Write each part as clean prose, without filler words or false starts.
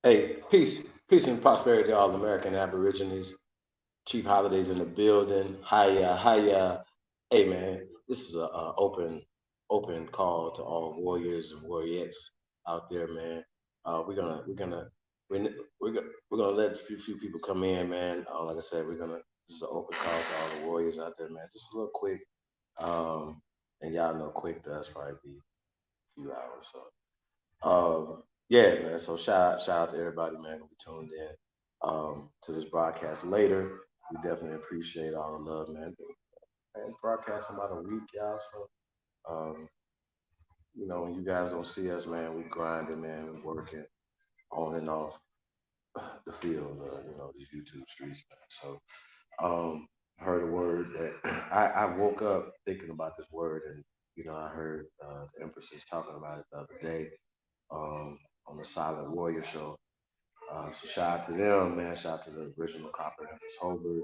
Hey, peace and prosperity to all American Aborigines. Chief Holidays in the building. Hiya, hiya. Hey, man, this is a open call to all warriors and warriorettes out there, man. We're gonna let a few people come in, man. Like I said, this is an open call to all the warriors out there, man. Just a little quick, um, and y'all know quick does probably be a few hours. So yeah, man. So shout out to everybody, man, who tuned in to this broadcast later. We definitely appreciate all the love, man. And broadcasting about a week, y'all. So when you guys don't see us, man, we grinding, man, we working on and off the field, these YouTube streets, man. So heard a word that I woke up thinking about this word, and I heard the Empresses talking about it the other day on the Silent Warrior show. So shout out to them, man. Shout out to the original Copper Empress Holbert.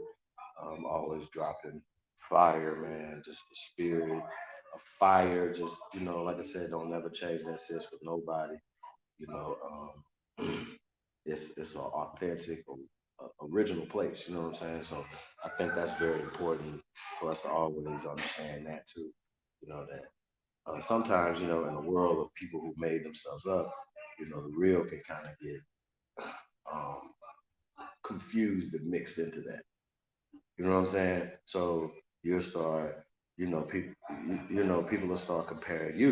Always dropping fire, man. Just the spirit of fire. Just like I said, don't never change that sis with nobody. You know, it's an authentic, original place. You know what I'm saying? So I think that's very important for us to always understand that too. That sometimes in the world of people who made themselves up, the real can kind of get um, confused and mixed into that. You know what I'm saying? So you'll start, people, people will start comparing you.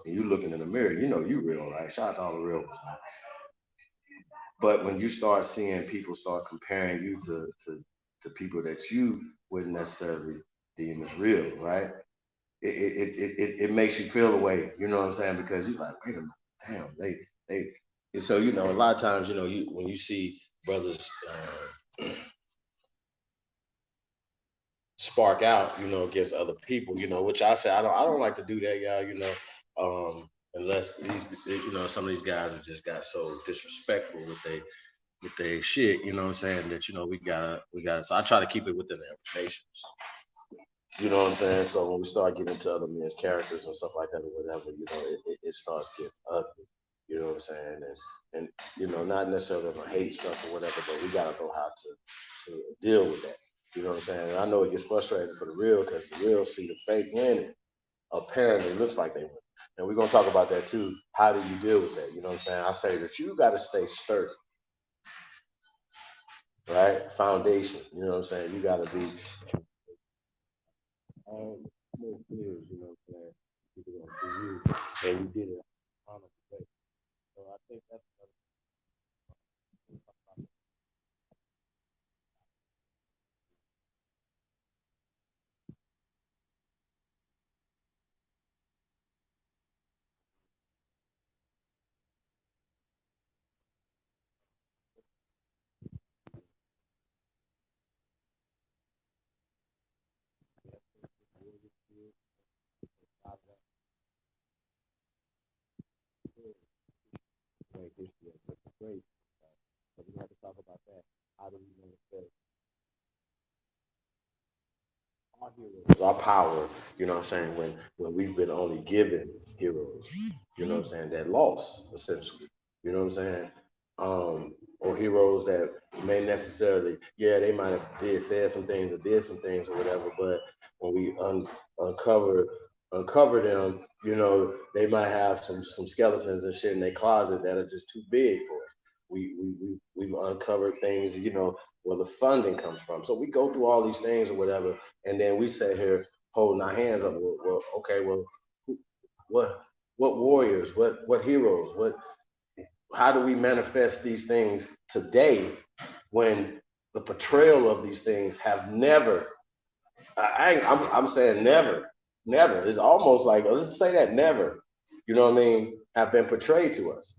And you looking in the mirror, you real, right? Shout out to all the real ones, man. But when you start seeing people start comparing you to people that you wouldn't necessarily deem as real, right? It makes you feel away. You know what I'm saying? Because you're like, wait a minute, damn, they. And so a lot of times, you when you see brothers. Spark out, against other people, which I say I don't like to do that, y'all, unless some of these guys have just got so disrespectful with their shit, you know what I'm saying, that we gotta so I try to keep it within the information. You know what I'm saying? So when we start getting into other men's characters and stuff like that or whatever, it starts getting ugly. You know what I'm saying? And not necessarily on hate stuff or whatever, but we gotta know how to deal with that. You know what I'm saying? And I know it gets frustrating for the real because the real see the fake in it. Apparently, it looks like they win. And we're gonna talk about that too. How do you deal with that? You know what I'm saying? I say that you gotta stay sturdy, right? Foundation. You know what I'm saying? You gotta be more clear, you know what I'm saying? People gonna see you. And you did it honest way. So I think that's great history of great. So we have to talk about that. How do we manifest our heroes, our power, you know what I'm saying, when we've been only given heroes, you know what I'm saying, that lost essentially. You know what I'm saying? Or heroes that may necessarily, yeah, they might have did said some things or did some things or whatever, but when we uncover them, they might have some skeletons and shit in their closet that are just too big for us. We've uncovered things, where the funding comes from. So we go through all these things or whatever, and then we sit here holding our hands up. Well, okay, well, what what warriors, what heroes, what how do we manifest these things today when the portrayal of these things have never I'm saying never. It's almost like let's say that never, have been portrayed to us,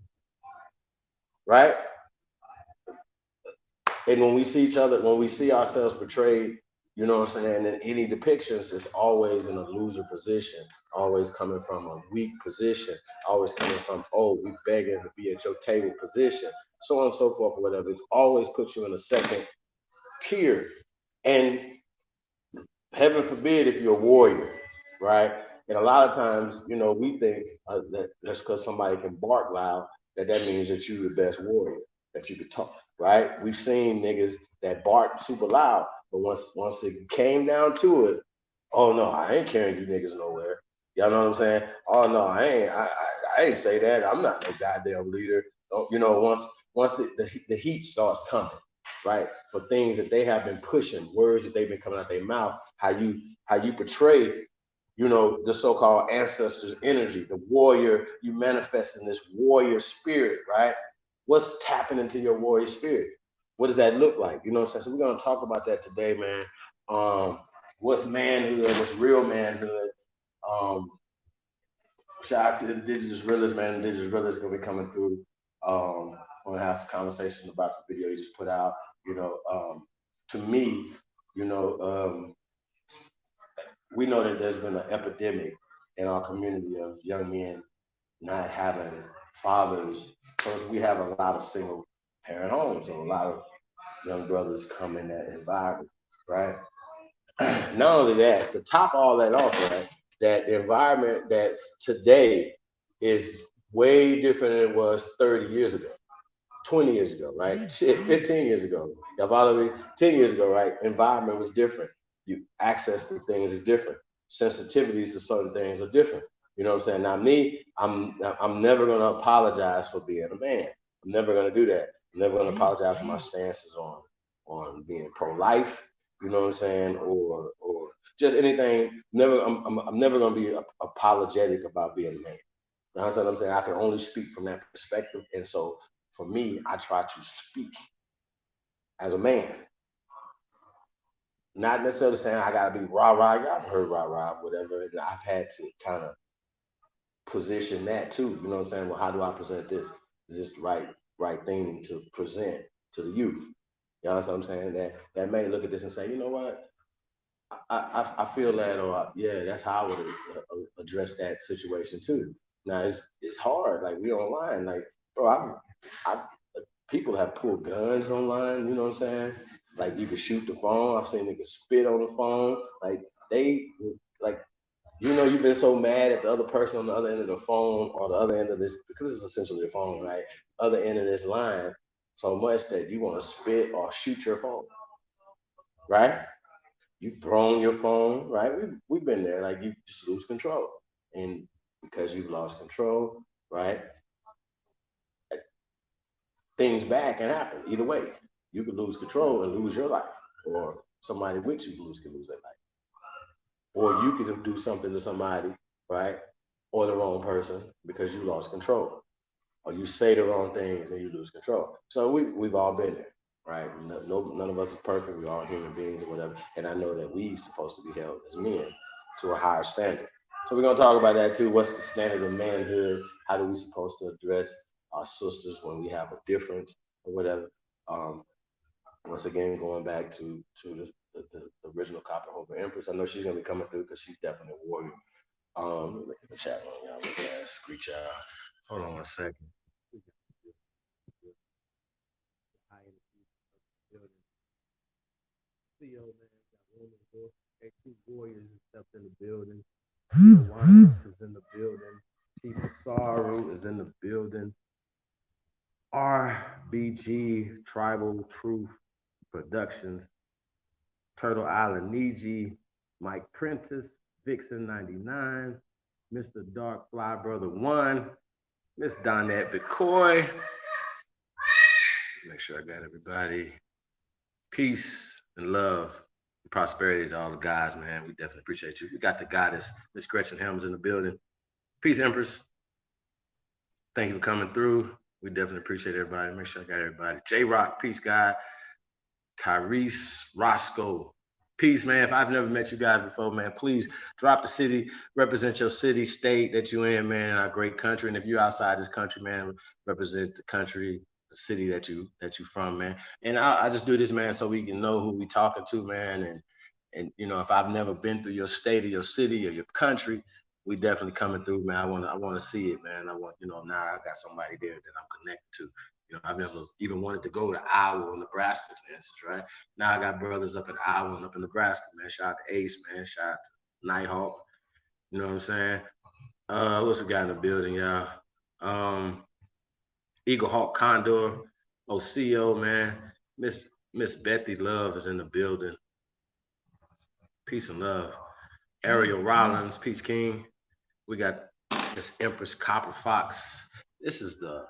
right? And when we see each other, when we see ourselves portrayed, you know what I'm saying, in any depictions, it's always in a loser position, always coming from a weak position, always coming from, oh, we begging to be at your table position, so on and so forth, or whatever. It's always puts you in a second tier. And heaven forbid if you're a warrior, right? And a lot of times, we think that just because somebody can bark loud, that means that you're the best warrior. that you could talk, right? We've seen niggas that bark super loud, but once it came down to it, oh no, I ain't carrying you niggas nowhere. Y'all know what I'm saying? Oh no, I ain't say that. I'm not no goddamn leader. You know, once the heat starts coming, right? For things that they have been pushing, words that they've been coming out their mouth, how you portray, you know, the so-called ancestors' energy, the warrior, you manifest in this warrior spirit, right? What's tapping into your warrior spirit? What does that look like? You know what I'm saying? So we're gonna talk about that today, man. Um, what's manhood? What's real manhood? Um, Shout out to the Indigenous Realist, man. Indigenous Realist gonna be coming through. Want to have some conversation about the video he just put out. You know, to me, you know, we know that there's been an epidemic in our community of young men not having fathers. Because we have a lot of single parent homes and a lot of young brothers come in that environment, right? Not only that, to top all that off, right? That the environment that's today is way different than it was 30 years ago, 20 years ago, right? Shit, 15 years ago. Y'all follow me? 10 years ago, right? Environment was different. You access to things is different. Sensitivities to certain things are different. You know what I'm saying? Now me, I'm never gonna apologize for being a man. I'm never gonna do that. I'm never gonna apologize for my stances on being pro-life, you know what I'm saying, or just anything. Never, I'm never gonna be apologetic about being a man. You know what I'm saying? I can only speak from that perspective, and so for me, I try to speak as a man, not necessarily saying I gotta be rah rah. Y'all heard rah rah, whatever. And I've had to kind of position that too. You know what I'm saying? Well, how do I present this? Is this the right thing to present to the youth? You know what I'm saying? That may look at this and say, you know what? I feel that, or yeah, that's how I would address that situation too. Now it's hard. Like we online, like bro, I people have pulled guns online. You know what I'm saying? Like you can shoot the phone. I've seen niggas spit on the phone. Like they like you know you've been so mad at the other person on the other end of the phone or the other end of this because this is essentially a phone, right? Other end of this line so much that you want to spit or shoot your phone, right? You've thrown your phone, right? We've been there. Like you just lose control, and because you've lost control, right? Things bad can happen either way. You could lose control and lose your life, or somebody with you can lose their life, or you could do something to somebody, right? Or the wrong person because you lost control, or you say the wrong things and you lose control. So we've all been there, right? None of us is perfect. We're all human beings or whatever. And I know that we supposed to be held as men to a higher standard. So we're gonna talk about that too. What's the standard of manhood? How do we supposed to address our sisters when we have a difference or whatever? Um, Once again, going back to the original Copper Hoover Empress. I know she's gonna be coming through because she's definitely a warrior. Look at the chat on y'all. Look at that. Screech out. Hold on one second. Theo, man, got one of the two warriors stepped in the building. Theo is in the building. Chief Asaru is in the building. RBG Tribal Truth Productions. Turtle Island Niji, Mike Prentice, Vixen 99, Mr. Dark Fly Brother 1, Miss Donette McCoy. Make sure I got everybody. Peace and love and prosperity to all the guys, man. We definitely appreciate you. We got the goddess, Miss Gretchen Helms, in the building. Peace, Empress. Thank you for coming through. We definitely appreciate everybody. Make sure I got everybody. J Rock, peace, guy. Tyrese Roscoe. Peace, man. If I've never met you guys before, man, please drop the city, represent your city, state that you're in, man, our great country. And if you're outside this country, man, represent the country, the city that you from, man. And I just do this, man, so we can know who we talking to, man. And you know, if I've never been through your state or your city or your country, we definitely coming through, man. I want to see it, man. I want, you know, now I got somebody there that I'm connected to. You know, I've never even wanted to go to Iowa or Nebraska, for instance, right? Now I got brothers up in Iowa and up in Nebraska, man. Shout out to Ace, man. Shout out to Nighthawk. You know what I'm saying? What's we got in the building, y'all? Eagle Hawk Condor. OCO, man. Miss Bethy Love is in the building. Peace and love. Ariel Rollins, Peace King. We got Miss Empress Copper Fox. This is the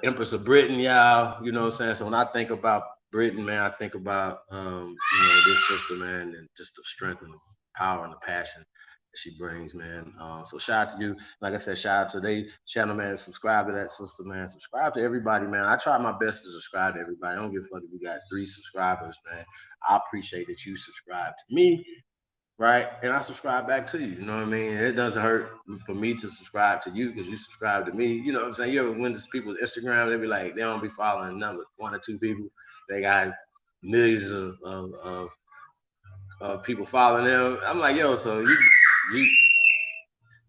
Empress of Britain, y'all. You know what I'm saying? So when I think about Britain, man, I think about this sister, man, and just the strength and the power and the passion that she brings, man. So shout out to you. Like I said, shout out to the channel, man. Subscribe to that sister, man. Subscribe to everybody, man. I try my best to subscribe to everybody. I don't give a fuck if we got 3 subscribers, man. I appreciate that you subscribe to me, right? And I subscribe back to you. You know what I mean? It doesn't hurt for me to subscribe to you because you subscribe to me. You know what I'm saying? You ever went to people's Instagram, they be like, they don't be following number 1 or 2 people. They got millions of people following them. I'm like, yo, so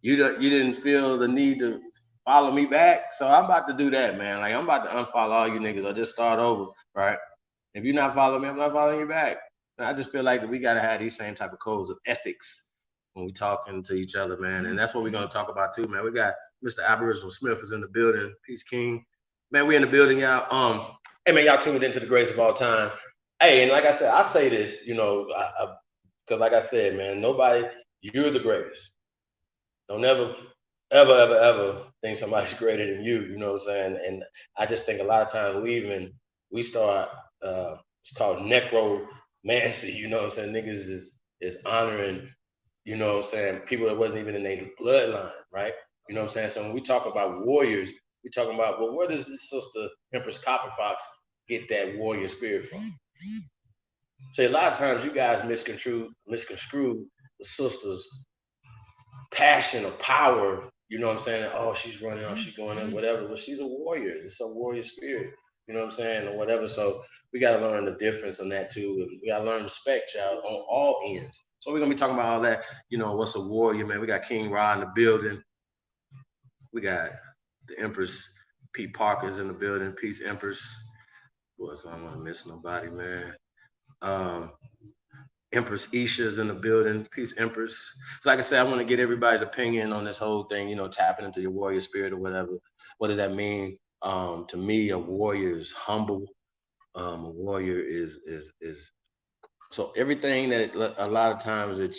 you didn't feel the need to follow me back. So I'm about to do that, man. Like I'm about to unfollow all you niggas or just start over, right? If you're not following me, I'm not following you back. I just feel like that we gotta have these same type of codes of ethics when we talking to each other, man. And that's what we're gonna talk about too, man. We got Mr. Aboriginal Smith is in the building. Peace King. Man, we in the building, y'all. Hey man, y'all tuned into the greatest of all time. Hey, and like I said, I say this, because like I said, man, you're the greatest. Don't ever think somebody's greater than you, you know what I'm saying? And I just think a lot of times we start it's called necromancy, you know what I'm saying? Niggas is honoring, you know what I'm saying, people that wasn't even in their bloodline, right? You know what I'm saying? So when we talk about warriors, we talking about, well, where does this sister Empress Copper Fox get that warrior spirit from? See, a lot of times you guys misconstrue the sister's passion or power, you know what I'm saying? Oh, she's running off, she's going in, whatever. Well, she's a warrior. It's a warrior spirit, you know what I'm saying, or whatever. So we got to learn the difference on that too. And we got to learn respect, y'all, on all ends. So we're gonna be talking about all that. You know, what's a warrior, man? We got King Ra in the building. We got the Empress Pete Parker's in the building. Peace, Empress. Boy, so I don't want to miss nobody, man. Empress Isha's in the building. Peace, Empress. So like I said, I want to get everybody's opinion on this whole thing, you know, tapping into your warrior spirit or whatever. What does that mean? To me, a warrior is humble. A warrior is so everything that a lot of times they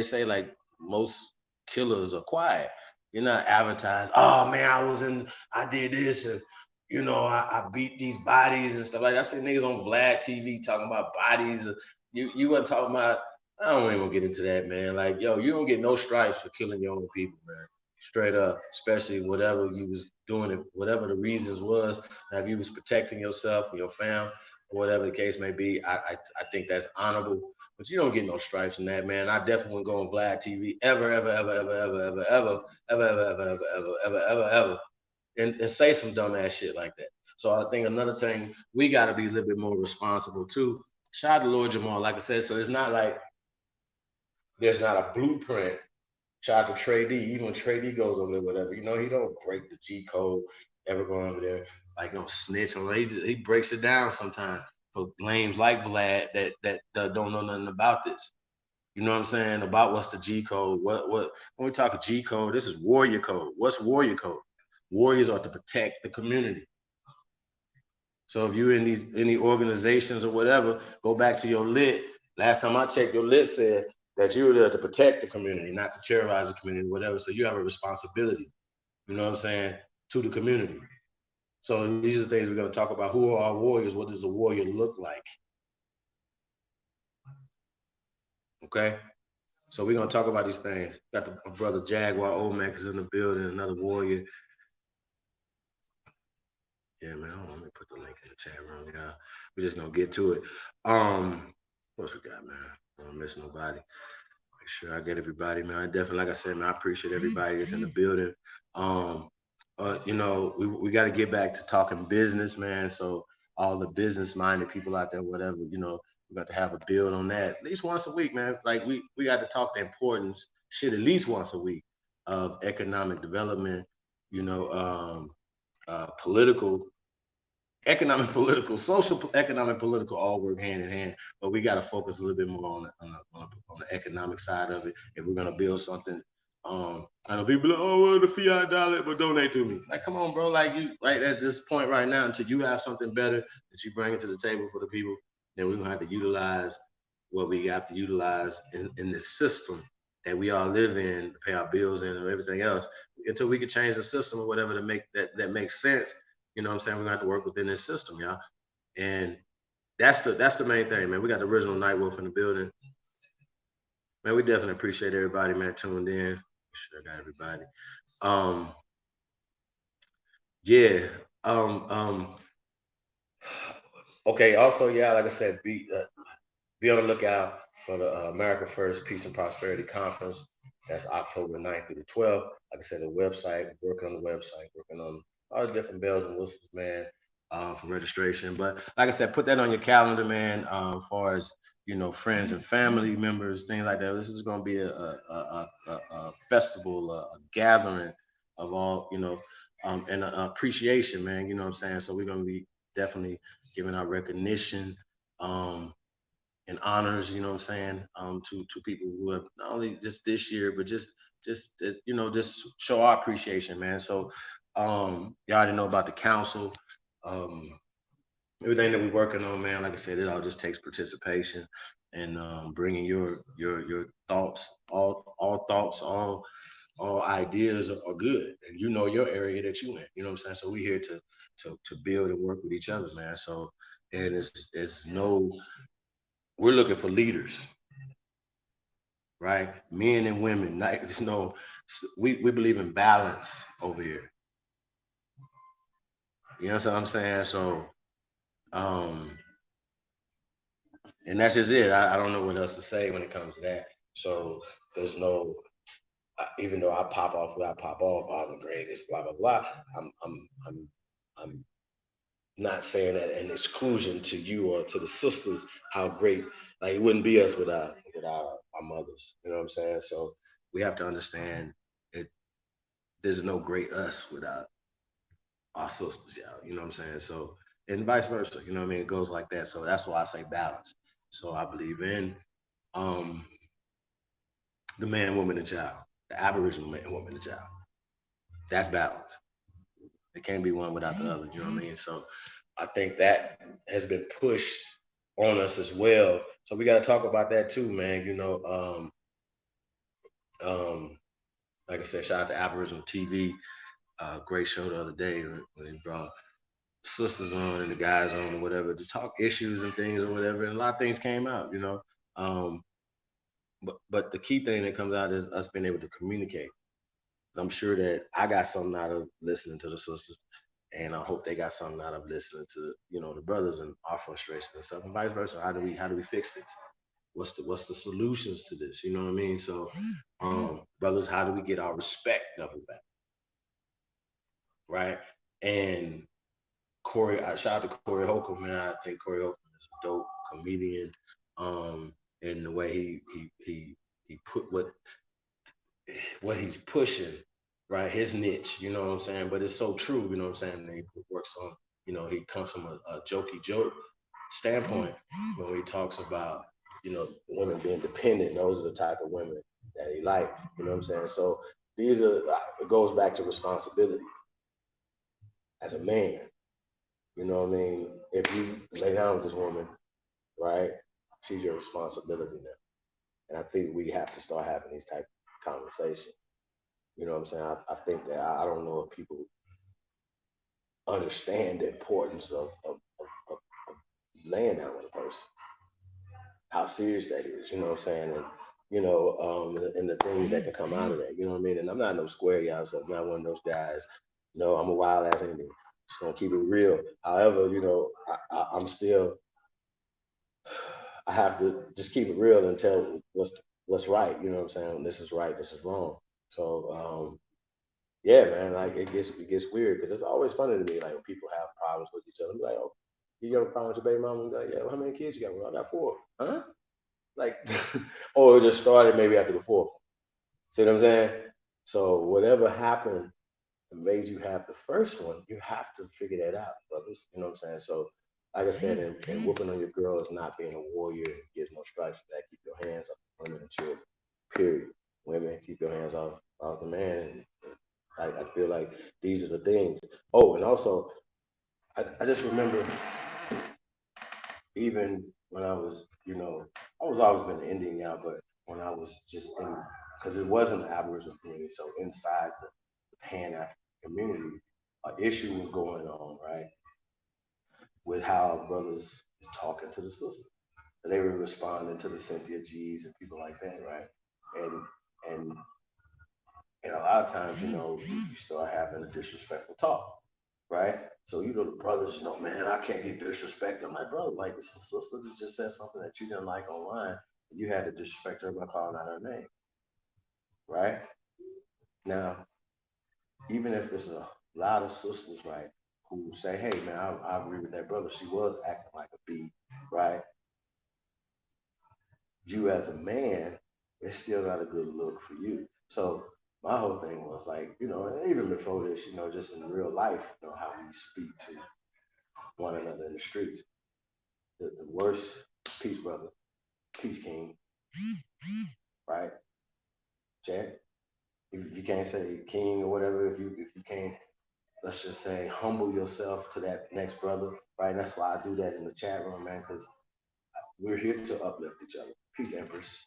say like most killers are quiet. You're not advertised. Oh man, I did this and I beat these bodies and stuff like that. I see niggas on Vlad TV talking about bodies. You weren't talking about. I don't even get into that, man. Like, yo, you don't get no stripes for killing your own people, man. Straight up, especially whatever you was doing, whatever the reasons was. Now, if you was protecting yourself and your fam, or whatever the case may be, I think that's honorable. But you don't get no stripes from that, man. I definitely wouldn't go on Vlad TV ever, and say some dumbass shit like that. So I think another thing, we got to be a little bit more responsible too. Shout out to Lord Jamal, like I said. So it's not like there's not a blueprint. Shout out to Trey D. Even when Trey D goes over there, whatever, he don't break the G code ever going over there. Like, don't snitch on it. He breaks it down sometimes for lames like Vlad that don't know nothing about this. You know what I'm saying? About what's the G code? What when we talk G code, this is warrior code. What's warrior code? Warriors are to protect the community. So if you're in any organizations or whatever, go back to your lit. Last time I checked, your lit said that you were there to protect the community, not to terrorize the community, whatever. So you have a responsibility, you know what I'm saying, to the community. So these are things we're going to talk about. Who are our warriors? What does a warrior look like? Okay? So we're going to talk about these things. Got my brother Jaguar Omex is in the building, another warrior. Yeah, man, hold on, let me put the link in the chat room, y'all. We're just going to get to it. What else we got, man? I don't miss nobody. Make sure I get everybody, man. I definitely, like I said, man, I appreciate everybody that's in the building. We got to get back to talking business, man. So all the business-minded people out there, whatever, we got to have a build on that at least once a week, man. Like we got to talk the importance, shit, at least once a week of economic development, political, economic, political, social, economic, political, all work hand in hand. But we got to focus a little bit more on the economic side of it if we're going to build something I know people are like, oh, well, the fiat dollar, but donate to me. Like, come on, bro. Like, you right at this point right now, until you have something better that you bring to the table for the people, then we're gonna have to utilize what we got to utilize in this system that we all live in, pay our bills in, and everything else, until we can change the system or whatever to make that makes sense. You know what I'm saying? We're gonna have to work within this system, y'all. And that's the main thing, man. We got the original Nightwolf in the building. Man, we definitely appreciate everybody, man, tuned in. Sure, I got everybody. Um, yeah. Um, um, okay. Also, yeah, like I said, be on the lookout for the America First Peace and Prosperity Conference. That's October 9th through the 12th. Like I said, the website, working on the website, working on all the different bells and whistles, man, for registration. But like I said, put that on your calendar, man. As far as friends and family members, things like that. This is going to be a festival, a gathering of all, and appreciation, man. You know what I'm saying? So we're going to be definitely giving our recognition. And honors, you know what I'm saying, to people who have not only just this year, but just show our appreciation, man. So you already know about the council, um, everything that we're working on, man. Like I said, it all just takes participation and bringing your thoughts, all thoughts, all ideas are good, and your area that you in. You know what I'm saying? So we're here to build and work with each other, man. So and it's no we're looking for leaders, right? Men and women. Like, there's no, we believe in balance over here. You know what I'm saying? So, um, and that's just it. I don't know what else to say when it comes to that. So there's no, even though I pop off where I pop off, I'm the greatest, blah blah blah. I'm not saying that an exclusion to you or to the sisters, how great, like it wouldn't be us without our mothers. You know what I'm saying? So we have to understand it. There's no great us without our sisters, y'all. You know what I'm saying? So and vice versa. You know what I mean? It goes like that. So that's why I say balance. So I believe in um the man, woman, and child, the Aboriginal man, woman, and child. That's balance. It can't be one without the other. You know what I mean? So I think that has been pushed on us as well. So we got to talk about that too, man. Like I said, shout out to Aboriginal TV. Great show the other day when they brought sisters on and the guys on or whatever to talk issues and things or whatever. And a lot of things came out. Um, but the key thing that comes out is us being able to communicate. I'm sure that I got something out of listening to the sisters, and I hope they got something out of listening to the brothers and our frustration and stuff, and vice versa. How do we fix this? What's the solutions to this? You know what I mean? So, brothers, how do we get our respect level back? Right? And Corey, I shout out to Corey Holcomb, man. I think Corey Holcomb is a dope comedian. And the way he put what he's pushing, right? His niche, you know what I'm saying? But it's so true, you know what I'm saying? And he works on, he comes from a jokey joke standpoint when he talks about, women being dependent. Those are the type of women that he like, you know what I'm saying? So it goes back to responsibility as a man. You know what I mean? If you lay down with this woman, right, she's your responsibility now. And I think we have to start having these type of conversations. You know what I'm saying? I think that I don't know if people understand the importance of laying down with a person, how serious that is, you know what I'm saying? And, and the things that can come out of that, you know what I mean? And I'm not no square y'all, so I'm not one of those guys. No, I'm a wild ass Indian. Just gonna keep it real. However, I'm still, I have to just keep it real and tell what's right. You know what I'm saying? This is right, this is wrong. So, yeah, man, like it gets weird because it's always funny to me. Like when people have problems with each other, I'm like, oh, you got a problem with your baby mama? I'm like, yeah, well, how many kids you got? Well, I got 4. Huh? Like, or it just started maybe after the 4th. See what I'm saying? So whatever happened that made you have the first one, you have to figure that out, brothers. You know what I'm saying? So, like I said, and whooping on your girl is not being a warrior. It gives no stripes for that. Keep your hands off women and children. Period. Women, keep your hands off man. I feel like these are the things. Oh, and also, I just remember even when I was, I was always been an Indian guy, but when I was just in, because it wasn't an Aboriginal community, so inside the Pan African community, an issue was going on, right, with how brothers is talking to the sisters. They were responding to the Cynthia G's and people like that, right? And and and a lot of times, you start having a disrespectful talk, right? So the brothers, man, I can't get disrespected. I'm like, brother, like it's a sister that just said something that you didn't like online, and you had to disrespect her by calling out her name, right? Now, even if it's a lot of sisters, right, who say, hey, man, I agree with that brother. She was acting like a bee, right? You as a man, it's still not a good look for you. So my whole thing was like, and even before this, just in real life, how we speak to one another in the streets. The worst, peace brother, peace king, right? Jack, if you can't say king or whatever, if you can't, let's just say humble yourself to that next brother, right? And that's why I do that in the chat room, man, because we're here to uplift each other. Peace, Empress,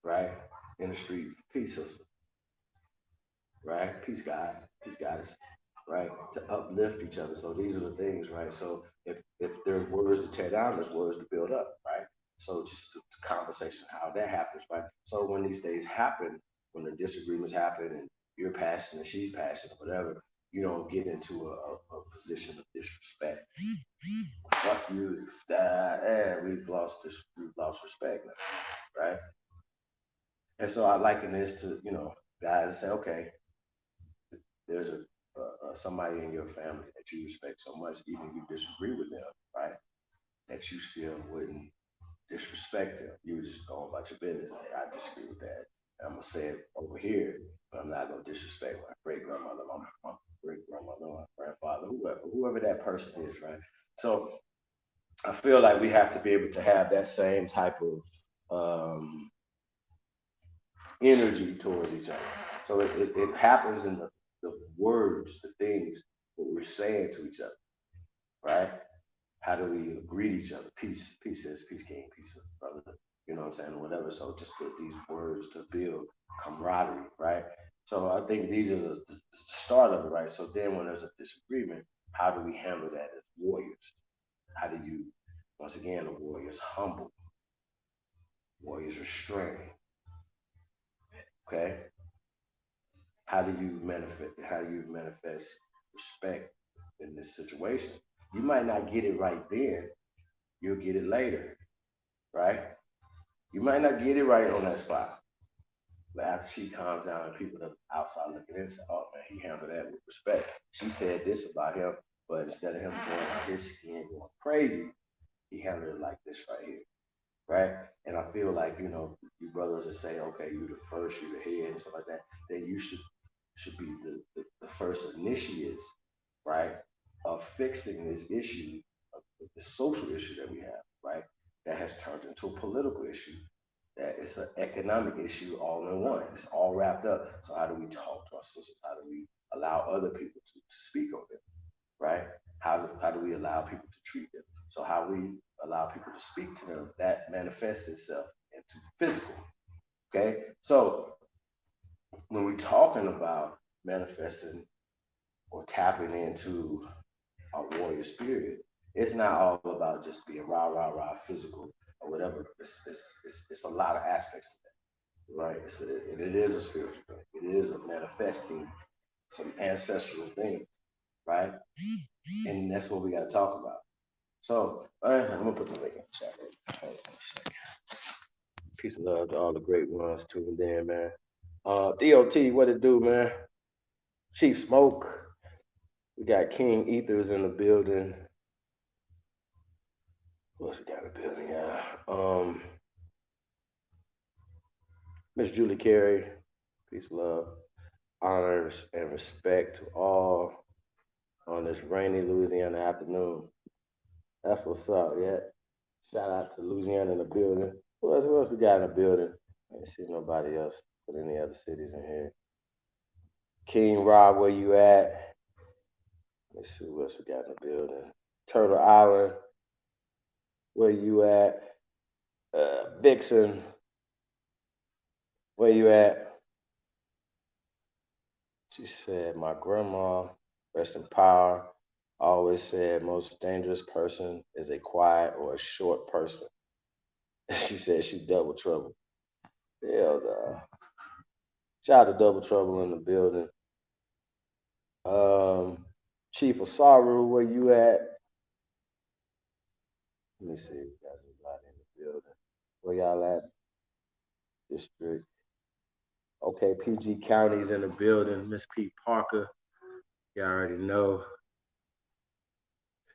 right? In the street, peace, sister, right? Peace, God, peace, goddess, right? To uplift each other. So these are the things, right? So if there's words to tear down, there's words to build up, right? So just the conversation, how that happens, right? So when these things happen, when the disagreements happen and you're passionate, she's passionate, whatever, you don't get into a position of disrespect. Fuck you, we've lost respect now, right? And so I liken this to, guys and say, okay, there's somebody in your family that you respect so much, even you disagree with them, right? That you still wouldn't disrespect them. You would just go about your business. Hey, I disagree with that. And I'm gonna say it over here, but I'm not gonna disrespect my great grandmother, my great grandmother, my grandfather, whoever that person is, right? So I feel like we have to be able to have that same type of energy towards each other. So it happens in the words, the things, what we're saying to each other, right? How do we greet each other? Peace, peace is peace, king, peace, brother. You know what I'm saying? Whatever. So just these words to build camaraderie, right? So I think these are the start of it, right? So then when there's a disagreement, how do we handle that as warriors? How do you, once again, the warriors humble, warriors restrain, okay? How do you manifest respect in this situation? You might not get it right then, you'll get it later, right? You might not get it right on that spot. But after she calms down and people that outside looking in say, oh man, he handled that with respect. She said this about him, but instead of him going on his skin going crazy, he handled it like this right here. Right? And I feel like, you brothers that say, okay, you the first, you the head and stuff like that, then you should be the first initiates, right, of fixing this issue, of the social issue that we have, right, that has turned into a political issue, that it's an economic issue all in one. It's all wrapped up. So how do we talk to our sisters? How do we allow other people to speak on it, right? How do we allow people to treat them? So how we allow people to speak to them, that manifests itself into physical. Okay. So when we're talking about manifesting or tapping into our warrior spirit, it's not all about just being rah, rah, rah, physical or whatever. It's a lot of aspects to that, right? It is a spiritual thing. It is a manifesting some ancestral things, right? And that's what we got to talk about. So I'm gonna put the link in the chat. Hold on a second. Peace and love to all the great ones tuned in, man. DOT, what it do, man? Chief Smoke. We got King Ethers in the building. Who else we got in the building? Yeah. Miss Julie Carey. Peace, love, honors, and respect to all on this rainy Louisiana afternoon. That's what's up, yeah. Shout out to Louisiana in the building. Who else we got in the building? I didn't see nobody else put any other cities in here. King Rob, where you at? Let's see what else we got in the building. Turtle Island, where you at? Vixen, where you at? She said, my grandma, rest in power, always said most dangerous person is a quiet or a short person. She said she double trouble. Hell no. Shout out to Double Trouble in the building. Chief Osaru, where you at? Let me see. We got anybody in the building. Where y'all at? District. Okay, PG County's in the building. Miss Pete Parker. You already know.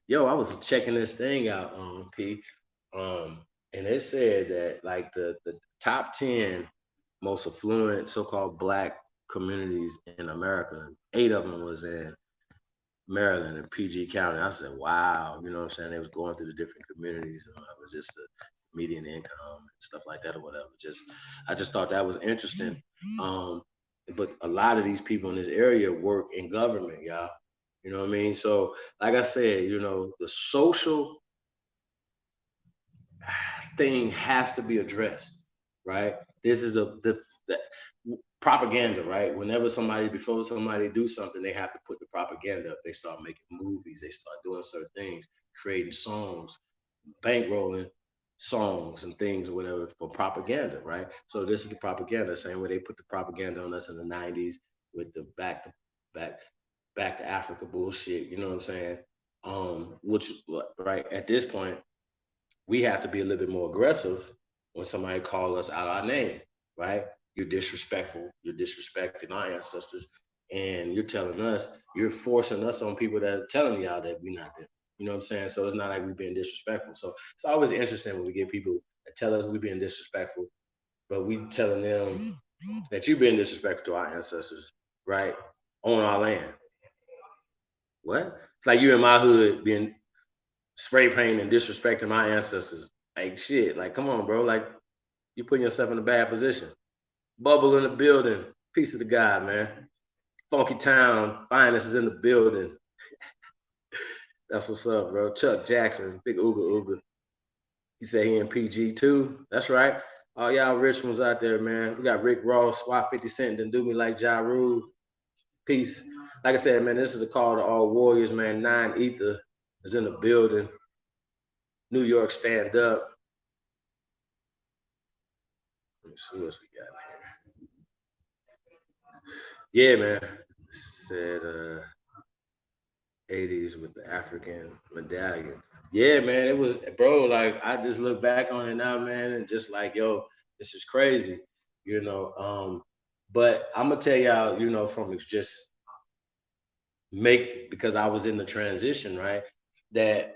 Yo, I was checking this thing out, P. And it said that like the top 10 most affluent so-called black communities in America, 8 of them was in Maryland and PG County. I said, wow, you know what I'm saying? They was going through the different communities. It was just the median income and stuff like that or whatever. I just thought that was interesting. But a lot of these people in this area work in government, y'all. You know what I mean? So, like I said, you know, the social thing has to be addressed, right? This is the propaganda, right? Before somebody do something, they have to put the propaganda up. They start making movies, they start doing certain things, creating songs, bankrolling songs and things or whatever for propaganda, right? So this is the propaganda, same way they put the propaganda on us in the 90s with the back to Africa bullshit, you know what I'm saying? Which right at this point, we have to be a little bit more aggressive when somebody calls us out our name, right? You're disrespectful. You're disrespecting our ancestors, and you're telling us, you're forcing us on people that are telling y'all that we're not them. You know what I'm saying? So it's not like we're being disrespectful. So it's always interesting when we get people that tell us we're being disrespectful, but we telling them that you're being disrespectful to our ancestors, right? On our land. What? It's like you in my hood being spray painting and disrespecting my ancestors. Like shit. Like, come on, bro. Like you putting yourself in a bad position. Bubble in the building. Peace of the God, man. Funky Town Finest is in the building. That's what's up, bro. Chuck Jackson, big Ooga Ooga. He said he in PG too. That's right. All y'all rich ones out there, man. We got Rick Ross, Why 50 Cent, Didn't Do Me Like Ja Rule. Peace. Like I said, man, this is a call to all warriors, man. 9 Ether is in the building. New York, stand up. Let me see what else we got here. Yeah, man. Said 80s with the African medallion. Yeah, man. It was, bro, like I just look back on it now, man, and just like, yo, this is crazy, you know. But I'm gonna tell y'all, you know, from just because I was in the transition, right? That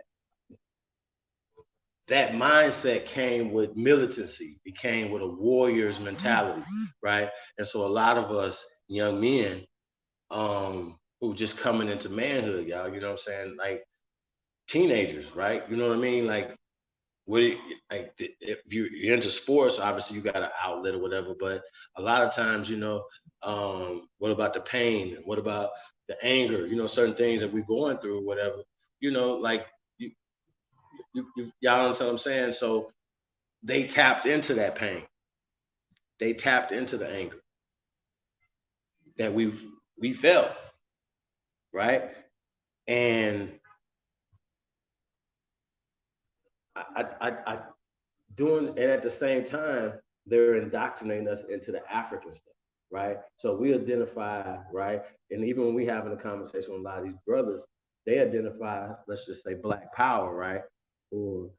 that mindset came with militancy. It came with a warrior's mentality, right? And so a lot of us young men, who just coming into manhood, y'all, you know what I'm saying? Like teenagers, right? You know what I mean? Like, if you're into sports, obviously you got an outlet or whatever. But a lot of times, you know, what about the pain? What about the anger? You know, certain things that we're going through, or whatever. You know, like y'all understand what I'm saying? So they tapped into that pain. They tapped into the anger that we felt, right? And I doing and at the same time they're indoctrinating us into the African stuff, right? So we identify, right, and even when we having a conversation with a lot of these brothers, they identify, let's just say black power, right, or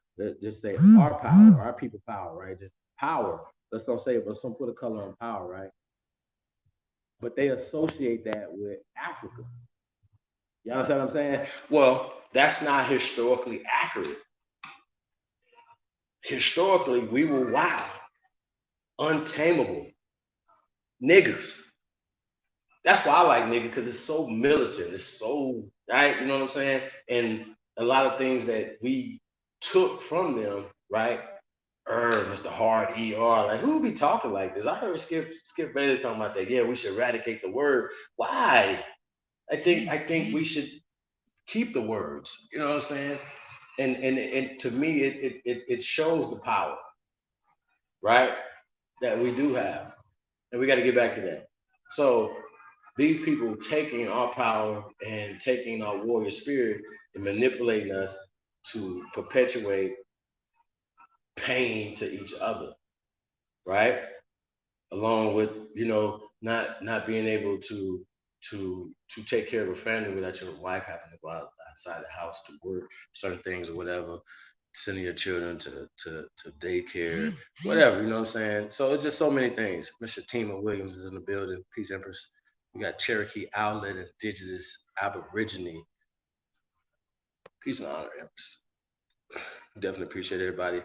just say our power, our people power, right, just power. Let's don't put a color on power, right? But they associate that with Africa. You understand what I'm saying? Well, that's not historically accurate. Historically, we were wild, untamable niggas. That's why I like nigga, because it's so militant. It's so right, you know what I'm saying? And a lot of things that we took from them, right? Mr. Hard ER. Like, who be talking like this? I heard Skip Bayless talking about that. Yeah, we should eradicate the word. Why? I think we should keep the words. You know what I'm saying? And to me, it shows the power, right? That we do have, and we got to get back to that. So these people taking our power and taking our warrior spirit and manipulating us to perpetuate pain to each other, right? Along with not being able to take care of a family without your wife having to go outside the house to work certain things or whatever, sending your children to daycare, whatever, you know what I'm saying? So it's just so many things. Mr. Tima Williams is in the building. Peace, Empress. We got Cherokee Outlet, Indigenous Aborigine. Peace and honor, Empress. Definitely appreciate everybody.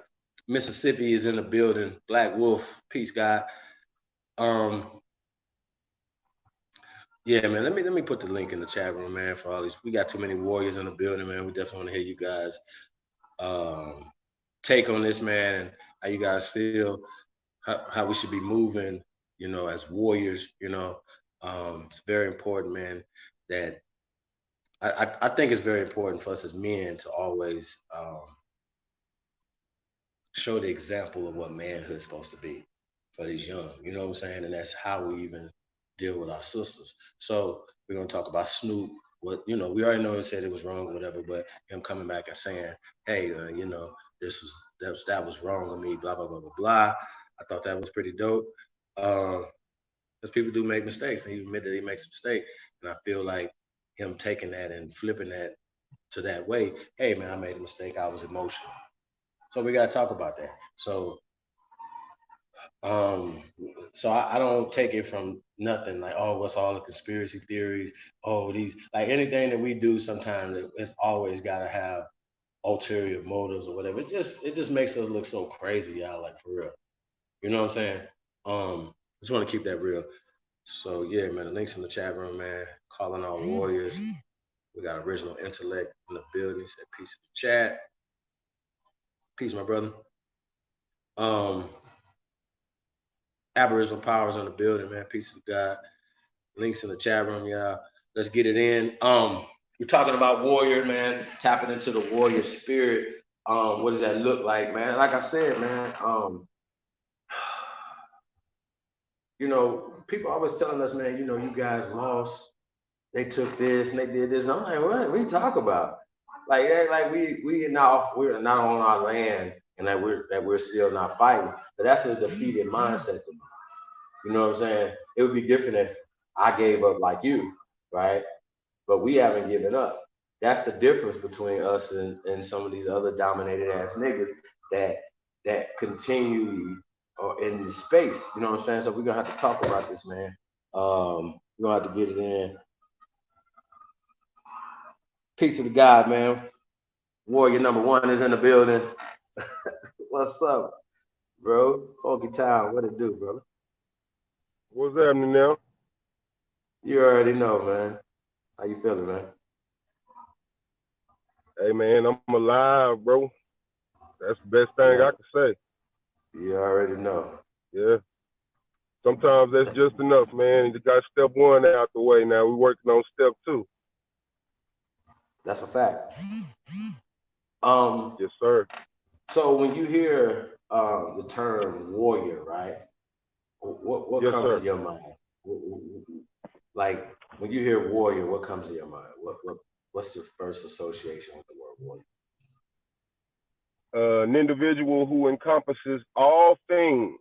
Mississippi is in the building. Black Wolf, peace, God. Yeah, man. Let me put the link in the chat room, man. For all these, we got too many warriors in the building, man. We definitely want to hear you guys take on this, man, and how you guys feel, how we should be moving, as warriors. It's very important, man. That I think it's very important for us as men to always show the example of what manhood is supposed to be for these young. You know what I'm saying? And that's how we even deal with our sisters. So we're gonna talk about Snoop. What we already know he said it was wrong, whatever, but him coming back and saying, "Hey, that was wrong of me." Blah blah blah blah blah. I thought that was pretty dope. Because people do make mistakes, and he admitted he makes a mistake, and I feel like him taking that and flipping that to that way. Hey, man, I made a mistake. I was emotional. So we gotta talk about that. Um, so I don't take it from nothing like, oh, what's all the conspiracy theories? Oh, these like anything that we do sometimes it's always gotta have ulterior motives or whatever. It just makes us look so crazy, y'all, like for real. You know what I'm saying? Just want to keep that real. So yeah, man, the links in the chat room, man. Calling all warriors. We got original intellect in the building. Said peace in the chat. Peace, my brother. Aboriginal powers in the building, man. Peace of God. Links in the chat room, y'all. Let's get it in. We're talking about warrior, man. Tapping into the warrior spirit. What does that look like, man? Like I said, man. People always telling us, man. You guys lost. They took this and they did this. And I'm like, what are you talking about? Like we're not on our land, and that we're still not fighting. But that's a defeated mindset to me. You know what I'm saying? It would be different if I gave up like you, right? But we haven't given up. That's the difference between us and some of these other dominated ass niggas that continue or in the space. You know what I'm saying? So we're gonna have to talk about this, man. We're gonna have to get it in. Peace of the God, man. Warrior number 1 is in the building. What's up, bro? Funky Town, what it do, brother? What's happening now? You already know, man. How you feeling, man? Hey, man, I'm alive, bro. That's the best thing Yeah, I can say. you already know. Yeah. Sometimes that's just enough, man. You got step 1 out the way now. We're working on step 2. That's a fact. Yes, sir. So when you hear the term warrior, right? What Yes, comes to sir. your mind? Like when you hear warrior, what comes to your mind? What's the first association with the word warrior? An individual who encompasses all things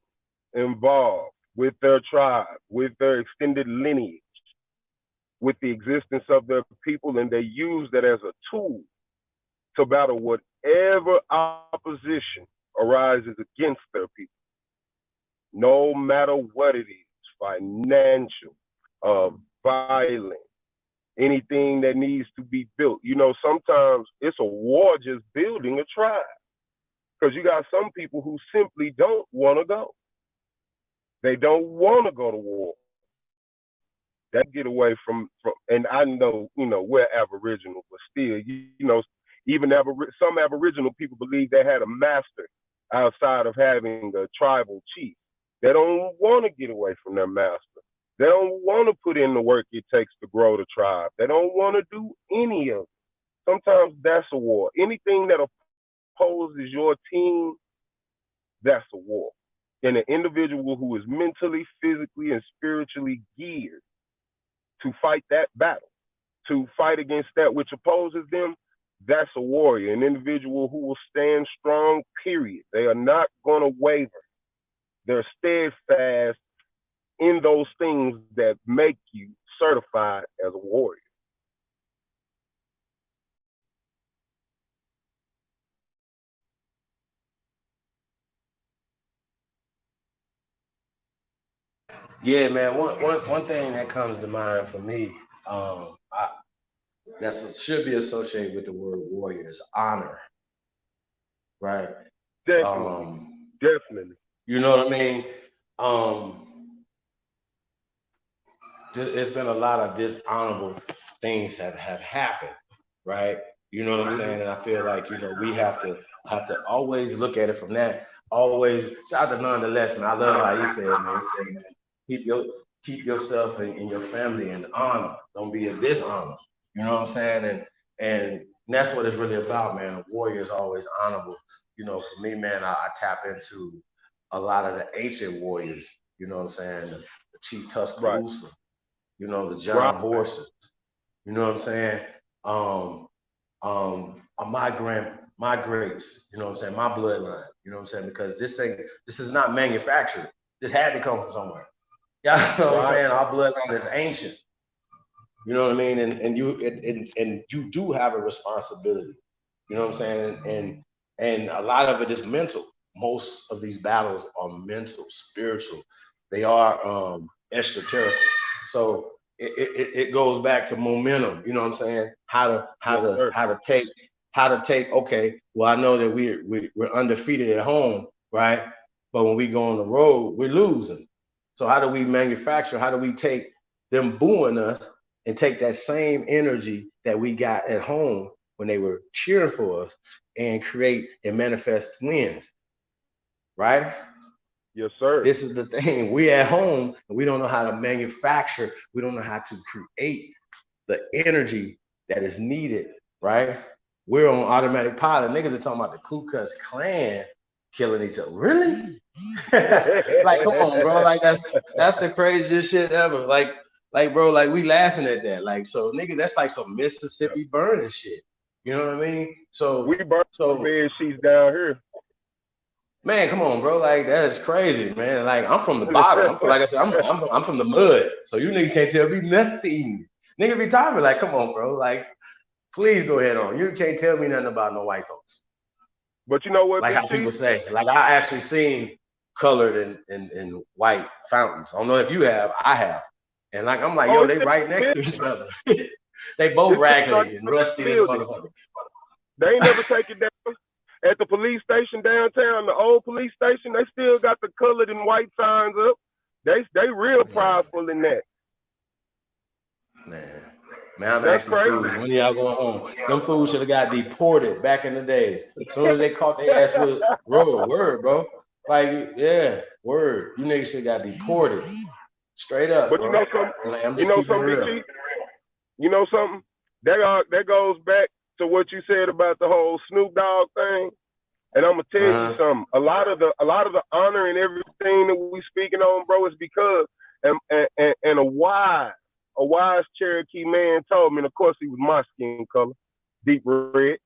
involved with their tribe, with their extended lineage, with the existence of their people, and they use that as a tool to battle whatever opposition arises against their people, no matter what it is, financial, violent, anything that needs to be built. Sometimes it's a war just building a tribe because you got some people who simply don't want to go. They don't want to go to war. That get away from, and I know, we're Aboriginal, but still, even some Aboriginal people believe they had a master outside of having a tribal chief. They don't want to get away from their master. They don't want to put in the work it takes to grow the tribe. They don't want to do any of it. Sometimes that's a war. Anything that opposes your team, that's a war. And an individual who is mentally, physically, and spiritually geared to fight that battle, to fight against that which opposes them, that's a warrior, an individual who will stand strong, period. They are not going to waver. They're steadfast in those things that make you certified as a warrior. Yeah, man. One thing that comes to mind for me, should be associated with the word warrior is honor, right? Definitely, definitely. You know what I mean? There's been a lot of dishonorable things that have happened, right? You know what I'm saying? And I feel like, we have to always look at it from that. Always shout out to Nonetheless, man. I love how he said, man. He said, man, keep yourself and your family in honor. Don't be a dishonor. You know what I'm saying? And that's what it's really about, man. A warrior is always honorable. For me, man, I tap into a lot of the ancient warriors. You know what I'm saying? The Chief Tuscaloosa. Right. The John Horses. You know what I'm saying? My greats, you know what I'm saying? My bloodline, you know what I'm saying? Because this is not manufactured. This had to come from somewhere. Yeah, you know what I'm saying? Our bloodline is ancient. You know what I mean? And you do have a responsibility. You know what I'm saying? And a lot of it is mental. Most of these battles are mental, spiritual. They are extraterritorial. So it goes back to momentum. You know what I'm saying? How to take. Okay, well, I know that we're undefeated at home, right? But when we go on the road, we're losing. So how do we manufacture? How do we take them booing us and take that same energy that we got at home when they were cheering for us and create and manifest wins, right? Yes, sir. This is the thing. We at home and we don't know how to manufacture. We don't know how to create the energy that is needed, right? We're on automatic pilot. Niggas are talking about the Ku Klux Klan killing each other. Really? Like, come on, bro. Like that's the craziest shit ever. Like, bro, like we laughing at that. Like, so nigga, that's like some Mississippi burning shit. You know what I mean? So we burn bed sheets down here. Man, come on, bro. Like, that is crazy, man. Like, I'm from the bottom. Like I said, I'm from the mud. So you niggas can't tell me nothing. Nigga be talking like, come on, bro. Like, please go ahead on. You can't tell me nothing about no white folks. But you know what? Like how people say. Like, I actually seen colored and white fountains. I don't know if you have. I have. And like, I'm like, yo, they right next to each other. They both raggedy and rusty as motherfucker. They ain't never take it down. At the police station downtown, the old police station, they still got the colored and white signs up. They real prideful in that. Man, I'm asking fools, when y'all going home? Them fools should have got deported back in the days. As soon as they caught their ass with word, bro. Like, yeah, word. You niggas should have got deported. Straight up. But bro. you know something? Like, I'm just keeping it real. You know something? That goes back to what you said about the whole Snoop Dogg thing. And I'm gonna tell you something. A lot of the honor and everything that we speaking on, bro, is because and a wise Cherokee man told me, and of course he was my skin color, deep red.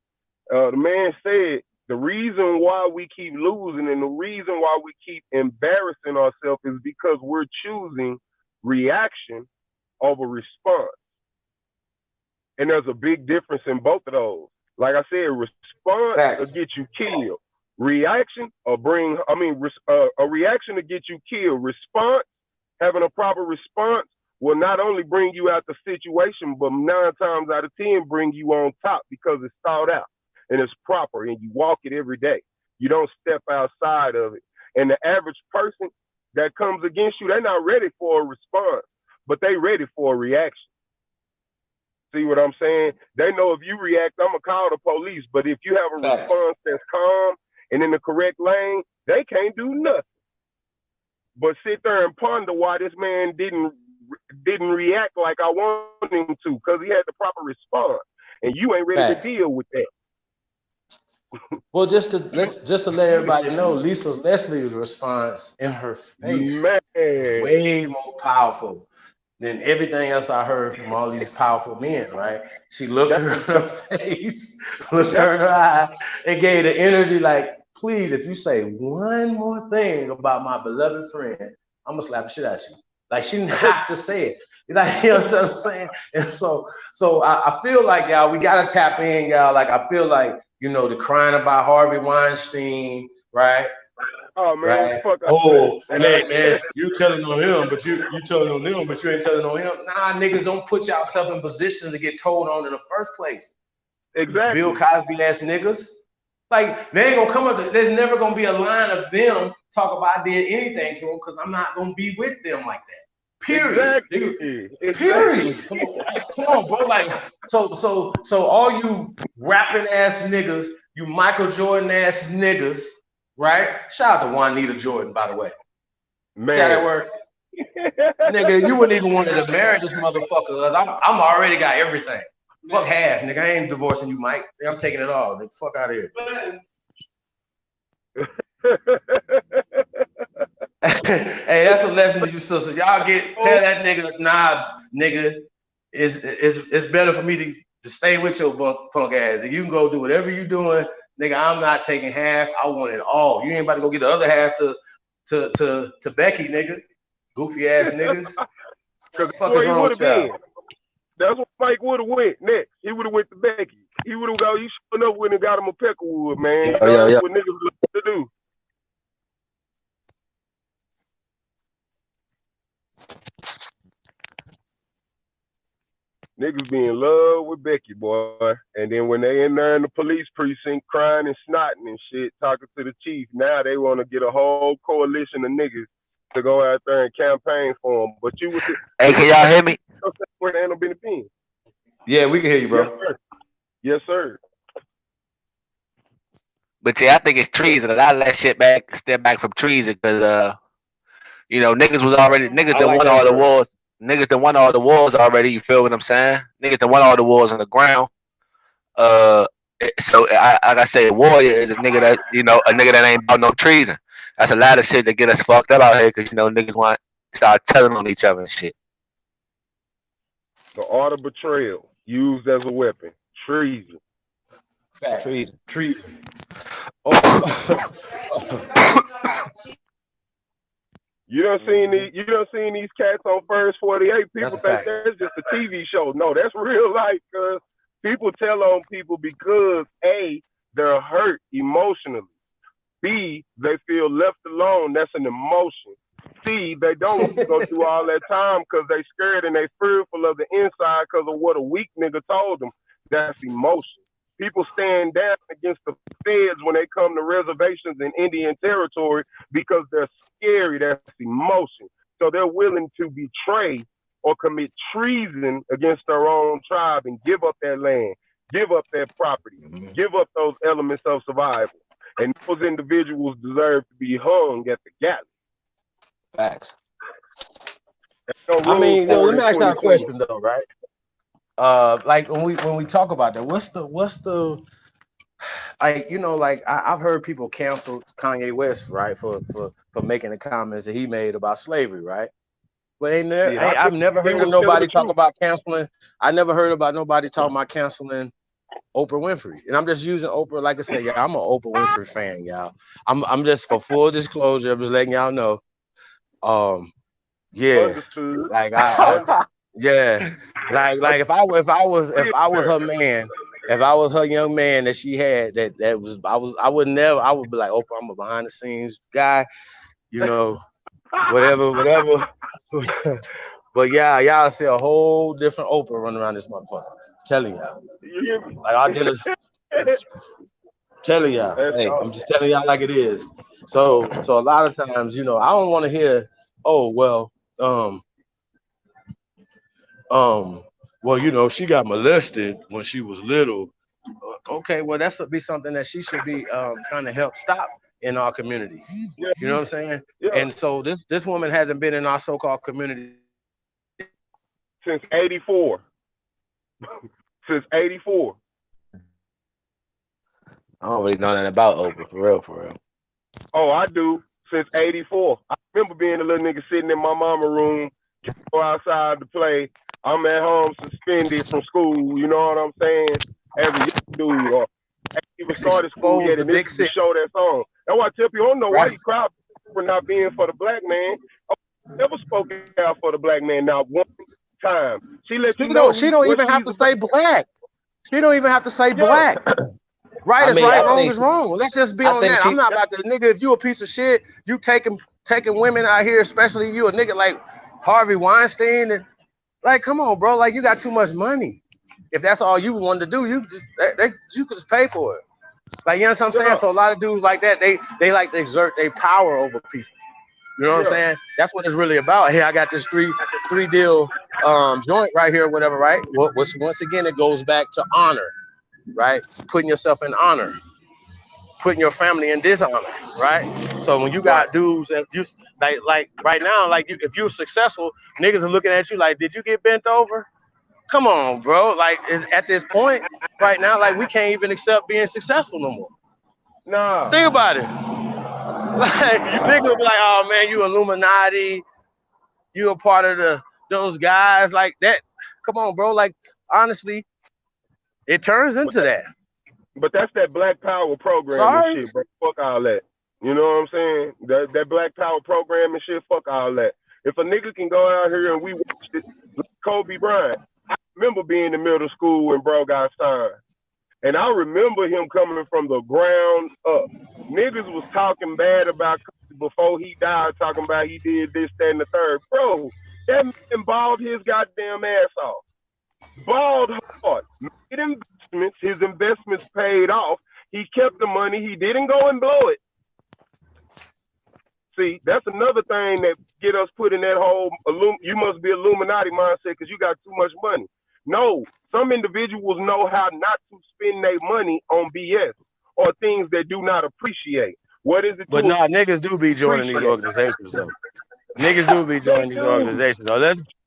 The man said the reason why we keep losing and the reason why we keep embarrassing ourselves is because we're choosing reaction over response. And there's a big difference in both of those. Like I said, response will get you killed. Reaction or a reaction to get you killed. Response, having a proper response will not only bring you out the situation, but 9 times out of 10 bring you on top because it's thought out and it's proper and you walk it every day. You don't step outside of it. And the average person that comes against you, they're not ready for a response, but they ready for a reaction. See what I'm saying? They know if you react, I'm going to call the police. But if you have a response that's calm and in the correct lane, they can't do nothing but sit there and ponder why this man didn't react like I wanted him to, because he had the proper response, and you ain't ready Facts. to deal with that. Well, just to let everybody know, Lisa Leslie's response in her face Man, was way more powerful than everything else I heard from all these powerful men, right? She looked her in her face, looked her in her eye, and gave the energy like, please, if you say one more thing about my beloved friend, I'm gonna slap the shit out you. Like she didn't have to say it. Like, you know what I'm saying? And so I feel like, y'all, we gotta tap in, y'all. Like I feel like, you know, the crying about Harvey Weinstein, right? oh man, Right. fuck. Oh, man, you telling on him, but you telling on them, but you ain't telling on him. Nah, niggas, don't put yourself in position to get told on in the first place. Exactly. Bill Cosby ass niggas. Like, they ain't gonna come up. There's never gonna be a line of them talk about I did anything to them because I'm not gonna be with them like that. Period. Exactly. Period. Come on, bro. Like, so all you rapping ass niggas, you Michael Jordan ass niggas, right? Shout out to Juanita Jordan, by the way. Man. See how that work? Nigga, you wouldn't even want to marry this motherfucker. I'm already got everything. Fuck half, nigga. I ain't divorcing you, Mike. I'm taking it all. Nigga, fuck out of here. Hey, that's a lesson to you, sister. Y'all tell that nigga, nah, nigga, it's better for me to stay with your punk ass. And you can go do whatever you doing, nigga. I'm not taking half. I want it all. You ain't about to go get the other half to Becky, nigga. Goofy ass niggas. Because that's where he would have been. That's what Mike would have went next. He would have went to Becky. He would have got. He showing up when he got him a Peckerwood, man. That's what niggas love to do. Niggas be in love with Becky, boy. And then when they in there in the police precinct crying and snotting and shit, talking to the chief, now they want to get a whole coalition of niggas to go out there and campaign for them. But you was hey, can y'all hear me? Where they ain't no been a pin. Yeah, we can hear you, bro. Yes, sir. But yeah, I think it's treason. A lot of that shit step back from treason because you know, niggas that won all the wars. Niggas that won all the wars already, you feel what I'm saying? Niggas that won all the wars on the ground. So like I say, a warrior is a nigga that, you know, a nigga that ain't about no treason. That's a lot of shit that get us fucked up out here because, you know, niggas want to start telling on each other and shit. The art of betrayal used as a weapon. Treason. Fact. Treason. You done seen these cats on First 48. People think that's just a TV show. No, that's real life, cuz people tell on people because A, they're hurt emotionally. B, they feel left alone. That's an emotion. C, they don't go through all that time because they scared and they fearful of the inside because of what a weak nigga told them. That's emotion. People stand down against the feds when they come to reservations in Indian territory because they're scary. That's emotion. So they're willing to betray or commit treason against their own tribe and give up their land, give up their property, give up those elements of survival. And those individuals deserve to be hung at the gallows. Facts. I mean, let me ask you a question though, right? Like when we talk about that, what's the like, you know, like I've heard people cancel Kanye West, right, for making the comments that he made about slavery, right? But I've never heard of nobody talk about canceling. I never heard about nobody talking about canceling Oprah Winfrey. And I'm just using Oprah, like I said, yeah, I'm an Oprah Winfrey fan, y'all. I'm just, for full disclosure, I'm just letting y'all know. Yeah, like yeah, like if I was her man, if I was her young man that she had, I would be like, Oprah, I'm a behind the scenes guy, you know, whatever. But yeah, y'all see a whole different Oprah running around this motherfucker. I'm telling y'all, like I did it. Telling y'all, hey, I'm just telling y'all like it is. So a lot of times, you know, I don't want to hear, oh well, well, you know, she got molested when she was little. Okay, well, that's be something that she should be trying to help stop in our community. Yeah, You know what I'm saying? yeah. And so this woman hasn't been in our so-called community. Since '84. Since '84. I don't really know nothing about Oprah, for real, for real. Oh, I do. Since '84. I remember being a little nigga sitting in my mama room, go outside to play. I'm at home suspended from school. You know what I'm saying? As a young dude, or even started school Expose yet, the and this big is the six. show that song. That's why I tell people, I don't know why Right. you cry for not being for the black man. I never spoke out for the black man, not one time. She let you know. She don't even have to say black. She don't even have to say black. Right I is mean, right, I wrong think is she- wrong. Let's just be I on think that. she- I'm not about to, nigga. If you a piece of shit, you taking women out here, especially you a nigga like Harvey Weinstein, and like, come on, bro. Like, you got too much money. If that's all you wanted to do, you just you could just pay for it. Like, you know what I'm saying? So a lot of dudes like that, they like to exert their power over people. You know what I'm saying? That's what it's really about. Here, I got this three deal joint right here, whatever, right? Once again, it goes back to honor, right? Putting yourself in honor, putting your family in dishonor, right? So when you got dudes that you like right now, like if you're successful, niggas are looking at you like, did you get bent over? Come on, bro. Like, is at this point right now, like we can't even accept being successful no more. Nah. Think about it. Like, niggas will be like, oh man, you Illuminati, you a part of those guys like that. Come on, bro. Like, honestly, it turns into that. But that's that Black Power program Sorry? and shit, bro. Fuck all that. You know what I'm saying? That Black Power program and shit, fuck all that. If a nigga can go out here and we watched it, like Kobe Bryant. I remember being in middle school when bro got signed. And I remember him coming from the ground up. Niggas was talking bad about Kobe before he died, talking about he did this, that, and the third. Bro, that man balled his goddamn ass off. Balled hard. Made investments. His investments paid off. He kept the money. He didn't go and blow it. See, that's another thing that get us put in that whole you must be Illuminati mindset because you got too much money. No, some individuals know how not to spend their money on BS or things they do not appreciate. What is it? But nah, niggas do be joining these organizations though. Niggas do be joining these organizations though.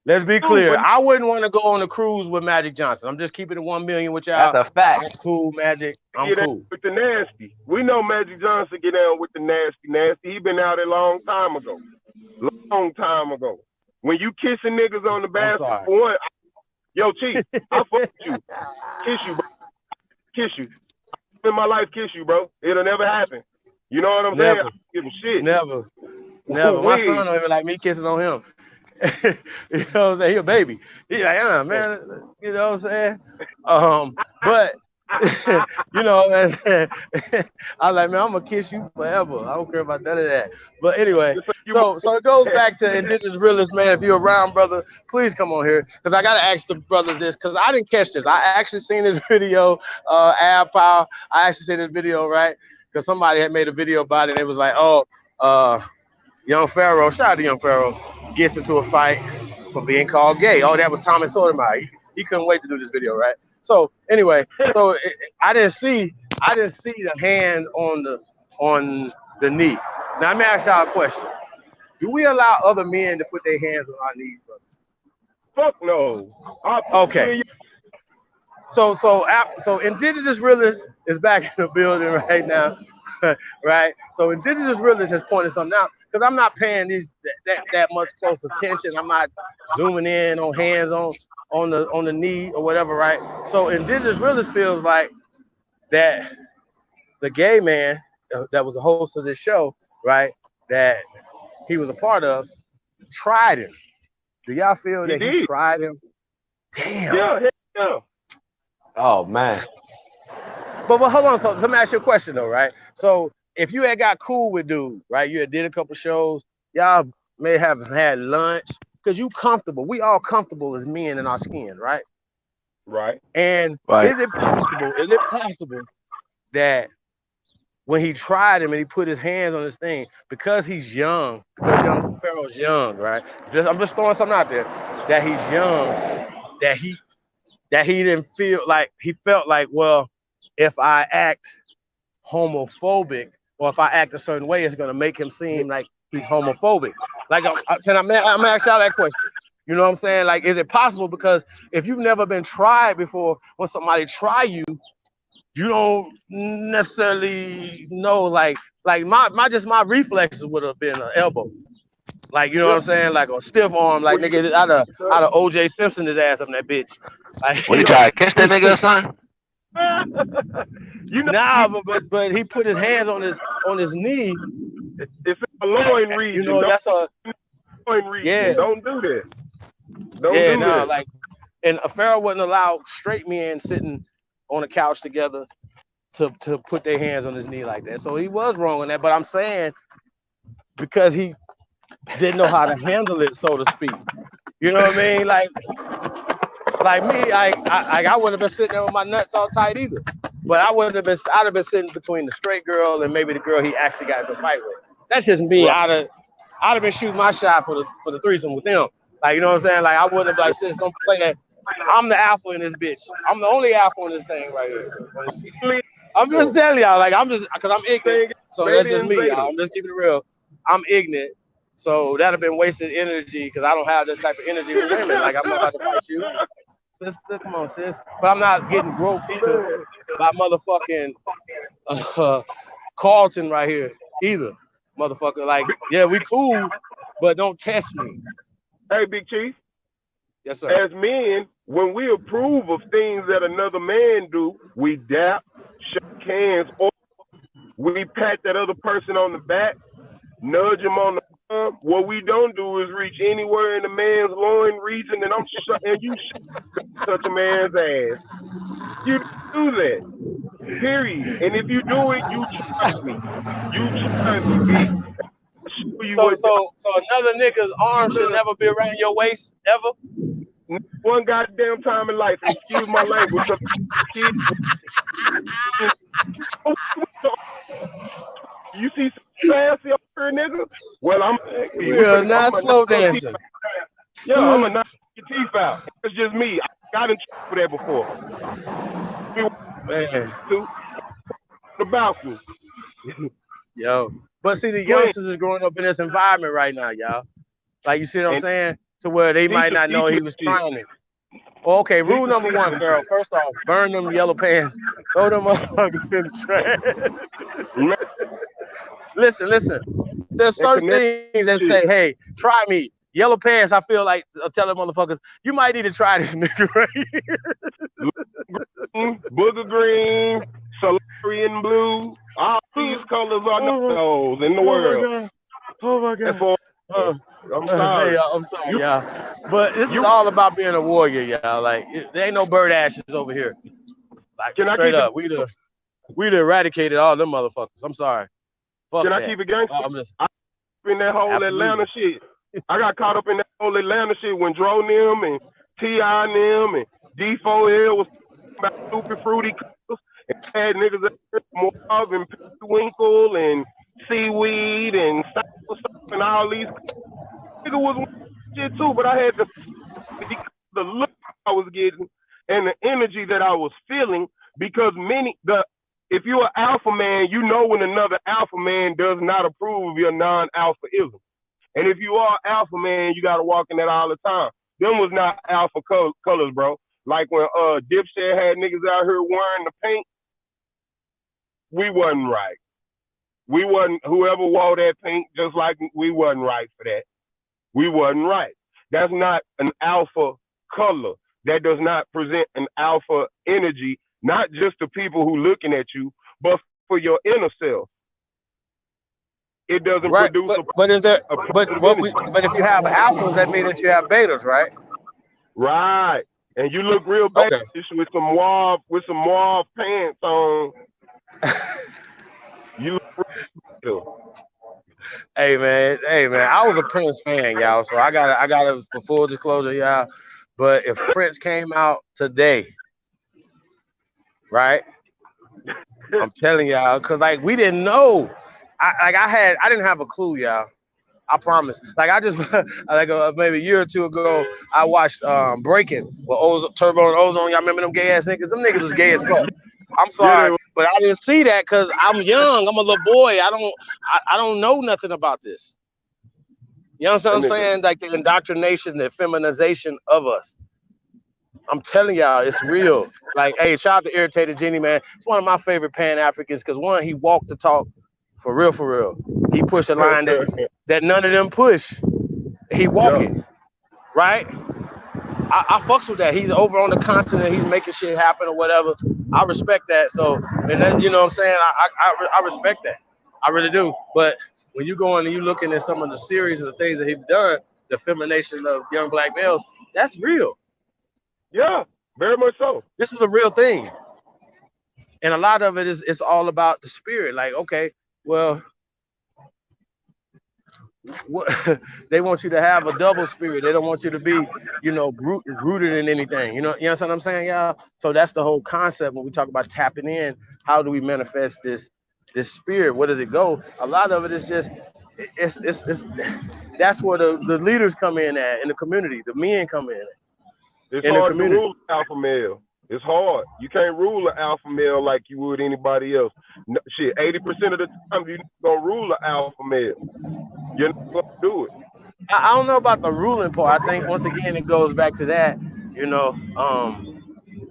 Let's be clear. I wouldn't want to go on a cruise with Magic Johnson. I'm just keeping it 1 million with y'all. That's a fact. I'm cool, Magic. I'm get cool. With the nasty. We know Magic Johnson get down with the nasty. He been out a long time ago. Long time ago. When you kissing niggas on the basketball one, yo, Chief, I fuck with you. Kiss you, bro. Kiss you. In my life, kiss you, bro. It'll never happen. You know what I'm saying? I don't give a shit. Never. My son don't even like me kissing on him. You know what I'm saying? He a baby. He like, man. You know what I'm saying? But you know, man, I was like, man, I'm gonna kiss you forever. I don't care about none of that. But anyway, so it goes back to Indigenous Realist, man. If you're around, brother, please come on here. Because I gotta ask the brothers this, because I didn't catch this. I actually seen this video, Ab Pow. I actually seen this video, right? Because somebody had made a video about it, and it was like, Young Pharaoh, shout out to Young Pharaoh, gets into a fight for being called gay. Oh, that was Thomas Sotomayor. He couldn't wait to do this video, right? So anyway, I didn't see the hand on the knee. Now let me ask y'all a question: do we allow other men to put their hands on our knees, brother? Fuck no. Okay. So Indigenous Realist is back in the building right now, right? So Indigenous Realist has pointed something out because I'm not paying that much close attention. I'm not zooming in on hands on the knee or whatever, right? So Indigenous Realist feels like that the gay man that was a host of this show, right, that he was a part of, tried him. Do y'all feel that he tried him? Damn. Yeah. Oh man. But hold on. So let me ask you a question though, right? So if you had got cool with dude, right? You had did a couple shows, y'all may have had lunch because you comfortable. We all comfortable as men in our skin, right? Right. And is it possible that when he tried him and he put his hands on this thing, because he's young, because Young Pharaoh's young, right? I'm just throwing something out there, that he's young, that he didn't feel like, he felt like, well, if I act homophobic or if I act a certain way, it's gonna make him seem like he's homophobic. Like, I'm asking y'all that question. You know what I'm saying? Like, is it possible? Because if you've never been tried before, when somebody try you, you don't necessarily know. Like my reflexes would have been an elbow. Like, you know what I'm saying? Like a stiff arm, like nigga out of OJ Simpson his ass up in that bitch. Like, When you try to catch that nigga or something? You know, nah, but he put his hands on his knee. it's a loin region. You know, that's a loin region. Yeah. Don't do that. Don't yeah, do no, that. like, and Pharaoh wouldn't allow straight men sitting on a couch together to put their hands on his knee like that. So he was wrong on that. But I'm saying because he didn't know how to handle it, so to speak. You know what I mean? Like me, I wouldn't have been sitting there with my nuts all tight either. But I'd have been sitting between the straight girl and maybe the girl he actually got into a fight with. That's just me. I'd have been shooting my shot for the threesome with them. Like, you know what I'm saying? Like, I wouldn't have like, sis, don't play that. I'm the alpha in this bitch. I'm the only alpha in this thing right here. I'm just telling y'all, like, because I'm ignorant. So that's just me, y'all. I'm just keeping it real. I'm ignorant. So that'd have been wasted energy because I don't have that type of energy with women. Like, I'm not about to fight you. Sister, come on, sis. But I'm not getting groped either by motherfucking Carlton right here either. Motherfucker, like, yeah, we cool, but don't test me. Hey, Big Chief. Yes, sir. As men, when we approve of things that another man do, we dap, shake hands, or we pat that other person on the back, nudge him on the arm. What we don't do is reach anywhere in the man's loin region, and you touch a man's ass. You do that. Period. And if you do it, you trust me. You trust me. So another nigga's arm should never be around your waist ever. One goddamn time in life. Excuse my language. You see sassy up here, nigga? Well, I'm not slow dancing. Yeah, I'm gonna knock your teeth out. It's just me. I got in trouble for that before. Man. The balcony. Yo. But see, the youngsters is growing up in this environment right now, y'all. Like, you see what I'm saying? To where they might not know he was trying it. Well, okay, rule number one, Pharaoh. First off, burn them yellow pants. Throw them motherfuckers in the trash. Listen. There's certain things that say, hey, try me. Yellow pants, I feel like telling motherfuckers, you might need to try this nigga right here. Booger green, Solarian blue, all these colors are those in the world. Oh my God. I'm sorry. Hey, I'm sorry, y'all. But this is all about being a warrior, y'all. Like, there ain't no bird ashes over here. Like, straight up, we'd have eradicated all them motherfuckers. I'm sorry. Fuck Can that. I keep it gangster? I'm just in that whole Atlanta shit. I got caught up in that whole Atlanta shit when Dro them and T.I. them and D4L was about stupid fruity colors and had niggas Marv and Winkle and Seaweed and and all these. Nigga was shit too, but I had the look I was getting and the energy that I was feeling because if you're an alpha man, you know when another alpha man does not approve of your non-alphaism. And if you are alpha man, you gotta walk in that all the time. Them was not alpha colors, bro. Like when Dipset had niggas out here wearing the pink, we wasn't right. We wasn't, whoever wore that pink, just like we wasn't right for that. We wasn't right. That's not an alpha color. That does not present an alpha energy, not just to people who looking at you, but for your inner self. It doesn't produce but if you have alphas, that means that you have betas, right? Right. And you look real bad with some mauve pants on. You look real. Hey man, I was a Prince fan, y'all. So I got for full disclosure, y'all. But if Prince came out today, right? I'm telling y'all, cause like we didn't know. I didn't have a clue, y'all. I promise. Like I just maybe a year or two ago, I watched Breaking with Turbo and Ozone. Y'all remember them gay ass niggas? Them niggas was gay as fuck. I'm sorry, but I didn't see that because I'm young. I'm a little boy. I don't know nothing about this. You know what I'm saying? Like the indoctrination, the feminization of us. I'm telling y'all, it's real. Like, hey, shout out to Irritated Genie, man. It's one of my favorite Pan-Africans because one, he walked the talk for real, for real. He pushed a line that none of them push. He walking, right? I fucks with that. He's over on the continent. He's making shit happen or whatever. I respect that. So, and then, you know what I'm saying? I respect that. I really do. But when you go in and you looking at some of the series of the things that he's done, the feminization of young black males, that's real. Yeah, very much so. This is a real thing. And a lot of it is it's all about the spirit. Like, okay, well, what they want you to have a double spirit. They don't want you to be, you know, rooted in anything. You know what I'm saying, y'all? So that's the whole concept when we talk about tapping in. How do we manifest this spirit? Where does it go? A lot of it is just it's that's where the leaders come in at in the community. The men come in. It's hard to rule alpha male. It's hard. You can't rule an alpha male like you would anybody else. No, shit, 80% of the time you're not gonna rule an alpha male. You're not gonna do it. I don't know about the ruling part. I think once again it goes back to that, you know,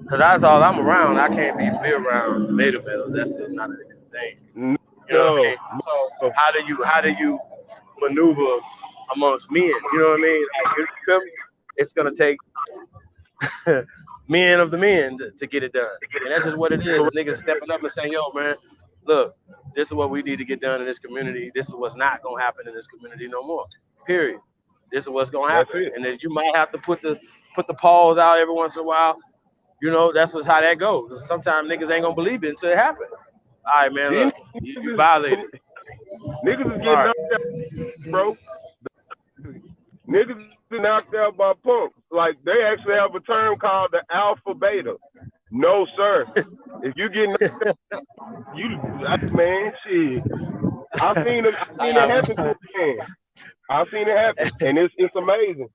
because that's all I'm around. I can't be around beta males. That's just not a good thing. You know what I mean? So how do you maneuver amongst men? You know what I mean? Like, you feel me? It's gonna take men of the men to get it done. And that's just what it is. Niggas stepping up and saying, yo, man, look, this is what we need to get done in this community. This is what's not gonna happen in this community no more. Period. This is what's gonna happen. And then you might have to put the pause out every once in a while. You know, that's just how that goes. Sometimes niggas ain't gonna believe it until it happens. All right, man, look, you violated. Niggas is getting knocked out, bro. Niggas is knocked out by punks. Like, they actually have a term called the alpha beta. No, sir. If you get knocked out, man, shit. I've seen it happen to a man. I've seen it happen, and it's amazing.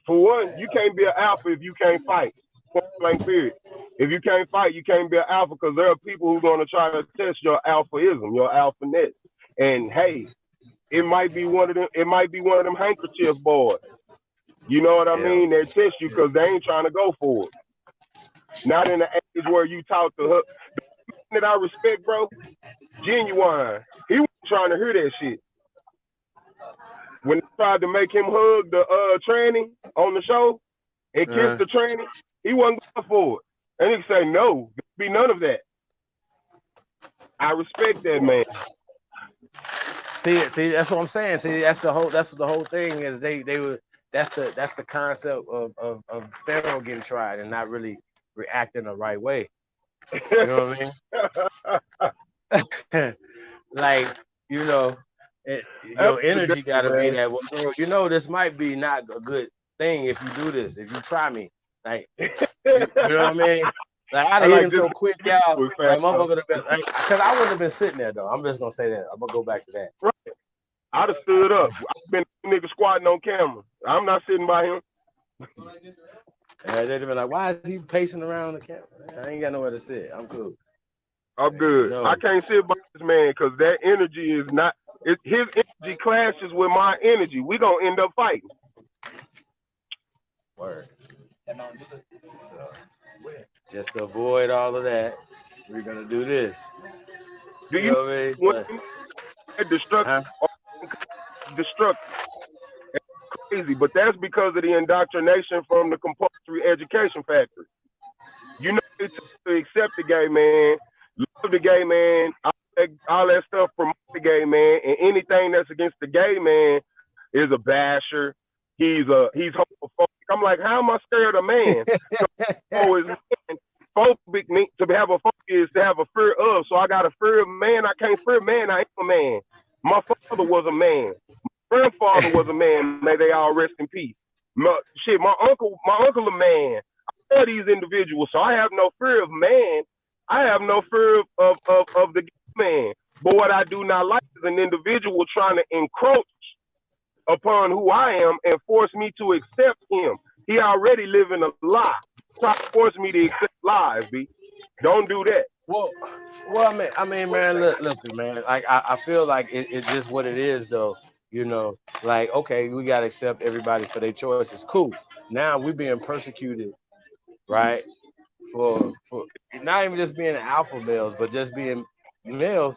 For one, you can't be an alpha if you can't fight. Point blank period. If you can't fight, you can't be an alpha because there are people who are going to try to test your alphaism, your alphaness. And hey, it might be one of them. It might be one of them handkerchief boys. You know what I mean? They test you because they ain't trying to go for it. Not in the age where you talk to her. The that I respect, bro, Genuine. He wasn't trying to hear that shit. When they tried to make him hug the tranny on the show and kiss the tranny, he wasn't going for it. And he say, no, there be none of that. I respect that man. See, that's what I'm saying. See, that's the whole thing is they were that's the concept of Pharaoh getting tried and not really reacting the right way. You know what I mean? Like, you know, your energy got to be that. Well, bro, you know, this might be not a good thing if you do this. If you try me, like, you know what I mean? Like, I'd have hit him so quick, y'all. Like, motherfucker, because I wouldn't have been sitting there though. I'm just gonna say that. I'm gonna go back to that. Right. I'd have stood up. I've been nigga squatting on camera. I'm not sitting by him. They'd have been like, why is he pacing around the camera? I ain't got nowhere to sit. I'm cool. I'm good. No. I can't sit by this man because that energy is not. His energy clashes with my energy. We gonna end up fighting. Word. So, just to avoid all of that, we're gonna do this. Do you know what I mean? Destructive. Crazy, but that's because of the indoctrination from the compulsory education factory. You know, to accept the gay man, love the gay man, all that stuff, promote the gay man, and anything that's against the gay man is a basher. He's homophobic. I'm like, how am I scared of man? Phobic to have a phobia is to have a fear of. So I got a fear of man. I can't fear man. I ain't a man. My father was a man. My grandfather was a man. May they all rest in peace. My uncle a man. I love these individuals, so I have no fear of man. I have no fear of the man. But what I do not like is an individual trying to encroach upon who I am and force me to accept him. He already living a lie. Try to force me to accept lies, B. Don't do that. Well, I mean, man, listen, man. Like, I feel like it's just what it is, though. You know, like, okay, we gotta accept everybody for their choices. Cool. Now we're being persecuted, right? For not even just being alpha males, but just being males,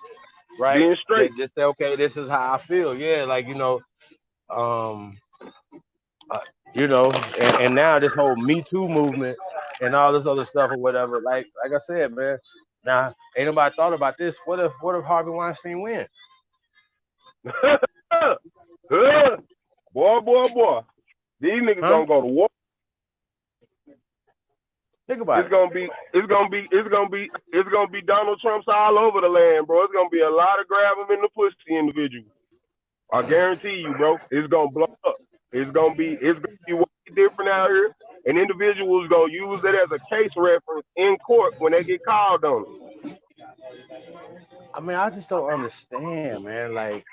right? Being straight. That just say, okay, this is how I feel. Yeah, like, um, and now this whole Me Too movement and all this other stuff or whatever. Like I said, man. Now, ain't nobody thought about this. What if Harvey Weinstein win? Boy. These niggas gonna go to war. Think about It's gonna be Donald Trump's all over the land, bro. It's gonna be a lot of grab them in the pussy individuals. I guarantee you, bro. It's gonna blow up. It's gonna be way different out here, and individuals gonna use it as a case reference in court when they get called on it. I mean, I just don't understand, man. Like,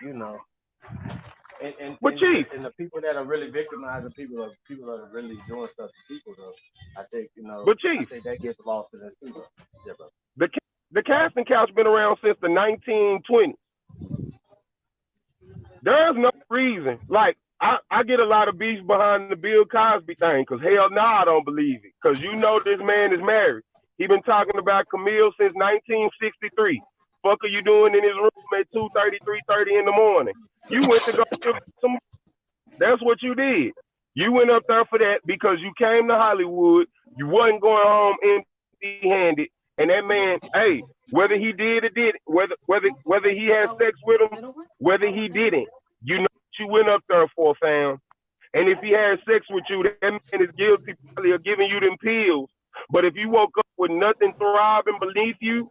But Chief, and the people that are really victimizing people that are really doing stuff to people, though, I think, But Chief, I think that gets lost in this too, though. Yeah, bro. The casting couch been around since the 1920s. There's no reason. Like, I get a lot of beef behind the Bill Cosby thing, because hell no, I don't believe it. Because this man is married. He been talking about Camille since 1963. Fuck are you doing in his room at 2:30, 3:30 in the morning? You went to go get some. That's what you did. You went up there for that because you came to Hollywood. You wasn't going home empty-handed. And that man, hey, whether he did or didn't, whether he had sex with him, whether he didn't, you know what you went up there for, fam. And if he had sex with you, that man is guilty probably of giving you them pills. But if you woke up with nothing throbbing beneath you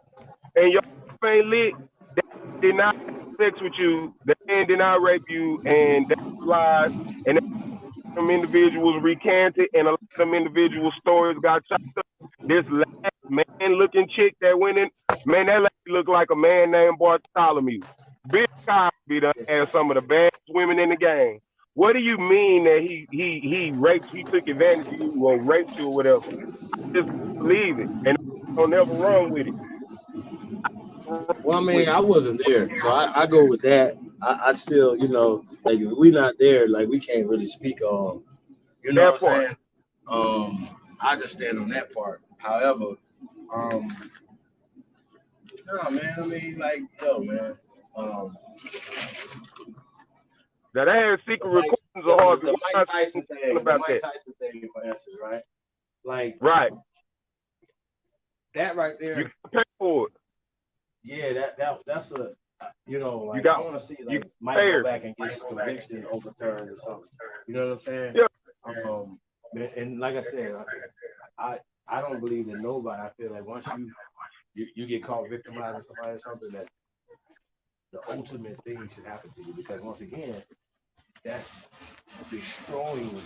and your ain't lit, that did not have sex with you, that man did not rape you, and that's lies. And some individuals recanted, and a lot of them individual stories got chopped up. This last man-looking chick that went in, man, that lady looked like a man named Bartholomew. Bill Cosby done had some of the best women in the game. What do you mean that he raped, he took advantage of you or raped you or whatever? I just believe it, and I'll never run with it. Well, I mean, I wasn't there, so I go with that. I still, like, if we're not there, like, we can't really speak on, That what I'm saying? I just stand on that part. However, no, man, I mean, like, man, that I had secret recordings of Harvey the Mike Weinstein Tyson thing, about that. Tyson thing, for instance, right? Like, Right. that right there. You can pay for it. Yeah, that's a, like, You got, I want to see, like, you Mike go back and get his conviction overturned or something. You know what I'm saying? Yeah. And like I said, I don't believe in nobody. I feel like once you get caught victimizing somebody or something, that the ultimate thing should happen to you, because once again, that's destroying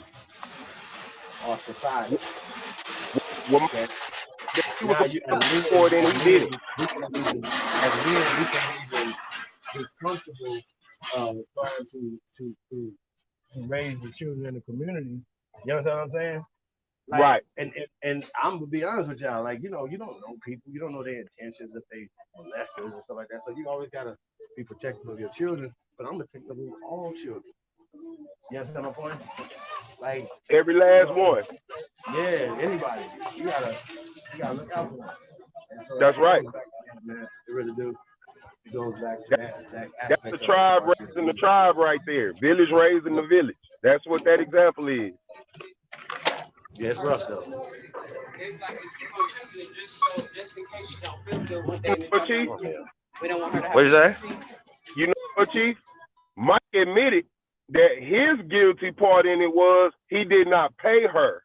our society. Well, Okay? he was Now you, a for it and he did it. We can even be comfortable trying to raise the children in the community. You understand what I'm saying? Like, Right. And I'm gonna be honest with y'all, like, you don't know people, you don't know their intentions, if they molesters and stuff like that. So you always gotta be protective of your children. But I'm protective of all children. You understand my point? Like, Every last one. Yeah, anybody. You gotta look out for them. So That's right. Man, it really do. It goes back to that That's the tribe raising the tribe right there. Village raising the village. That's what that example is. Yeah, it's rough though. But Chief, What you say? you know what, Chief? Mike admitted that his guilty part in it was he did not pay her.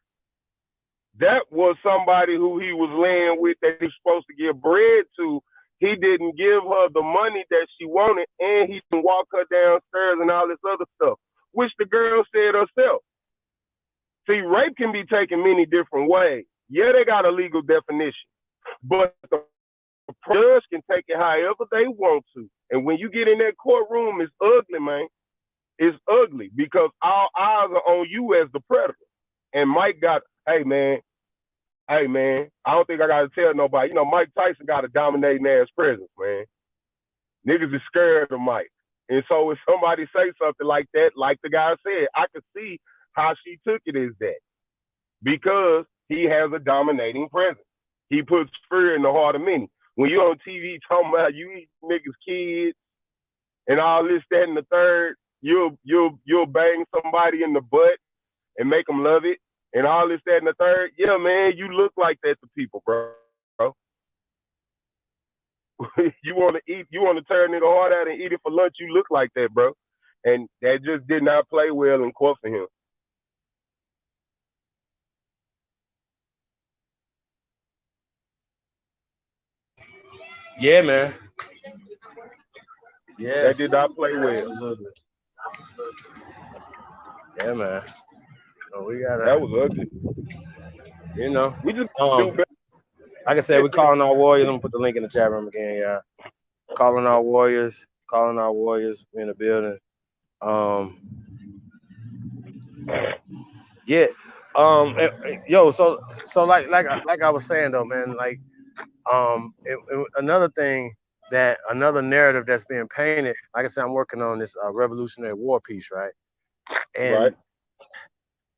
That was somebody who he was laying with that he was supposed to give bread to. He didn't give her the money that she wanted, and he didn't walk her downstairs and all this other stuff, which the girl said herself. See, rape can be taken many different ways. Yeah, they got a legal definition, but the judge can take it however they want to. And when you get in that courtroom, it's ugly, man. It's ugly because all eyes are on you as the predator. And Mike got, hey, man, Hey man, I don't think I gotta tell nobody. You know, Mike Tyson got a dominating ass presence, man. Niggas is scared of Mike. And so if somebody say something like that, like the guy said, I could see how she took it as that. Because he has a dominating presence. He puts fear in the heart of many. When you're on TV talking about you eat niggas' kids and all this, that, and the third, you'll bang somebody in the butt and make them love it and all this, that, and the third. Yeah, man, you look like that to people, bro. You want to turn nigga heart out and eat it for lunch, you look like that, bro. And that just did not play well in court for him. Yeah, man. Yes. That did not play well. Absolutely. Yeah, man. So we gotta. That was ugly. You know. We just do better. Like I said, we're calling our Warriors. I'm gonna put the link in the chat room again, y'all. Calling our Warriors. We in the building. Yeah. Yo. So like I was saying though, man. Like, another thing another narrative that's being painted. Like I said, I'm working on this Revolutionary War piece, right? And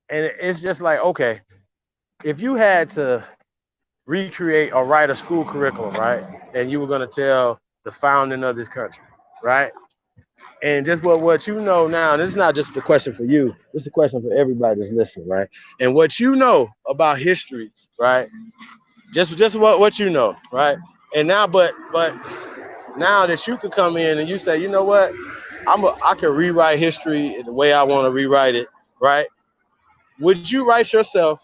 it's just like, okay, if you had to recreate or write a school curriculum, right, and you were going to tell the founding of this country, right, and just what you know now, this is not just a question for you, this is a question for everybody that's listening, right, and what you know about history, right, just what you know, right, and now, but now that you could come in and you say, you know what, I can rewrite history the way I want to rewrite it, right? Would you write yourself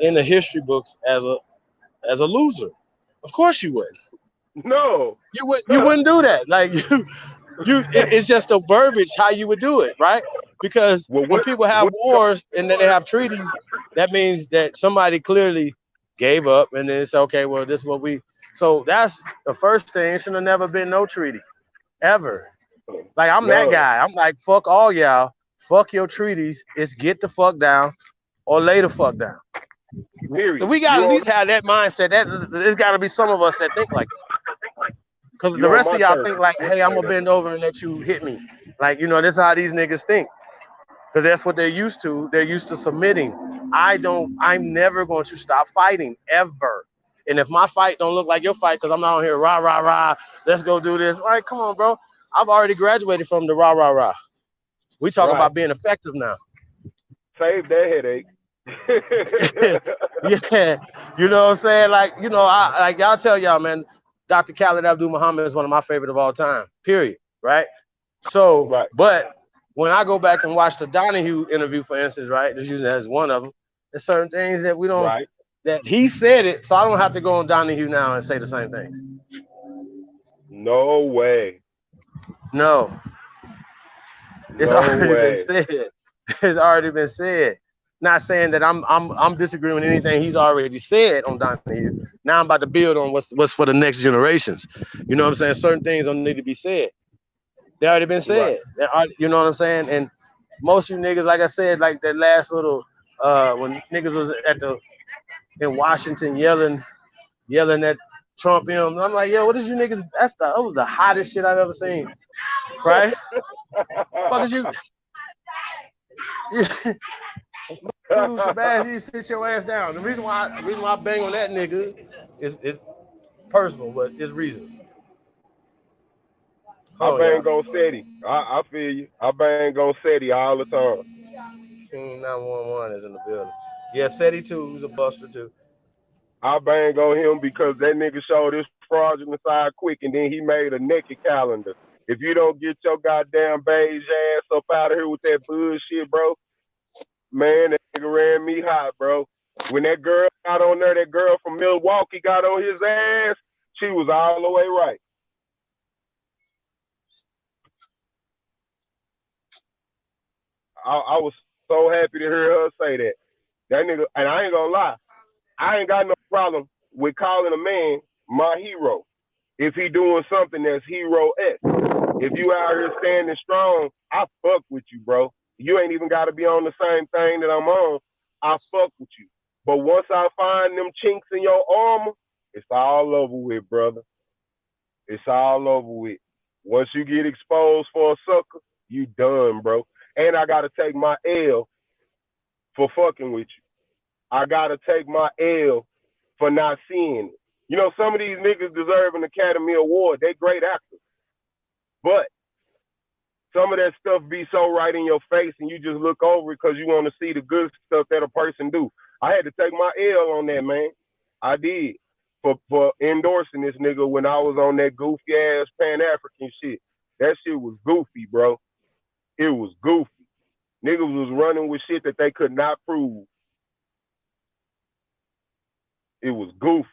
in the history books as a loser? Of course you would. No, you wouldn't do that. Like it's just a verbiage how you would do it, right? Because when people have wars and then they have treaties, that means that somebody clearly gave up, and then it's okay. Well, this is what we. So that's the first thing. It should have never been no treaty, ever. Like I'm that guy. I'm like, fuck all y'all. Fuck your treaties. It's get the fuck down or lay the fuck down. Period. We got to at least have that mindset. There's got to be some of us that think like that. Because the rest of y'all think like, hey, I'm gonna bend over and let you hit me. Like, you know, this is how these niggas think. Because that's what they're used to. They're used to submitting. I'm never going to stop fighting, ever. And if my fight don't look like your fight, because I'm not on here, rah, rah, rah, let's go do this. Like, come on, bro. I've already graduated from the rah, rah, rah. We talk about being effective now. Save that headache. Yeah, you know what I'm saying? Like, you know, I'll tell y'all, man, Dr. Khalid Abdul-Muhammad is one of my favorite of all time, period, right? So, but when I go back and watch the Donahue interview, for instance, right, just using that as one of them, there's certain things that we don't, that he said it, so I don't have to go on Donahue now and say the same things. No way. No. It's already been said. It's already been said. Not saying that I'm disagreeing with anything he's already said on Donahue. Now I'm about to build on what's for the next generations. You know what I'm saying? Certain things don't need to be said. They already been said. You know what I'm saying? And most of you niggas, like I said, like that last little when niggas was in Washington yelling at Trump him. I'm like, yo, what is you niggas? That was the hottest shit I've ever seen. Right? Fuck is you? Shabazz, you sit your ass down. The reason why I bang on that nigga is personal, but it's reasons. I bang on SETI. I feel you. I bang on SETI all the time. King 911 is in the building. Yeah, SETI too. He's a buster too. I bang on him because that nigga showed his fraudulent side quick, and then he made a naked calendar. If you don't get your goddamn beige ass up out of here with that bullshit, bro, man, that nigga ran me hot, bro. When that girl got on there, that girl from Milwaukee got on his ass, she was all the way right. I was so happy to hear her say that. That nigga, and I ain't gonna lie, I ain't got no problem with calling a man my hero if he doing something that's hero-esque. If you out here standing strong, I fuck with you, bro. You ain't even got to be on the same thing that I'm on. I fuck with you. But once I find them chinks in your armor, it's all over with, brother. It's all over with. Once you get exposed for a sucker, you done, bro. And I gotta take my L for fucking with you. I gotta take my L for not seeing it. You know, some of these niggas deserve an Academy Award. They great actors. But some of that stuff be so right in your face and you just look over it because you want to see the good stuff that a person do. I had to take my L on that, man. I did. For endorsing this nigga when I was on that goofy ass Pan-African shit. That shit was goofy, bro. It was goofy. Niggas was running with shit that they could not prove. It was goofy.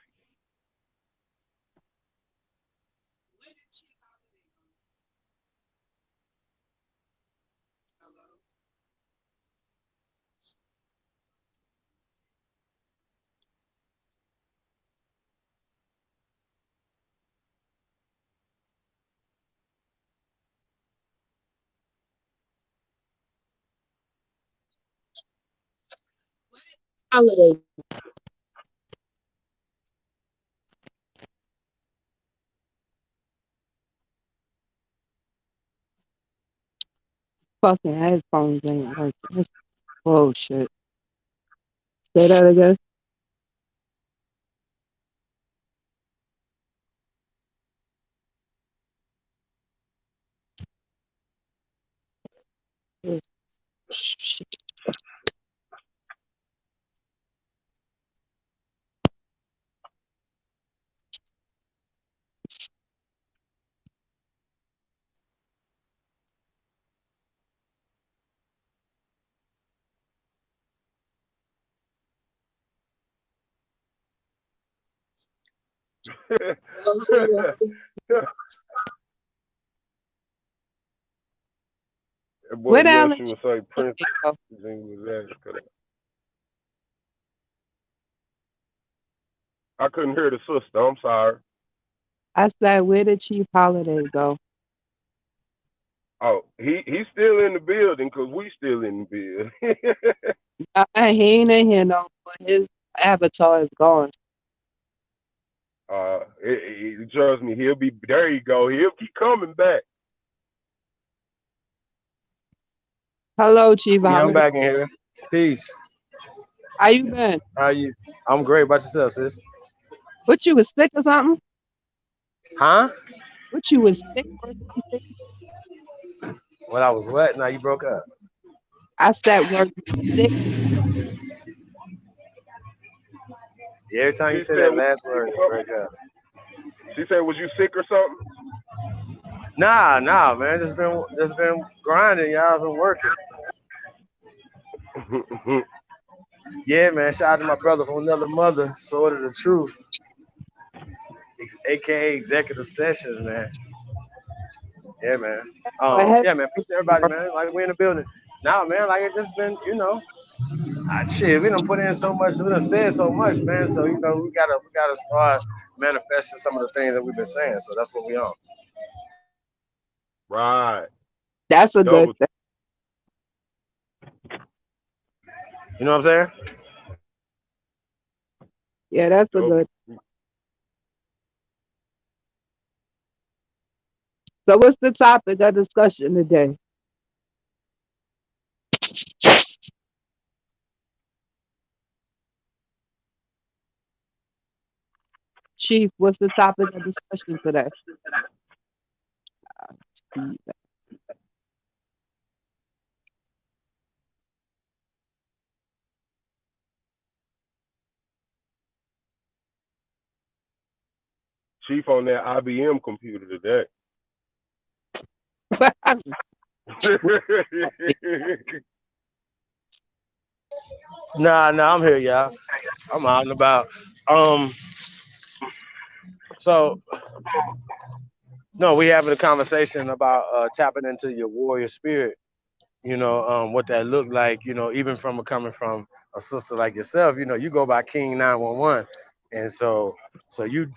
Holiday. Fucking headphones ain't working. That's bullshit. Say that again. Shit. That boy Where the hell Yeshua say Prince did go? I couldn't hear the sister. I'm sorry. I said, where did Chief Holiday go? Oh, he's still in the building because we still in the building. He ain't in here no more. His avatar is gone. Trust me, he'll be there. You go. He'll keep coming back. Hello, Chief Yeah, I'm Holiday. back in here. Peace. How you been? How you? I'm great. About yourself, sis? What, you was sick or something? Huh? What, you was sick or something? When I was what? Now you broke up. I said, were you sick? Yeah, every time you She say said, that last word, you break up. She said, "Was you sick or something?" Nah, man. Just been grinding. Y'all been working. Yeah, man. Shout out to my brother from another mother, Sword of the Truth, aka Executive Sessions, man. Yeah, man. Ahead. Yeah, man. Peace to everybody, man. Like we in the building. Now, man, like it just been, shit. We done put in so much. We done said so much, man. So we gotta start manifesting some of the things that we've been saying. So that's what we on. Right. That's a good Double. thing. You know what I'm saying? Yeah, that's a good. So what's the topic of discussion today? Chief, what's the topic of discussion today? Chief on that IBM computer today. Nah, I'm here, y'all. I'm out and about. So no, we having a conversation about tapping into your warrior spirit. What that looked like. Even coming from a sister like yourself. You go by King 911, and so you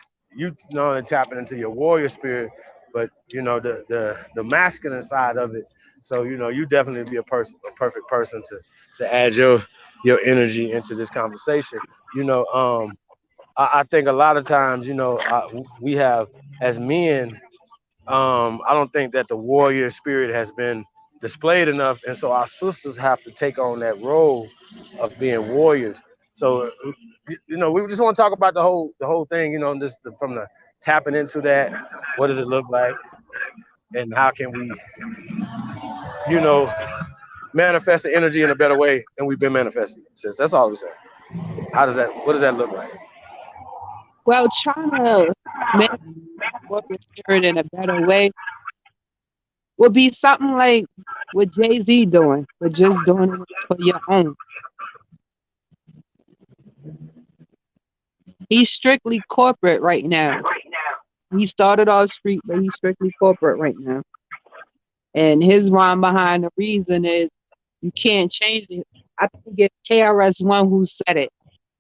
know tapping into your warrior spirit, but the masculine side of it. So you definitely be a perfect person to add your energy into this conversation. You know, I think a lot of times, we have as men, I don't think that the warrior spirit has been displayed enough, and so our sisters have to take on that role of being warriors. So, we just want to talk about the whole thing, from the tapping into that. What does it look like, and how can we, you know, manifest the energy in a better way than we've been manifesting it since? That's all we're saying. What does that look like? Well, trying to make warrior spirit in a better way would be something like what Jay-Z doing, but just doing it for your own. He's strictly corporate right now. He started off street, but he's strictly corporate right now. And his rhyme behind the reason is you can't change it. I think it's KRS-One who said it.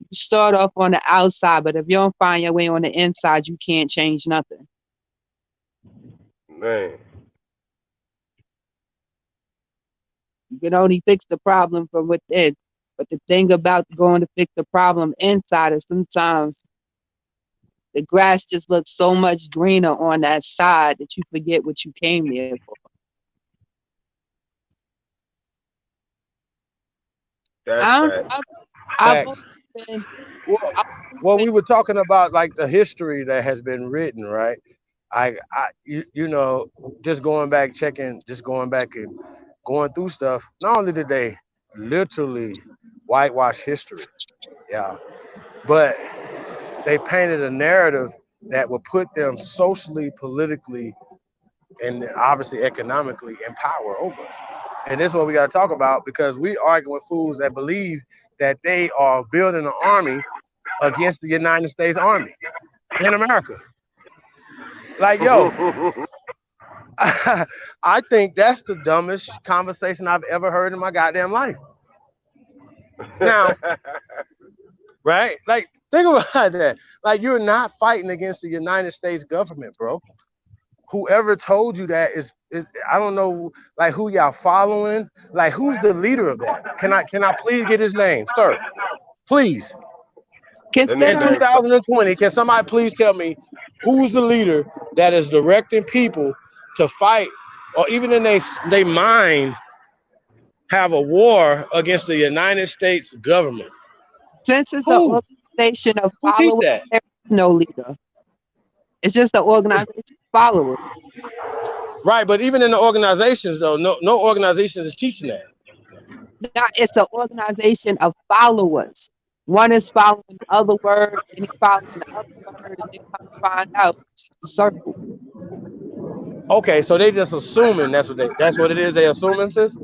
You start off on the outside, but if you don't find your way on the inside, you can't change nothing. Man. You can only fix the problem from within. But the thing about going to fix the problem inside is sometimes the grass just looks so much greener on that side that you forget what you came there for. That's I that. don't, I've Facts. always been, Well, we were talking about like the history that has been written, right? Just going back, and going through stuff. Not only did they literally whitewash history, yeah, but they painted a narrative that would put them socially, politically, and obviously economically in power over us. And this is what we got to talk about because we argue with fools that believe that they are building an army against the United States Army in America. Like, yo, I think that's the dumbest conversation I've ever heard in my goddamn life. Now, right? Like, think about that. Like, you're not fighting against the United States government, bro. Whoever told you that is I don't know, like, who y'all following? Like, who's the leader of that? Can I please get his name, sir? Please. In considering 2020, can somebody please tell me who's the leader that is directing people to fight, or even in they mind have a war against the United States government? since it's an Who? organization of Who teach followers, that? there is no leader. It's just an organization of followers. Right, but even in the organizations, though, no organization is teaching that. Now, it's an organization of followers. One is following the other word, and he following the other word, and they come to find out it's a circle. Okay, so they just assuming that's what it is. They assuming this.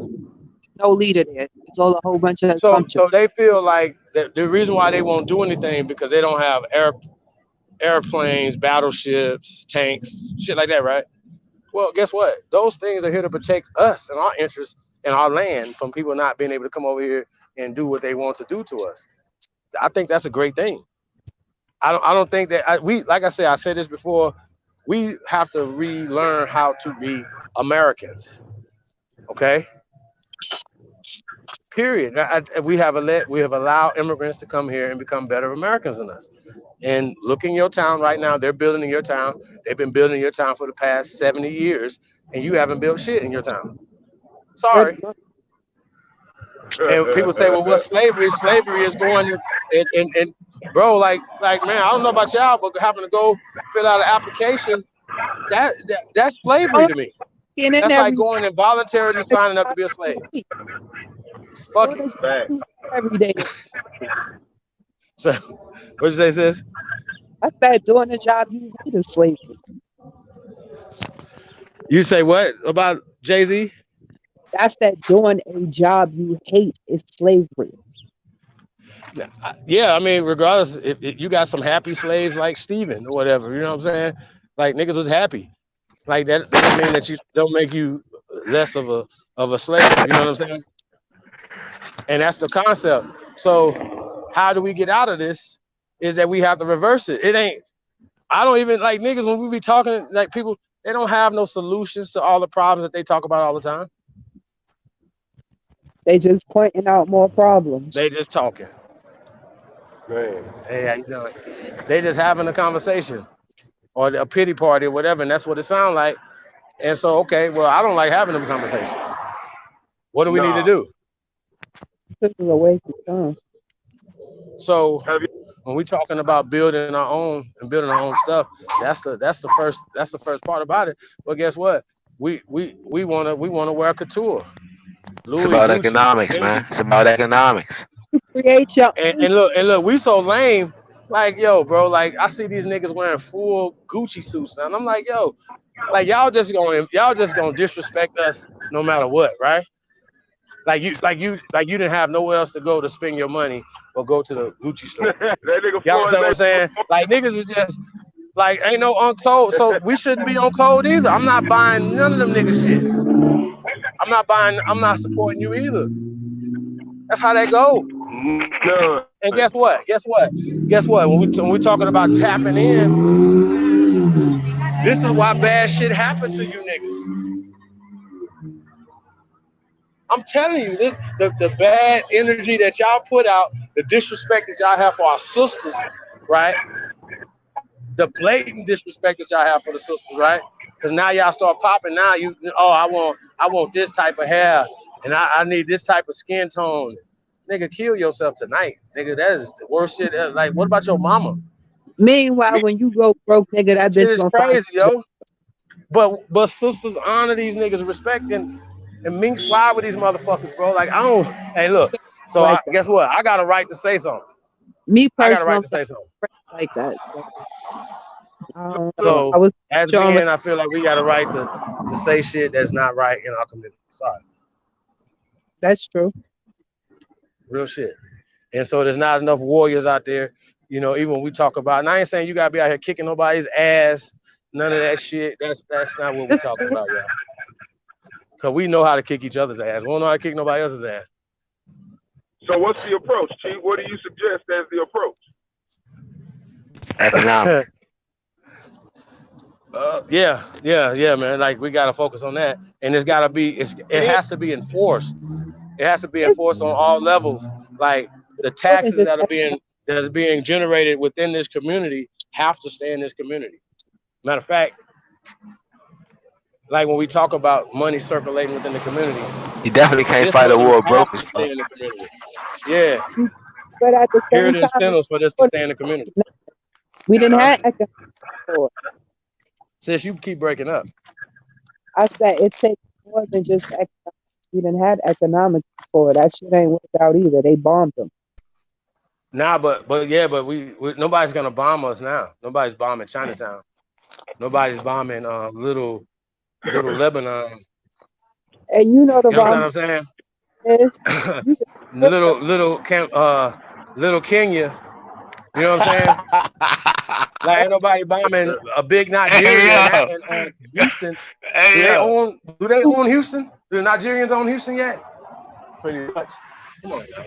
No leader there. It's all a whole bunch of So assumptions. they feel like the reason why they won't do anything because they don't have airplanes, battleships, tanks, shit like that, right? Well, guess what? Those things are here to protect us and our interests and our land from people not being able to come over here and do what they want to do to us. I think that's a great thing. I don't think that like I said this before. We have to relearn how to be Americans. Okay. Period. We have allowed immigrants to come here and become better Americans than us. And look in your town right now. They're building in your town. They've been building in your town for the past 70 years, and you haven't built shit in your town. Sorry. And people say, well, what's slavery? Slavery is going and bro, like man, I don't know about y'all, but having to go fill out an application, that's slavery to me. And That's like going and voluntarily signing up to be a slave. It's fucking. every day. So, what'd you say, sis? I said doing the job you hate is slavery. You say what about Jay-Z? That's that doing a job you hate is slavery. Yeah, I mean, regardless, if you got some happy slaves like Steven or whatever, you know what I'm saying? Like niggas was happy. Like that don't mean that you don't make you less of a slave. You know what I'm saying? And that's the concept. So how do we get out of this? Is that we have to reverse it. It ain't. I don't even like niggas when we be talking like people. They don't have no solutions to all the problems that they talk about all the time. They just pointing out more problems. They just talking. Man. Hey, how you doing? They just having a conversation or a pity party or whatever, and that's what it sounds like. And so, okay, well, I don't like having them conversations. What do we need to Nah. do? This is a waste of time. So Have you when we talking about building our own and building our own stuff, that's the first part about it. But guess what? We wanna wear couture, It's Louis, about Gucci, economics, man. Fendi. It's about economics. Create your own. And look, we so lame. Like, yo, bro, like I see these niggas wearing full Gucci suits now, and I'm like, yo, like y'all just gonna disrespect us no matter what, right? You didn't have nowhere else to go to spend your money or go to the Gucci store. that nigga Y'all Floyd understand what I'm saying? Like niggas is just like ain't no on code, so we shouldn't be on code either. I'm not buying none of them niggas shit. I'm not supporting you either. That's how that go. None. And guess what? When we talking about tapping in, this is why bad shit happened to you niggas. I'm telling you, the bad energy that y'all put out, the disrespect that y'all have for our sisters, right? The blatant disrespect that y'all have for the sisters, right? Because now y'all start popping. Now I want this type of hair, and I need this type of skin tone. Nigga, kill yourself tonight, nigga. That is the worst shit. Like, what about your mama? Meanwhile, when you go broke, nigga, that Shit bitch is gonna find crazy, yo. But sisters honor these niggas, respect and mink slide with these motherfuckers, bro. Like I don't. Hey, look. So like that. guess what? I got a right to say something. Me I got a personally, right to say something. like that. I don't know. So I was as showing men, I feel like we got a right to say shit that's not right in our community. Sorry, that's true. real shit. And so there's not enough warriors out there. You know, even when we talk about, and I ain't saying you gotta be out here kicking nobody's ass. None of that shit. That's not what we're talking about, y'all. Cause we know how to kick each other's ass. We don't know how to kick nobody else's ass. So what's the approach, Chief? What do you suggest as the approach? Economics. Yeah, man. Like we gotta focus on that, and it has to be enforced. It has to be enforced on all levels. Like the taxes that are being generated within this community have to stay in this community. Matter of fact, like when we talk about money circulating within the community, You definitely can't this fight a money war of has brokers, to bro. stay in the community. Yeah, But at the here same it is, time, incentives for this to stay in the community. we didn't have economic support. Since you keep breaking up. I said it takes more than just economic. We didn't have economic support. That shit ain't worked out either. They bombed them. Nah, but we nobody's gonna bomb us now. Nobody's bombing Chinatown. Nobody's bombing little Lebanon. And you know the You understand bomb what I'm is saying? you little Kenya. You know what I'm saying? Like ain't nobody bombing a big Nigeria Hey, yo. and Houston. Hey, yo. Do they own Houston? Do the Nigerians own Houston yet? Pretty much. Come on, y'all.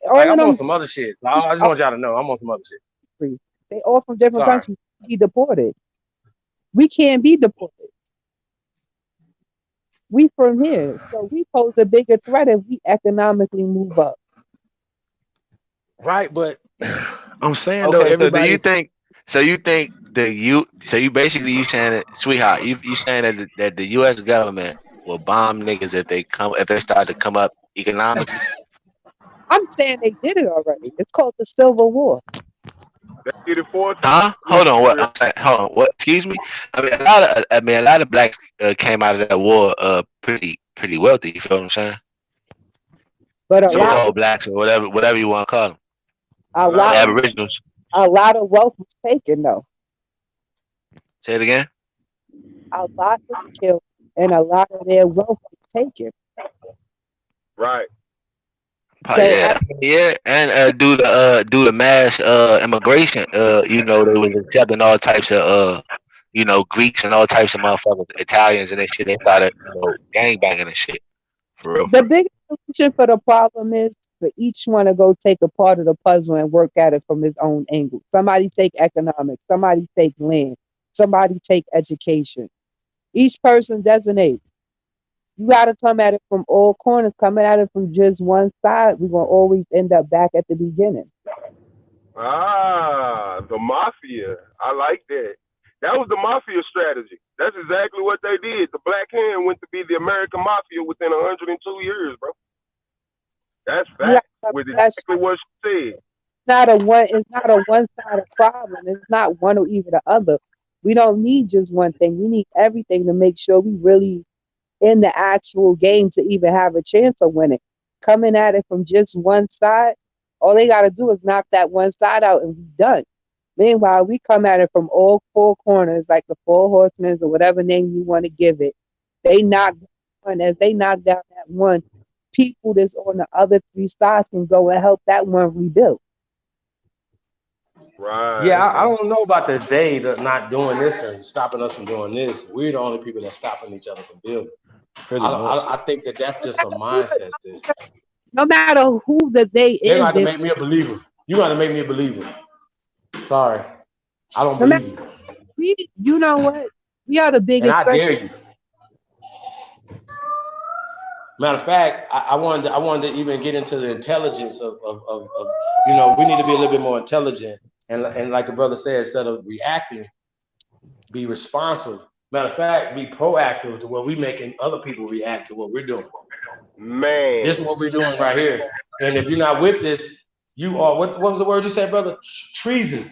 all Like of I'm on them some other shit. I just want y'all to know I'm on some other shit. countries. They all from different Sorry. countries. Be deported. We can't be deported. We from here, so we pose a bigger threat if we economically move up. Right, but I'm saying though, Okay, so do you everybody. think? So you think So you basically you saying that, sweetheart? You saying that the U.S. government will bomb niggas if they start to come up economically? I'm saying they did it already. It's called the Civil War. They did it 4 Huh? times. Hold on. What? I'm saying, hold on. What? Excuse me. A lot of blacks came out of that war pretty wealthy. You feel what I'm saying? But a lot, So-called blacks or whatever you want to call them. a lot The lot, of Aboriginals. a lot of wealth was taken though. Say it again. A lot was killed, and a lot of their wealth was taken. right. So Yeah, and due to mass immigration, they was accepting all types of Greeks and all types of motherfuckers, Italians and that shit. They started gangbanging and shit for real. the biggest solution for the problem is for each one to go take a part of the puzzle and work at it from his own angle. Somebody take economics, somebody take land, somebody take education. Each person designate. You got to come at it from all corners. Coming at it from just one side, we're gonna always end up back at the beginning. Ah, the mafia. I like that. That was the mafia strategy. That's exactly what they did. The Black Hand went to be the American mafia within 102 years, bro. That's You fact. got With that's exactly what she said. not a one. It's not a one-sided problem. It's not one or either the other. We don't need just one thing. We need everything to make sure we really in the actual game to even have a chance of winning. Coming at it from just one side, all they got to do is knock that one side out and we done. Meanwhile, we come at it from all four corners, like the four horsemen or whatever name you want to give it. They knock one. As they knock down that one, people that's on the other three sides can go and help that one rebuild. Right. Yeah, I don't know about the they that not doing this and stopping us from doing this. We're the only people that's stopping each other from building. I think that that's just a mindset system. No matter who the they They're is, going to make me a believer. You got to make me a believer. Sorry, I don't no matter believe you, you know what? We are the and biggest I threat. dare you. Matter of fact, I wanted to even get into the intelligence of we need to be a little bit more intelligent and like the brother said, instead of reacting, be responsive. Matter of fact, be proactive to what we making other people react to what we're doing. Man. This is what we're doing right here. And if you're not with this, you are what was the word you said, brother? Treason.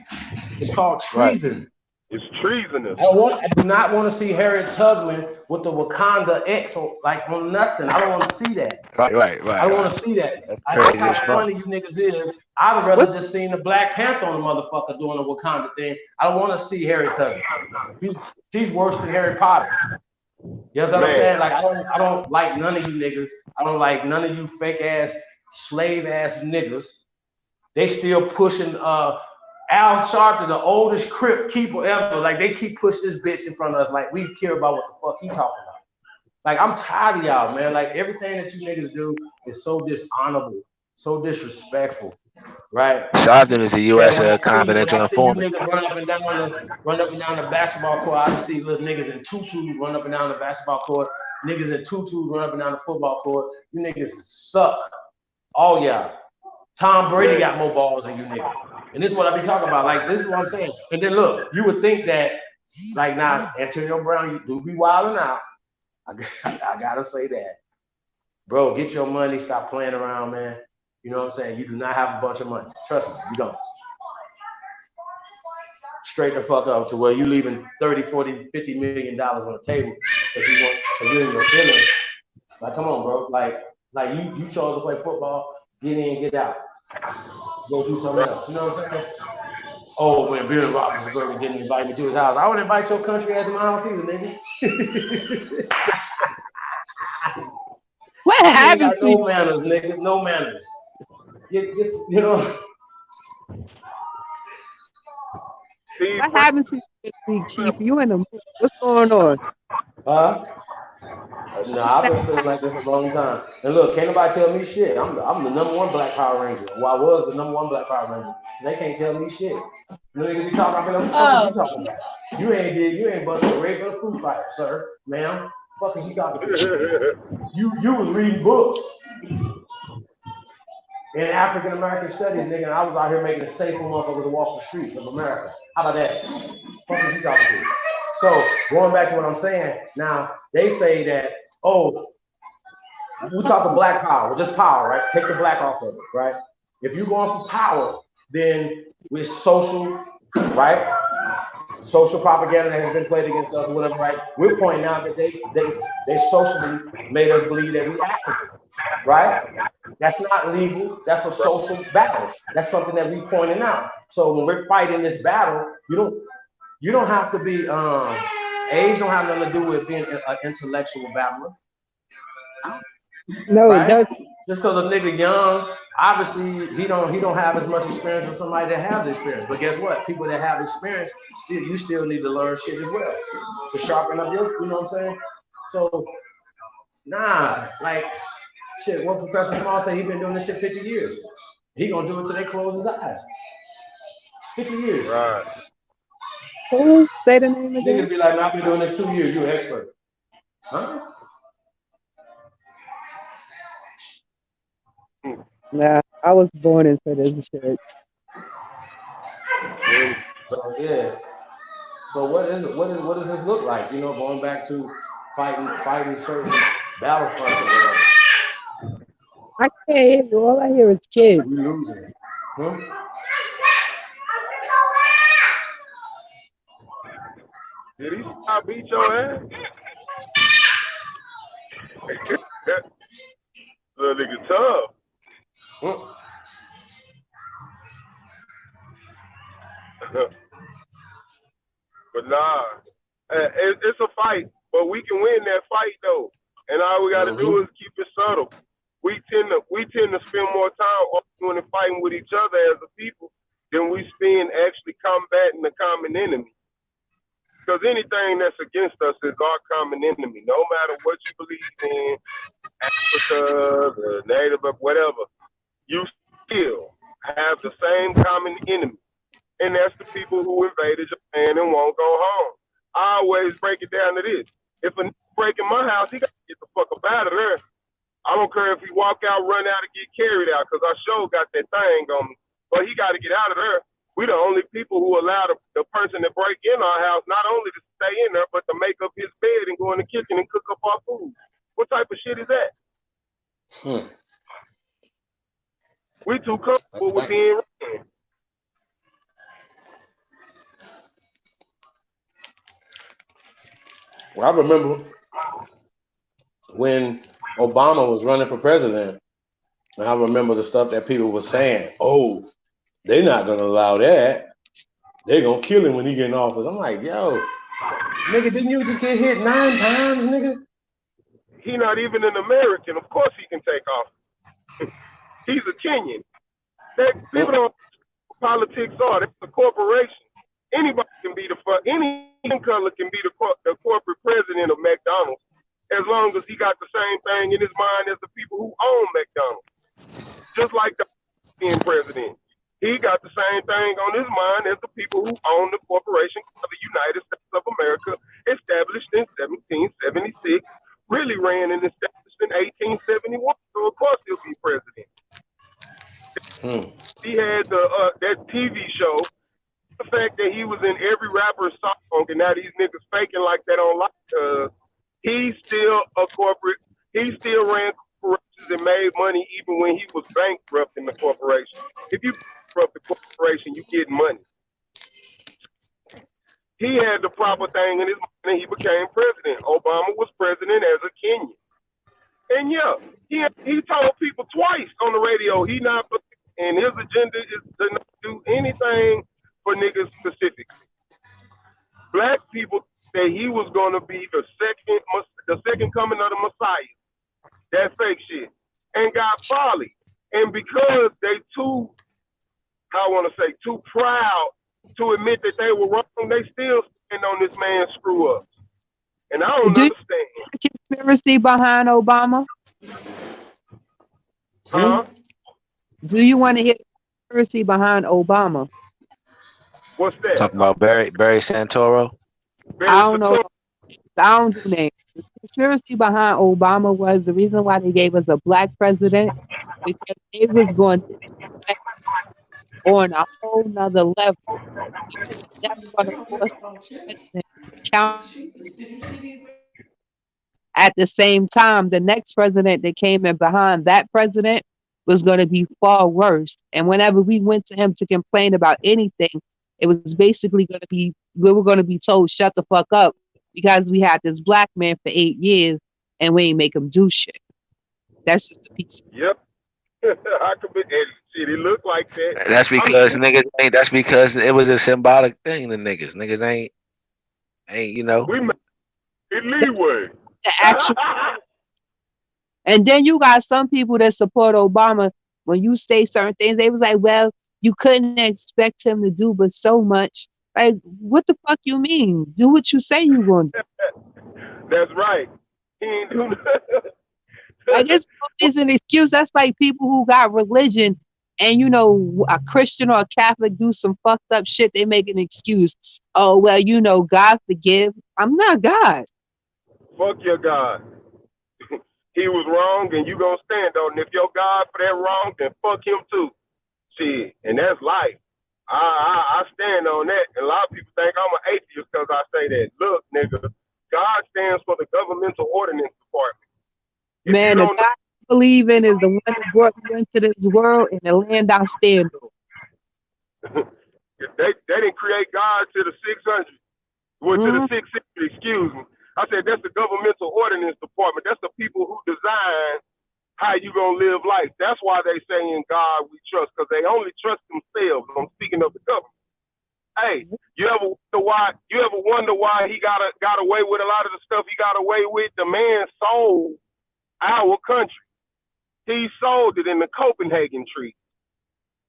It's called treason. It's treasonous. I do not want to see Harriet Tubman with the Wakanda X on nothing. I don't want to see that. Right. I don't want to see that. That's I crazy know as how fuck. funny you niggas is. I'd rather just seen the Black Panther on the motherfucker doing the Wakanda thing. I don't want to see Harriet Tubman. She's worse than Harry Potter. You know what I'm saying? Like I don't like none of you niggas. I don't like none of you fake ass, slave ass niggas. They still pushing Al Sharpton, the oldest Crip keeper ever. Like they keep pushing this bitch in front of us like we care about what the fuck he talking about. Like I'm tired of y'all, man. Like everything that you niggas do is so dishonorable, so disrespectful, right? Sharpton is the U.S. When I confidential see you informant. niggas run up and down the basketball court, I see little niggas in tutus run up and down the basketball court, niggas in tutus run up and down the football court. You niggas suck, all y'all. Tom Brady got more balls than you niggas. And this is what I be talking about. Like, this is what I'm saying. And then look, you would think that, like, now, Antonio Brown, you do be wilding out. I gotta say that. Bro, get your money, stop playing around, man. You know what I'm saying? You do not have a bunch of money. Trust me, you don't. Straight the fuck up to where you leaving 30, 40, 50 million dollars on the table because you're in your feelings. Like, come on, bro. Like you chose to play football, get in, get out. Go do something else. You know what I'm saying? Oh, when Bill Roethlisberger didn't invite me to his house, I would invite your country ass to my house either, nigga. What happened to No you? manners, nigga. No manners. You know. What happened to you this week, Chief? You in the mood. What's going on? No, I've been feeling like this a long time. And look, can't nobody tell me shit. I'm the number one Black Power Ranger. Well, I was the number one Black Power Ranger. They can't tell me shit. You niggas be talking about what you talking about? You ain't busted a regular food fight, sir, ma'am. Fuck is you talking about? You was reading books in African American studies, nigga. And I was out here making it safe for motherfuckers to walk the streets of America. How about that? Fuck is you talking to? So going back to what I'm saying, now they say that, oh, we talking Black power, just power, right? Take the black off of it, right? If you're going for power, then with social, right? Social propaganda that has been played against us or whatever, right? We're pointing out that they socially made us believe that we African, right? That's not legal. That's a social battle. That's something that we pointing out. So when we're fighting this battle, you don't have to be age don't have nothing to do with being an intellectual battler. No, right? it doesn't. Just because a nigga young, obviously he don't have as much experience as somebody that has experience. But guess what? People that have experience, you still need to learn shit as well to sharpen up your, you know what I'm saying? So like shit, what Professor Small said, he been doing this shit 50 years. He gonna do it till they close his eyes. 50 years. Right. Who? Say the name Niggas again. be like, I've been doing this 2 years, you an expert. Huh? Nah, I was born into this shit. So yeah. So what is it? What does this look like? You know, going back to fighting certain battlefronts or whatever. I can't hear you. All I hear is kids. We losing. Huh? Did he stop beat your ass? Little nigga tough. Huh? But nah, it's a fight, but we can win that fight though. And all we got to do is keep it subtle. We tend to spend more time arguing and fighting with each other as a people than we spend actually combating the common enemy. Because anything that's against us is our common enemy. No matter what you believe in, Africa, the native, whatever, you still have the same common enemy. And that's the people who invaded Japan and won't go home. I always break it down to this. If a nigga break in my house, he got to get the fuck up out of there. I don't care if he walk out, run out, and get carried out, because I sure got that thing on me. But he got to get out of there. We the only people who allow the person to break in our house not only to stay in there, but to make up his bed and go in the kitchen and cook up our food. What type of shit is that? We too comfortable with being ran. Well, I remember when Obama was running for president, and I remember the stuff that people were saying. Oh, they're not gonna allow that. They're gonna kill him when he get in office. I'm like, yo, nigga, didn't you just get hit 9 times, nigga? He not even an American. Of course he can take off. He's a Kenyan. People don't know what politics are. That's a corporation. Anybody can be any color can be the corporate president of McDonald's, as long as he got the same thing in his mind as the people who own McDonald's. Just like the being president, he got the same thing on his mind as the people who own the corporation of the United States of America, established in 1776, really ran and established in 1871. So of course he'll be president. He had that TV show. The fact that he was in every rapper's song, and now these niggas faking like that on live, he's still a corporate. He still ran corporations and made money even when he was bankrupt in the corporation. If you bankrupt the corporation, you get money. He had the proper thing in his mind and he became president. Obama was president as a Kenyan. And yeah, he told people twice on the radio he not, and his agenda is to not do anything for niggas specifically. Black people say he was going to be the second coming of the Messiah. That fake shit. And got folly. And because they too proud to admit that they were wrong, they still stand on this man's screw ups. And I don't understand. The conspiracy behind Obama? Huh? Do you want to hear the conspiracy behind Obama? What's that? Talking about Barry Santoro. I don't know. I don't do names. The conspiracy behind Obama was the reason why they gave us a black president, because it was going to on a whole nother level. That's going to force the president to count. At the same time, the next president that came in behind that president was going to be far worse. And whenever we went to him to complain about anything, it was basically going to be, we were going to be told, shut the fuck up, because we had this black man for 8 years and we ain't make him do shit. That's just a piece. Yep. I could be, shit, it looked like that. That's because niggas ain't, that's because it was a symbolic thing to niggas. Niggas ain't, you know. We made it leeway. The actual. And then you got some people that support Obama. When you say certain things, they was like, well, you couldn't expect him to do but so much. Like, what the fuck you mean? Do what you say you want to do. That's right. He ain't do nothing. Like, it's an excuse. That's like people who got religion and, you know, a Christian or a Catholic do some fucked up shit. They make an excuse. Oh, well, you know, God forgive. I'm not God. Fuck your God. He was wrong, and you gonna stand on it. If your God for that wrong, then fuck him too. Shit, and that's life. I stand on that. And a lot of people think I'm an atheist because I say that. Look, nigga, God stands for the governmental ordinance department. If Man, the God I believe in is the one that brought you into this world and the land I stand on. they didn't create God to the 600s, well, to the 660, excuse me. I said that's the governmental ordinance department. That's the people who design how you gonna live life. That's why they say in God we trust, because they only trust themselves. I'm speaking of the government. Hey, you ever wonder why he got away with a lot of the stuff he got away with? The man sold our country. He sold it in the Copenhagen Treaty.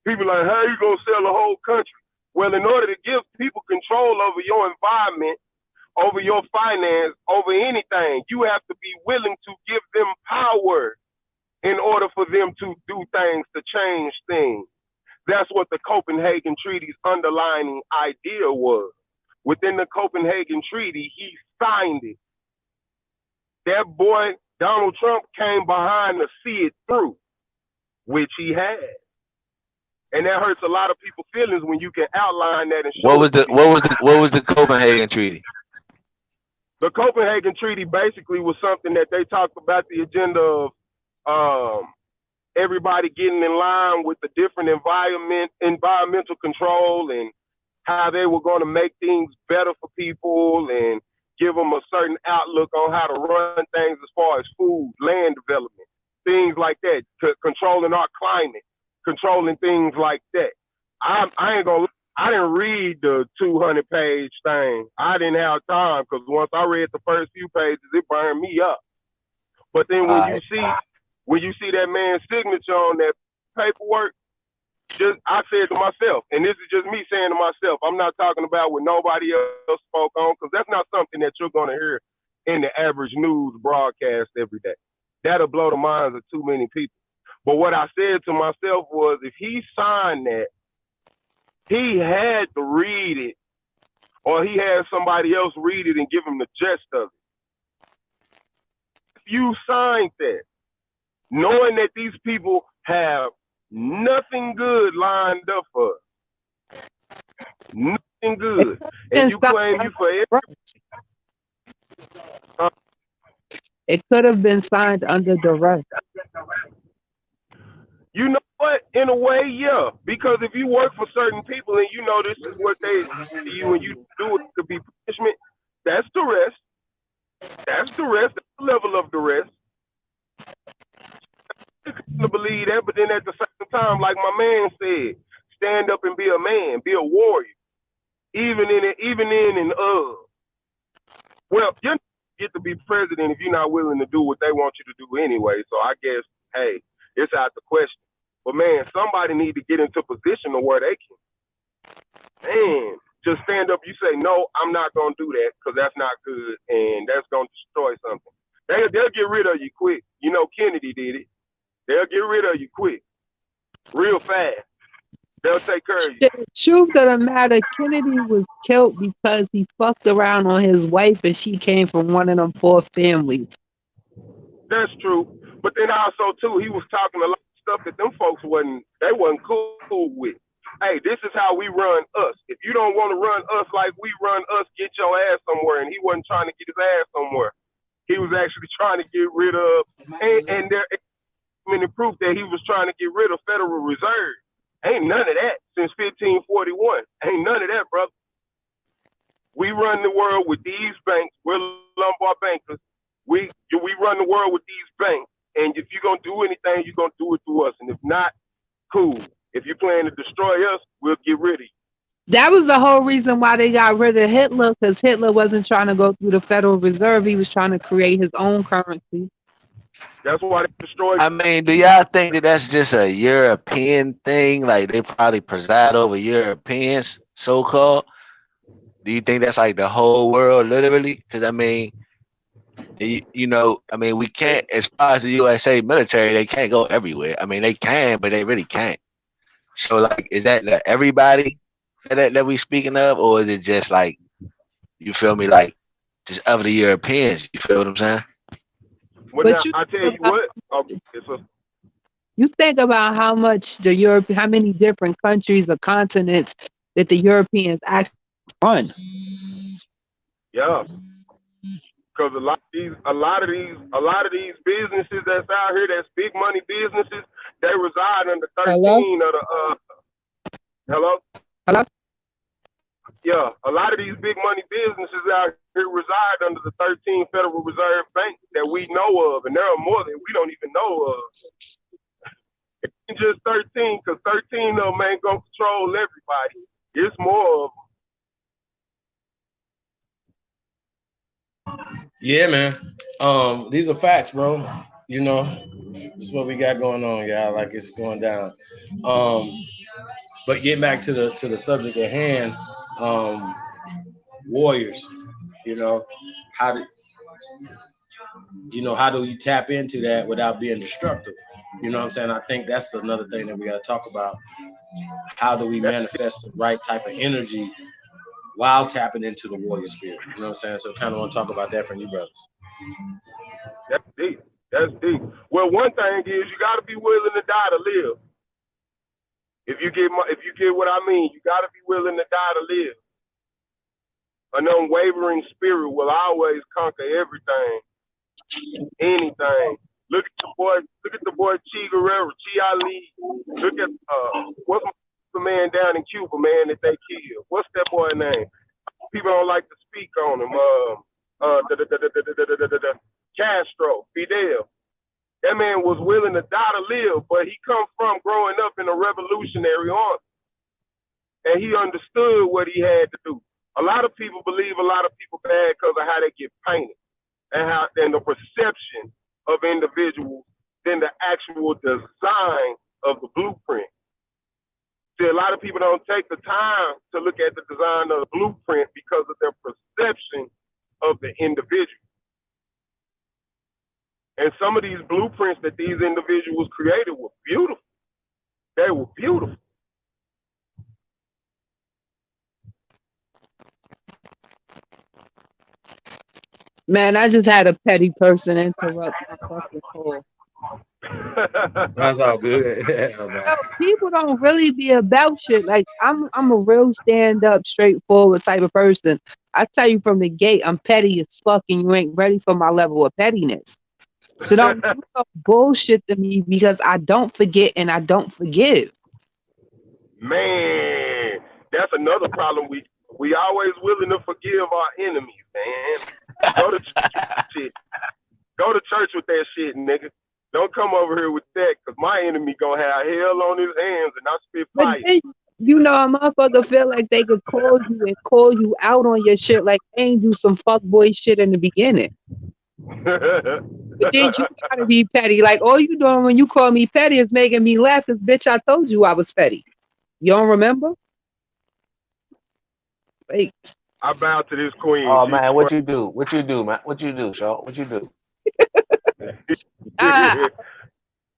People are like, how you gonna sell the whole country? Well, in order to give people control over your environment, over your finance, over anything, you have to be willing to give them power in order for them to do things, to change things. That's what the Copenhagen Treaty's underlying idea was. Within the Copenhagen Treaty, he signed it. That boy, Donald Trump, came behind to see it through, which he had. And that hurts a lot of people's feelings when you can outline that and show what was the Copenhagen Treaty? The Copenhagen Treaty basically was something that they talked about the agenda of everybody getting in line with the different environmental control and how they were going to make things better for people and give them a certain outlook on how to run things as far as food, land development, things like that, controlling our climate, controlling things like that. I ain't gonna. I didn't read the 200-page thing. I didn't have time because once I read the first few pages, it burned me up. But then when you see that man's signature on that paperwork, I said to myself, and this is just me saying to myself, I'm not talking about what nobody else spoke on, because that's not something that you're going to hear in the average news broadcast every day. That'll blow the minds of too many people. But what I said to myself was, if he signed that, he had to read it, or he had somebody else read it and give him the gist of it. If you signed that, knowing that these people have nothing good lined up for us, nothing good, and you claim you for everything. It could have been signed under duress. You know what? In a way, yeah. Because if you work for certain people and you know this is what they see you and you do it could be punishment, that's duress. That's duress. That's the level of duress. I couldn't believe that, but then at the same time, like my man said, stand up and be a man, be a warrior. Even in well, you don't get to be president if you're not willing to do what they want you to do anyway. So I guess, hey, it's out the question. But man, somebody need to get into position to where they can, man, just stand up. You say, no, I'm not gonna do that because that's not good and that's gonna destroy something. They'll get rid of you quick. You know, Kennedy did it. They'll get rid of you quick, real fast. They'll take care of you. The truth of the matter, Kennedy was killed because he fucked around on his wife and she came from one of them poor families. That's true. But then also too, he was talking a lot of stuff that them folks wasn't cool with. Hey, this is how we run us. If you don't want to run us like we run us, get your ass somewhere. And he wasn't trying to get his ass somewhere. He was actually trying to get rid of, and there many proof that he was trying to get rid of Federal Reserve. Ain't none of that since 1541. Ain't none of that, brother. We run the world with these banks. We're Lombard bankers. We run the world with these banks. And if you're going to do anything, you're going to do it through us. And if not, cool. If you plan to destroy us, we'll get rid of you. That was the whole reason why they got rid of Hitler, because Hitler wasn't trying to go through the Federal Reserve. He was trying to create his own currency. That's why they destroyed. I mean, do y'all think that that's just a European thing? Like they probably preside over Europeans, so-called? Do you think that's like the whole world, literally? Because I mean, you know, I mean, we can't, as far as the USA military, they can't go everywhere. I mean, they can, but they really can't. So, like, is that like everybody that we speaking of, or is it just like, you feel me, like just other Europeans? You feel what I'm saying? Well, now But you I tell think you about, what. Okay, so you think about how much the Europe, how many different countries or continents that the Europeans actually run. yeah, because a lot of these businesses that's out here, that's big money businesses, they reside under Hello? 13 of the hello. Hello? Yeah, a lot of these big money businesses out here reside under the 13 Federal Reserve Bank that we know of, and there are more that we don't even know of. It ain't just 13, because 13 of them ain't gonna control everybody. It's more of Yeah, man. These are facts, bro. You know, this is what we got going on, y'all. Like it's going down. Um, but getting back to the subject at hand, um, warriors. You know, how do how do you tap into that without being destructive? You know what I'm saying? I think that's another thing that we got to talk about. How do we them. manifest the right type of energy while tapping into the warrior spirit? You know what I'm saying? So kind of want to talk about that from you brothers. That's deep. That's deep. Well, one thing is you got to be willing to die to live. If you get what I mean, you got to be willing to die to live. An unwavering spirit will always conquer everything, anything. Look at the boy Che Guerrero, Chi Ali. Look at what's the man down in Cuba, man, that they killed. What's that boy name? People don't like to speak on him. Castro, Fidel. That man was willing to die to live, but he come from growing up in a revolutionary army, and he understood what he had to do. A lot of people believe a lot of people bad because of how they get painted and the perception of individuals than the actual design of the blueprint. See, a lot of people don't take the time to look at the design of the blueprint because of their perception of the individual. And some of these blueprints that these individuals created were beautiful. They were beautiful. Man, I just had a petty person interrupt my fucking call. That's all good. No, people don't really be about shit. Like I'm a real stand up, straightforward type of person. I tell you from the gate, I'm petty as fuck, and you ain't ready for my level of pettiness. So don't do no bullshit to me because I don't forget and I don't forgive. Man, that's another problem. We always willing to forgive our enemies, man. Go to shit. Go to church with that shit, nigga. Don't come over here with that, cause my enemy gonna have hell on his hands, and I spit But fire. then, a motherfucker feel like they could call you and call you out on your shit like they ain't do some fuckboy shit in the beginning. But then you gotta be petty. Like all you doing when you call me petty is making me laugh, cause bitch, I told you I was petty. You don't remember? Like, I bow to this queen. Oh man, what you do? What you do, man? What you do, Shaw? What you do?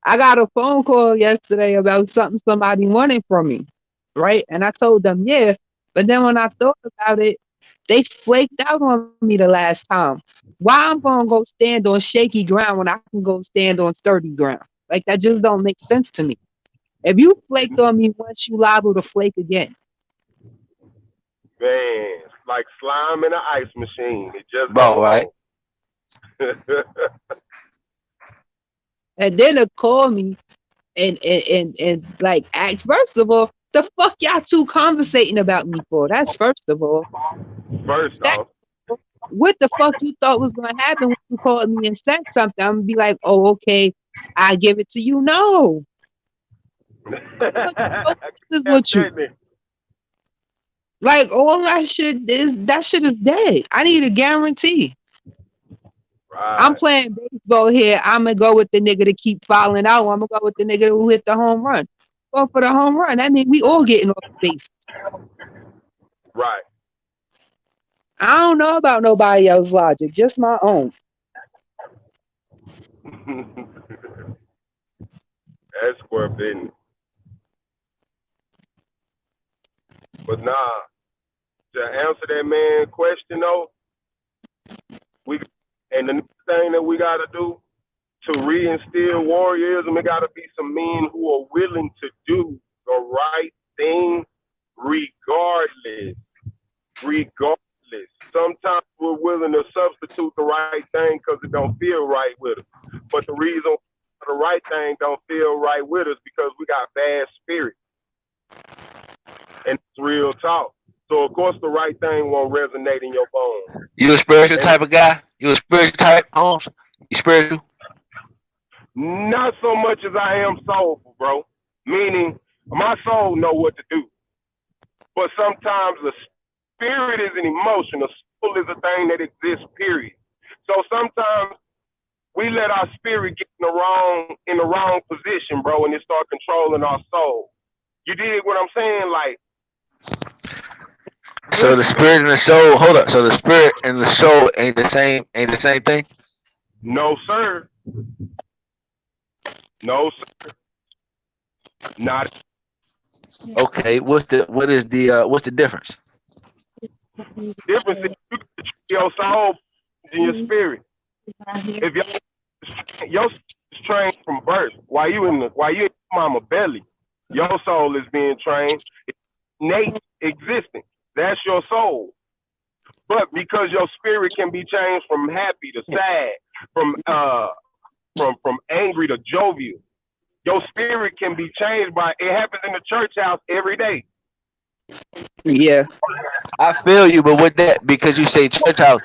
I got a phone call yesterday about something somebody wanted from me, right? And I told them, yeah. But then when I thought about it, they flaked out on me the last time. Why I'm gonna go stand on shaky ground when I can go stand on sturdy ground? Like that just don't make sense to me. If you flaked on me once, you liable to flake again. Man, it's like slime in an ice machine. It just Bro, go right? on. And then they call me and like ask, first of all, the fuck y'all two conversating about me for? That's first of all. First Second, off, what the fuck you thought was gonna happen when you called me and said something? I'm gonna be like, oh, okay, I give it to you. No. What is with you? Like all that shit is dead. I need a guarantee. Right. I'm playing baseball here. I'm gonna go with the nigga to keep fouling out. I'm gonna go with the nigga who hit the home run. Go for the home run. That means we all getting off base. Right. I don't know about nobody else's logic, just my own. That's square business. But nah, to answer that man question though, and the next thing that we gotta do to reinstill warriorism, it got to be some men who are willing to do the right thing regardless. Regardless. Sometimes we're willing to substitute the right thing because it don't feel right with us. But the reason the right thing don't feel right with us because we got bad spirit. And it's real talk. So of course the right thing won't resonate in your bones. You a spiritual type of guy? You a spiritual type, Holmes? You spiritual? Not so much as I am soulful, bro. Meaning my soul know what to do. But sometimes the spirit is an emotion. The soul is a thing that exists, period. So sometimes we let our spirit get in the wrong position, bro, and it start controlling our soul. You dig what I'm saying? Like, so the spirit and the soul, hold up. So the spirit and the soul ain't the same thing? no, sir. No, sir. Not. Okay, what's the difference? Difference is you can treat your soul and your spirit. If your is trained from birth, while you in your mama belly, your soul is being trained. It's innate existence. That's your soul. But because your spirit can be changed from happy to sad, from angry to jovial, your spirit can be changed by it happens in the church house every day. Yeah. I feel you, but with that, because you say church house,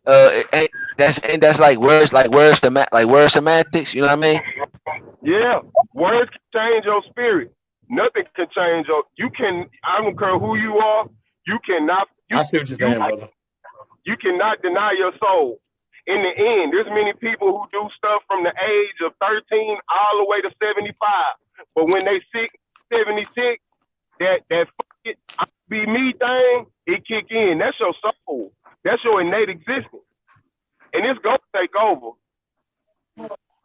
that's like word semantics. You know what I mean? Yeah, words can change your spirit. Nothing can change your. You can. I don't care who you are. You cannot. I see what you're saying, brother. You cannot deny your soul. In the end, there's many people who do stuff from the age of 13 all the way to 75. But when they 76, that fuck it, I be me thing, it kick in. That's your soul. That's your innate existence. And it's gonna take over.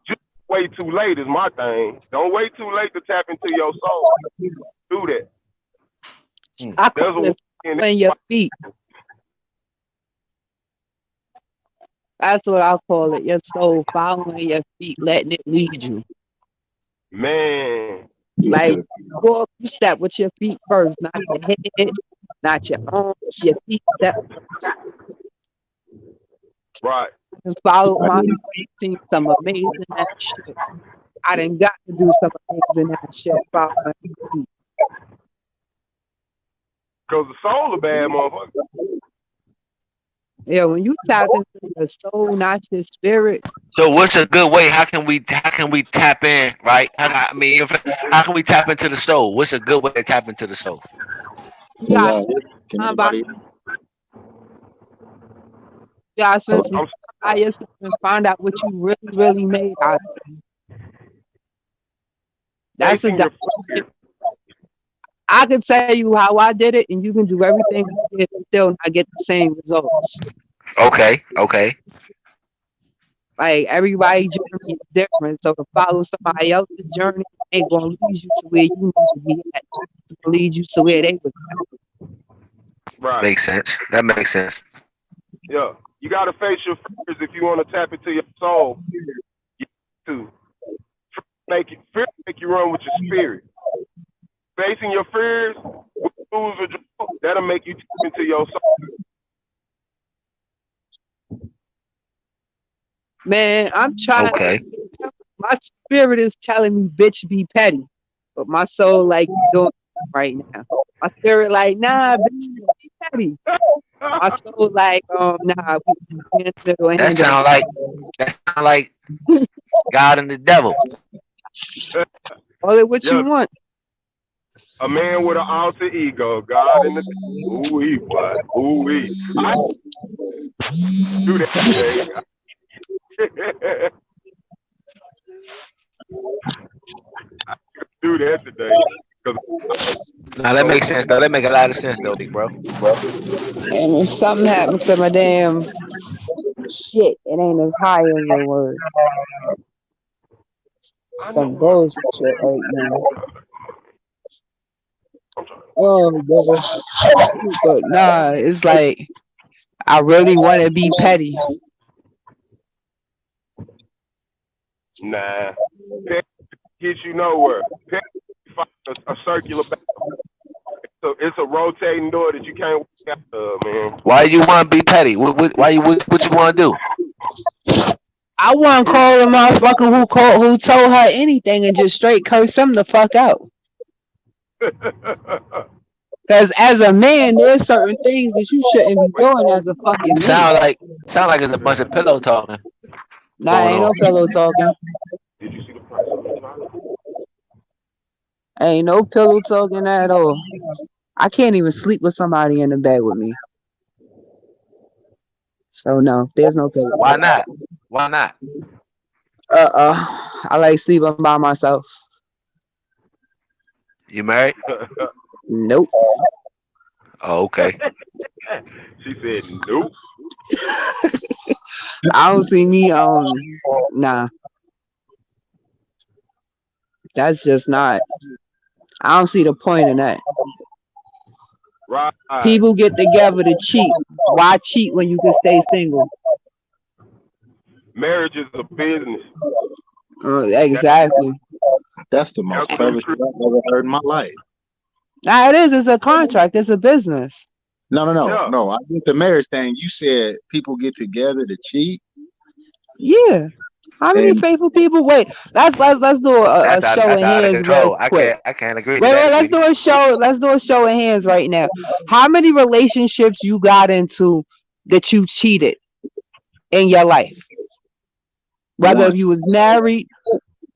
Just wait too late is my thing. Don't wait too late to tap into your soul. Do that. I call it following your feet. That's what I call it. Your soul following your feet, letting it lead you. Man. Like, go up a step with your feet first, not your head, not your arms, your feet step. Right. And follow my feet, seen some amazing that shit. I done got to do some amazing that shit. Follow my feet. Because the soul a bad motherfucker. Yeah, when you tap into your soul, not your spirit. So what's a good way? How can we tap in, right? How can we tap into the soul? What's a good way to tap into the soul? You gotta spend some time by yourself and find out what you really, really made out of. That's a I can tell you how I did it, and you can do everything I did and still not get the same results. Okay. Like, everybody's journey is different, so to follow somebody else's journey ain't gonna lead you to where you need to be at. It's gonna lead you to where they was at. Right. Makes sense. That makes sense. Yeah. You gotta face your fears if you want to tap into your soul. You have to. Fear make you run with your spirit. Facing your fears, lose or draw, that'll make you tap into your soul. Man, I'm trying. Okay. My spirit is telling me, bitch, be petty. But my soul, like, doing it right now. My spirit, like, nah, bitch, be petty. My soul, like, nah, we in the middle. That sound like God and the devil. Call it what you want. A man with an alter ego, God in the ooh-wee, what? Ooh-wee. I do that today. I do that today. Now that makes sense. Though that make a lot of sense, though, big bro. And if something happens to my damn shit, it ain't as high as your word. Some bullshit right now. Oh, boy. But nah, it's like I really want to be petty. Nah. Pet gets you nowhere. Pet fight a circular battle. So it's a rotating door that you can't walk out of, man. Why you want to be petty? What you want to do? I want to call a motherfucker who told her anything and just straight curse him the fuck out. Because as a man, there's certain things that you shouldn't be doing as a fucking man. Sound like it's a bunch of pillow talking. Nah, ain't no pillow talking. Did you see the price of the Ain't no pillow talking at all. I can't even sleep with somebody in the bed with me. So no, there's no pillow. Why not? Why not? I like sleeping by myself. You married? Nope. Oh, okay. She said nope. I don't see me nah. That's just not. I don't see the point in that. Right. People get together to cheat. Why cheat when you can stay single? Marriage is a business. Exactly. That's the most clever shit I've ever heard in my life. Nah, it is. It's a contract. It's a business. No. Yeah. I get the marriage thing. You said people get together to cheat. Yeah. How many And- faithful people? Wait, let's do a That's show of out of hands real control. quick. I can't agree. Wait, let's do a show. Let's do a show of hands right now. How many relationships you got into that you cheated in your life? Whether One. if you was married,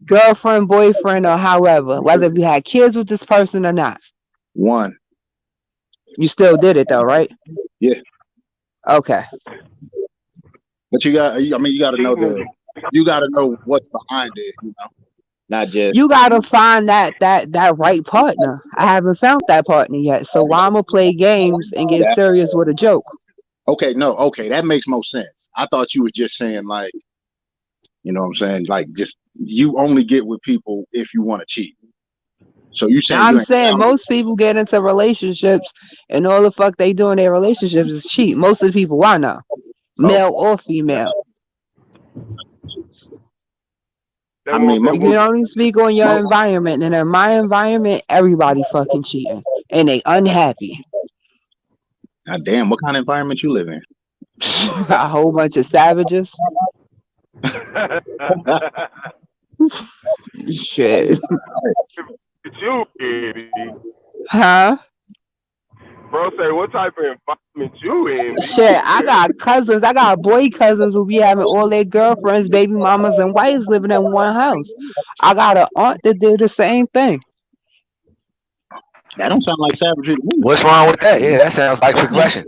girlfriend, boyfriend, or however, whether if you had kids with this person or not. One. You still did it though, right? Yeah. Okay. But you got to know what's behind it, you know. Not just You gotta find that right partner. I haven't found that partner yet. So why I'ma play games and get serious with a joke? okay, that makes more sense. I thought you were just saying like, you know what I'm saying? Like just you only get with people if you want to cheat. So you saying I'm saying most people get into relationships and all the fuck they do in their relationships is cheat. Most of the people I know, male or female. They I want mean, that You can only speak on your environment, and in my environment, everybody fucking cheating and they unhappy. God damn, what kind of environment you live in? A whole bunch of savages. Shit. It's you, baby. Huh? Bro, say what type of environment you in? Shit, I got cousins. I got boy cousins who be having all their girlfriends, baby mamas, and wives living in one house. I got an aunt that did the same thing. That don't sound like savagery to me. What's wrong with that? Yeah, that sounds like progression.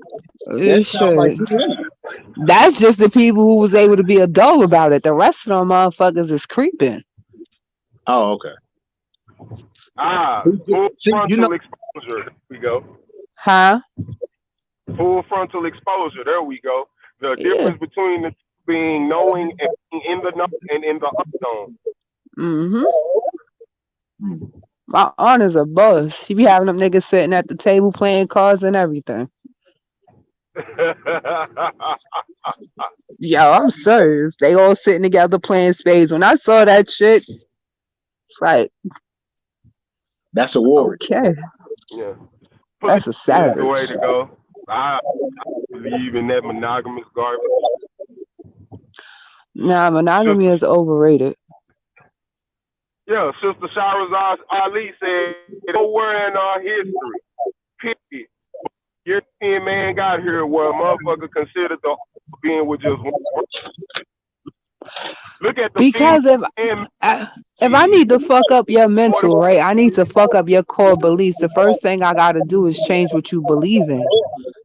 That sounds like Shit. That's just the people who was able to be adult about it. The rest of them motherfuckers is creeping. Oh, okay. Full See, frontal you know- exposure. There we go. Huh? Full frontal exposure. There we go. The Yeah. difference between the being knowing and being in the know and in the unknown. Mm-hmm. My aunt is a boss. She be having them niggas sitting at the table playing cards and everything. Yo, I'm serious. They all sitting together playing spades. When I saw that shit, it's like, That's a war. okay, Yeah. that's a That's the way savage. to go. I believe in that monogamous garbage. Nah, monogamy is overrated. Yeah, Sister Shahrazad Ali said, nowhere in our history, period, European man got here where a motherfucker considered the being with just one person. Look at the Because if female I need to fuck up your mental, right? I need to fuck up your core beliefs. The first thing I gotta do is change what you believe in.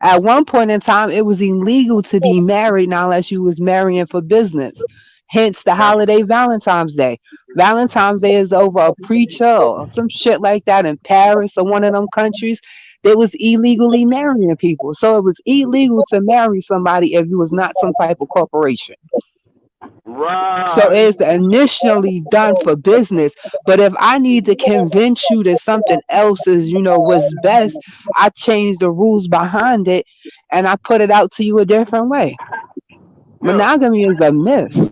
At one point in time, it was illegal to be married now unless you was marrying for business. Hence the holiday Valentine's Day. Valentine's Day is over a preacher or some shit like that in Paris or one of them countries. They was illegally marrying people. So it was illegal to marry somebody if you was not some type of corporation. right. So it's initially done for business. But if I need to convince you that something else is, what's best, I change the rules behind it and I put it out to you a different way. Yeah. Monogamy is a myth.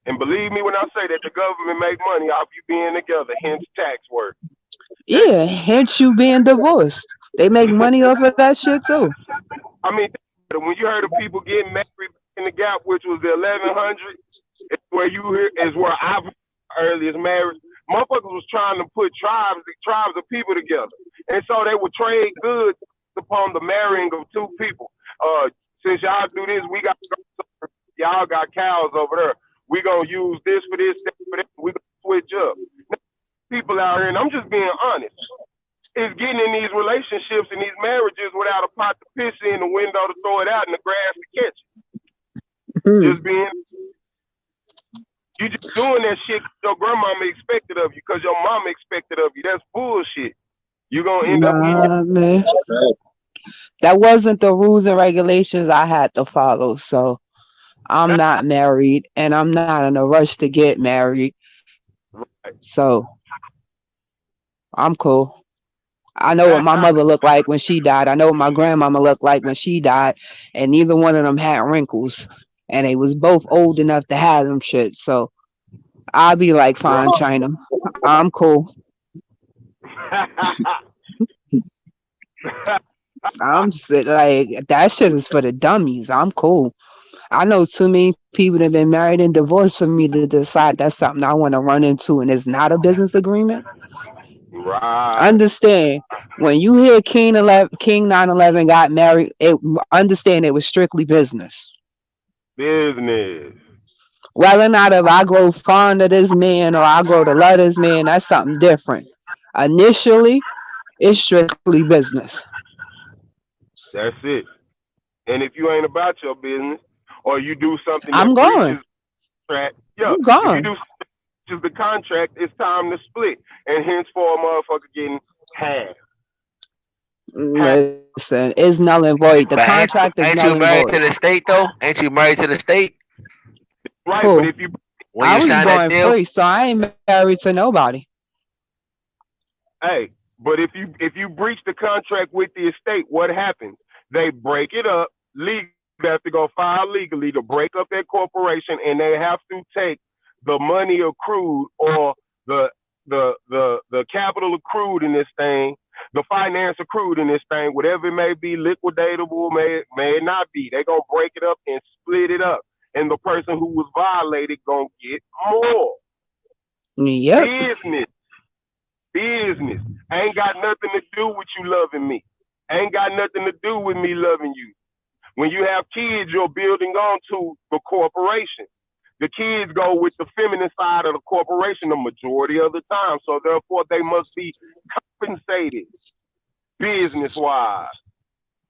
And believe me when I say that the government make money off you being together, hence tax work. Yeah, hence you being divorced. They make money off of that shit too. I mean, when you heard of people getting married in the Gap, which was the 1100, it's where you hear is where I've earliest marriage. Motherfuckers was trying to put tribes of people together, and so they would trade goods upon the marrying of two people. Since y'all do this, y'all got cows over there. We gonna use this for this, that for that. We gonna switch up. People out here, and I'm just being honest, is getting in these relationships and these marriages without a pot to piss in, the window to throw it out, and the grass to catch it. Just being, you just doing that shit your grandmama expected of you because your mama expected of you. That's bullshit. You gonna end up getting Man. That wasn't the rules and regulations I had to follow. So I'm not married and I'm not in a rush to get married. So I'm cool. I know what my mother looked like when she died. I know what my grandmama looked like when she died. And neither one of them had wrinkles. And they was both old enough to have them shit. So I'll be like, fine, China. I'm cool. I'm like, that shit is for the dummies. I'm cool. I know too many people that have been married and divorced for me to decide that's something I want to run into and it's not a business agreement. Right. Understand, when you hear King 9/11 got married, understand it was strictly business. Business. Whether or not if I grow fond of this man or I grow to love this man, that's something different. Initially, it's strictly business. That's it. And if you ain't about your business, or you do something I'm that gone. breaches the contract, I'm if you gone. do something that breaches the contract, it's time to split. And henceforth, motherfucker getting half. Listen, it's null and void. The But contract is ain't null you and married to void. the state though? Ain't you married to the state Right, Who? but if you when I you was signed that born deal? free, so I ain't married to nobody. if you breach the contract with the estate, what happens? They break it up legally. They have to go file legally to break up that corporation, and they have to take the money accrued or the capital accrued in this thing, the finance accrued in this thing, whatever it may be, liquidatable, may it not be. They're gonna break it up and split it up. And the person who was violated gonna get more. Yep. Business. Ain't got nothing to do with you loving me. Ain't got nothing to do with me loving you. When you have kids, you're building onto the corporation. The kids go with the feminine side of the corporation the majority of the time. So therefore, they must be compensated business-wise.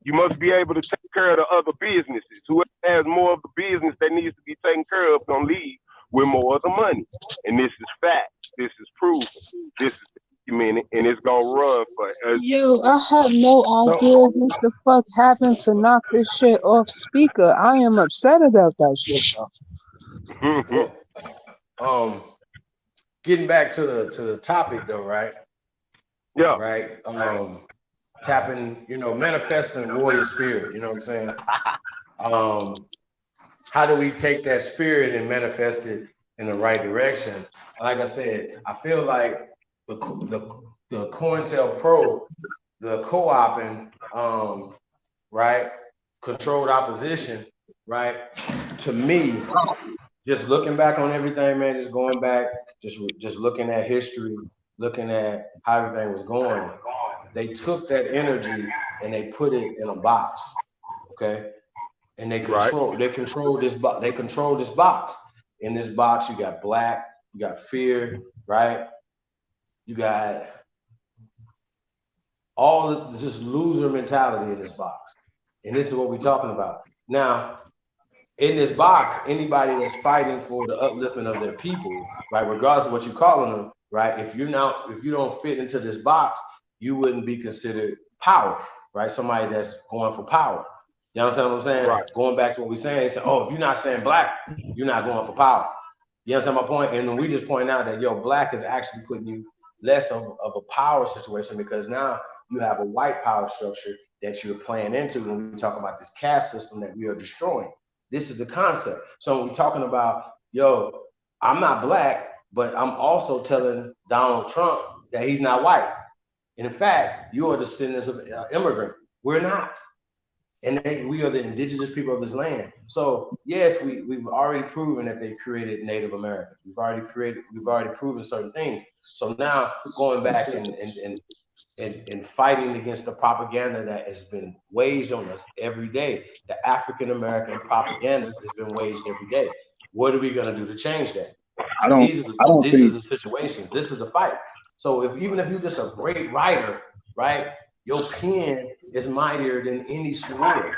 You must be able to take care of the other businesses. Whoever has more of the business that needs to be taken care of gonna leave with more of the money. And this is fact. This is proven. This is documented, and it's gonna run for us. Yo, I have no idea what the fuck happened to knock this shit off speaker. I am upset about that shit though. Well, getting back to the topic though, right? Yeah. Right. Tapping, manifesting warrior spirit. You know what I'm saying? How do we take that spirit and manifest it in the right direction? Like I said, I feel like the COINTELPRO, the co-oping, right, controlled opposition, right? To me, just looking back on everything, man, just going back, just looking at history, looking at how everything was going, they took that energy and they put it in a box, okay? And they control this box. They control this box. In this box, you got black, you got fear, right? You got all this loser mentality in this box. And this is what we're talking about. Now, in this box, anybody that's fighting for the upliftment of their people, right, regardless of what you're calling them, right, if you don't fit into this box, you wouldn't be considered power, right? Somebody that's going for power. You understand what I'm saying? Right. Going back to what we're saying, if you're not saying black, you're not going for power. You understand my point? And then we just point out that black is actually putting you less of a power situation, because now you have a white power structure that you're playing into when we talk about this caste system that we are destroying. This is the concept. So when we're talking about, I'm not black, but I'm also telling Donald Trump that he's not white. And in fact, you are descendants of immigrant. We're not. And we are the indigenous people of this land. So yes, we've already proven that they created Native Americans. We've already proven certain things. So now going back and fighting against the propaganda that has been waged on us every day, the African American propaganda has been waged every day. What are we going to do to change that? These are the situations. This is the fight. So even if you're just a great writer, right? Your pen is mightier than any sword.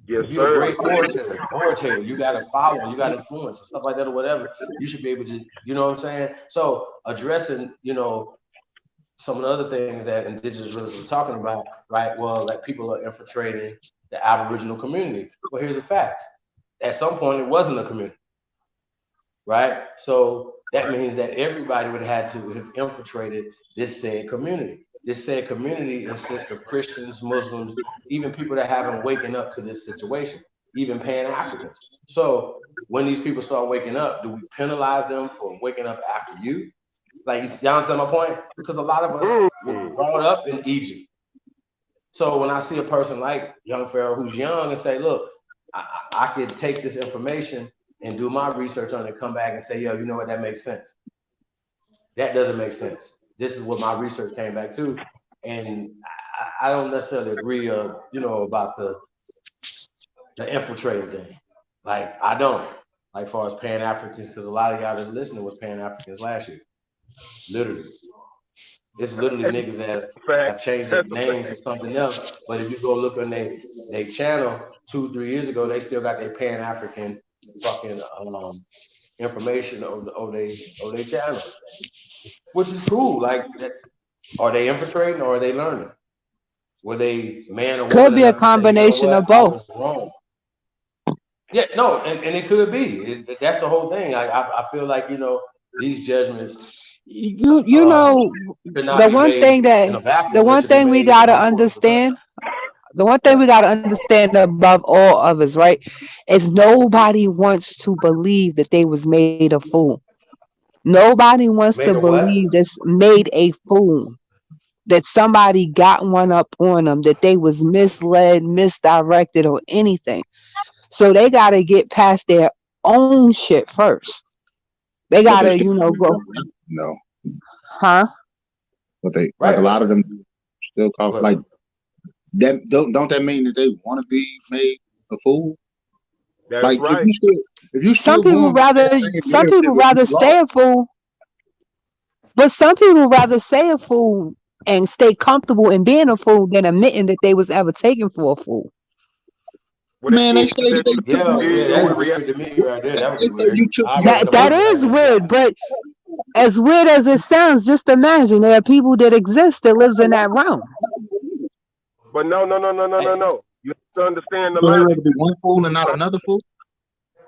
Yes, if you're sir. a great orator, you got a following, you got influence and stuff like that or whatever, you should be able to, you know what I'm saying? So addressing, some of the other things that indigenous brothers were talking about, right? Well, like people are infiltrating the Aboriginal community. Well, here's the fact. At some point, it wasn't a community, right? So that means that everybody would have had to have infiltrated this said community. This said community consists of Christians, Muslims, even people that haven't waken up to this situation, even Pan-Africans. So when these people start waking up, do we penalize them for waking up after you? Like, you understand my point? Because a lot of us were brought up in Egypt. So when I see a person like Young Pharaoh who's young and say, look, I could take this information and do my research on it and come back and say, yo, you know what, that makes sense. That doesn't make sense. This is what my research came back to. And I don't necessarily agree, about the infiltrating thing. Like, I don't. Like, as far as Pan-Africans, because a lot of y'all that listening was Pan-Africans last year. Literally. It's literally niggas that have changed their names to something else. But if you go look on their channel 2-3 years ago, they still got their Pan-African fucking information over their channel. Which is cool. Like, are they infiltrating or are they learning? Were they man or woman? Could be a combination of both. I was wrong. Yeah, no, and it could be. That's the whole thing. I feel like, these judgments. The one thing we gotta understand above all others, right, is nobody wants to believe that they was made a fool. Nobody wants to believe this made a fool. That somebody got one up on them, that they was misled, misdirected, or anything. So they gotta get past their own shit first. They gotta, go. No. Huh? But they like a lot of them still call like that. Don't that mean that they want to be made a fool? That's like right. If you some people rather stay a fool, but some people rather stay a fool and stay comfortable in being a fool than admitting that they was ever taken for a fool. Man, they say that they took that's weird to me right there. That was weird. That is weird, but as weird as it sounds, just imagine there are people that exist that lives in that realm. But no. You have to understand the logic. Be one fool and not another fool.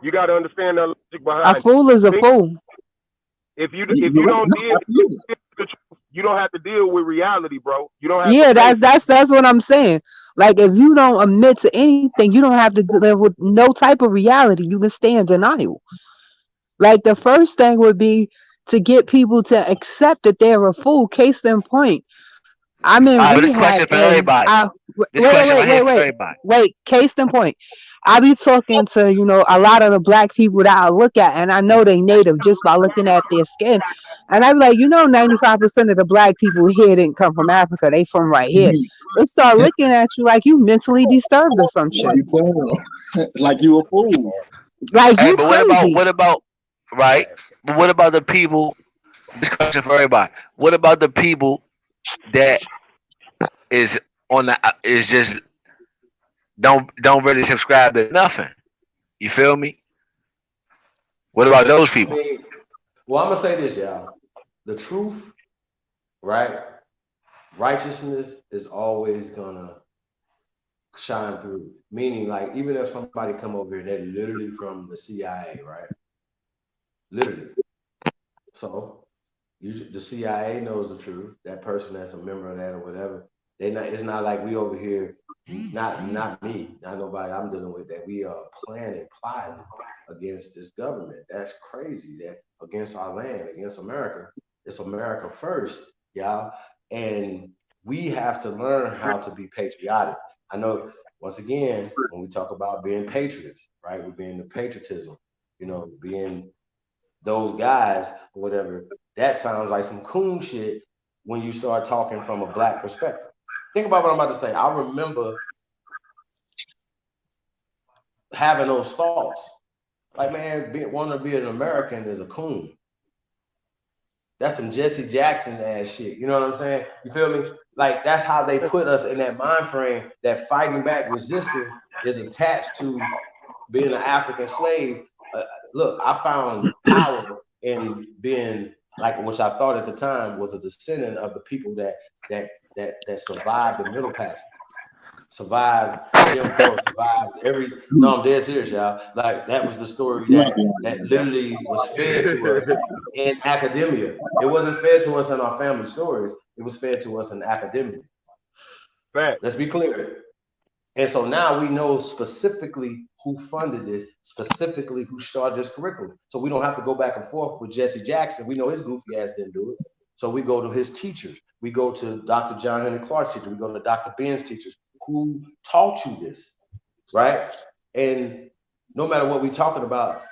You got to understand the logic behind a fool is a fool. If you don't deal, you don't have to deal with reality, bro. You don't have. Yeah, that's what I'm saying. Like, if you don't admit to anything, you don't have to live with no type of reality. You can stay in denial. Like, the first thing would be to get people to accept that they're a fool. Case in point, I'm in rehab. This question for everybody. Wait. Case in point, I be talking to a lot of the black people that I look at, and I know they native just by looking at their skin, and I be like, 95% of the black people here didn't come from Africa; they from right here. They start looking at you like you mentally disturbed or some shit. Like you a fool. Like, you but crazy. What about right? But what about the people? This question for everybody. What about the people that is just don't really subscribe to nothing? You feel me? What about those people? Well, I'm gonna say this, y'all. The truth, right? Righteousness is always gonna shine through. Meaning, like, even if somebody come over here, they're literally from the CIA, right? Literally. So the CIA knows the truth. That person that's a member of that or whatever. It's not like we over here, not me, not nobody I'm dealing with, that we are planning, plotting against this government. That's crazy. That against our land, against America. It's America first, y'all. And we have to learn how to be patriotic. I know once again, when we talk about being patriots, right? We're being the patriotism, being those guys or whatever. That sounds like some coon shit when you start talking from a black perspective. Think about what I'm about to say. I remember having those thoughts. Like, man, wanting to be an American is a coon. That's some Jesse Jackson ass shit. You know what I'm saying? You feel me? Like, that's how they put us in that mind frame that fighting back, resisting is attached to being an African slave. Look, I found power in being like, which I thought at the time was a descendant of the people that survived the Middle Passage, survived Jim Crow, survived every. No, I'm dead serious, y'all. Like, that was the story that literally was fed to us in academia. It wasn't fed to us in our family stories. It was fed to us in academia. Fact. Let's be clear. And so now we know specifically who funded this, specifically who started this curriculum. So we don't have to go back and forth with Jesse Jackson. We know his goofy ass didn't do it. So we go to his teachers. We go to Dr. John Henry Clark's teacher. We go to Dr. Ben's teachers who taught you this, right? And no matter what we're talking about,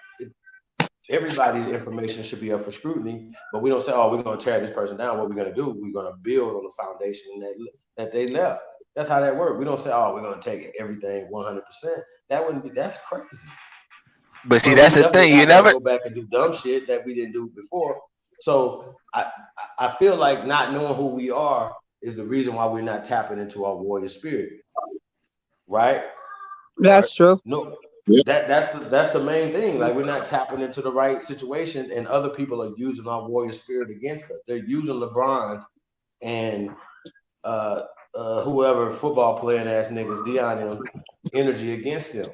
everybody's information should be up for scrutiny, but we don't say, oh, we're going to tear this person down. What we're going to do, we're going to build on the foundation that they left. That's how that works. We don't say, oh, we're going to take everything 100%. That's crazy. But see, that's the thing. You never go back and do dumb shit that we didn't do before. So I feel like not knowing who we are is the reason why we're not tapping into our warrior spirit, right? That's true. No, that's the main thing. Like, we're not tapping into the right situation, and other people are using our warrior spirit against us. They're using LeBron and whoever football playing ass niggas, Deion, energy against them.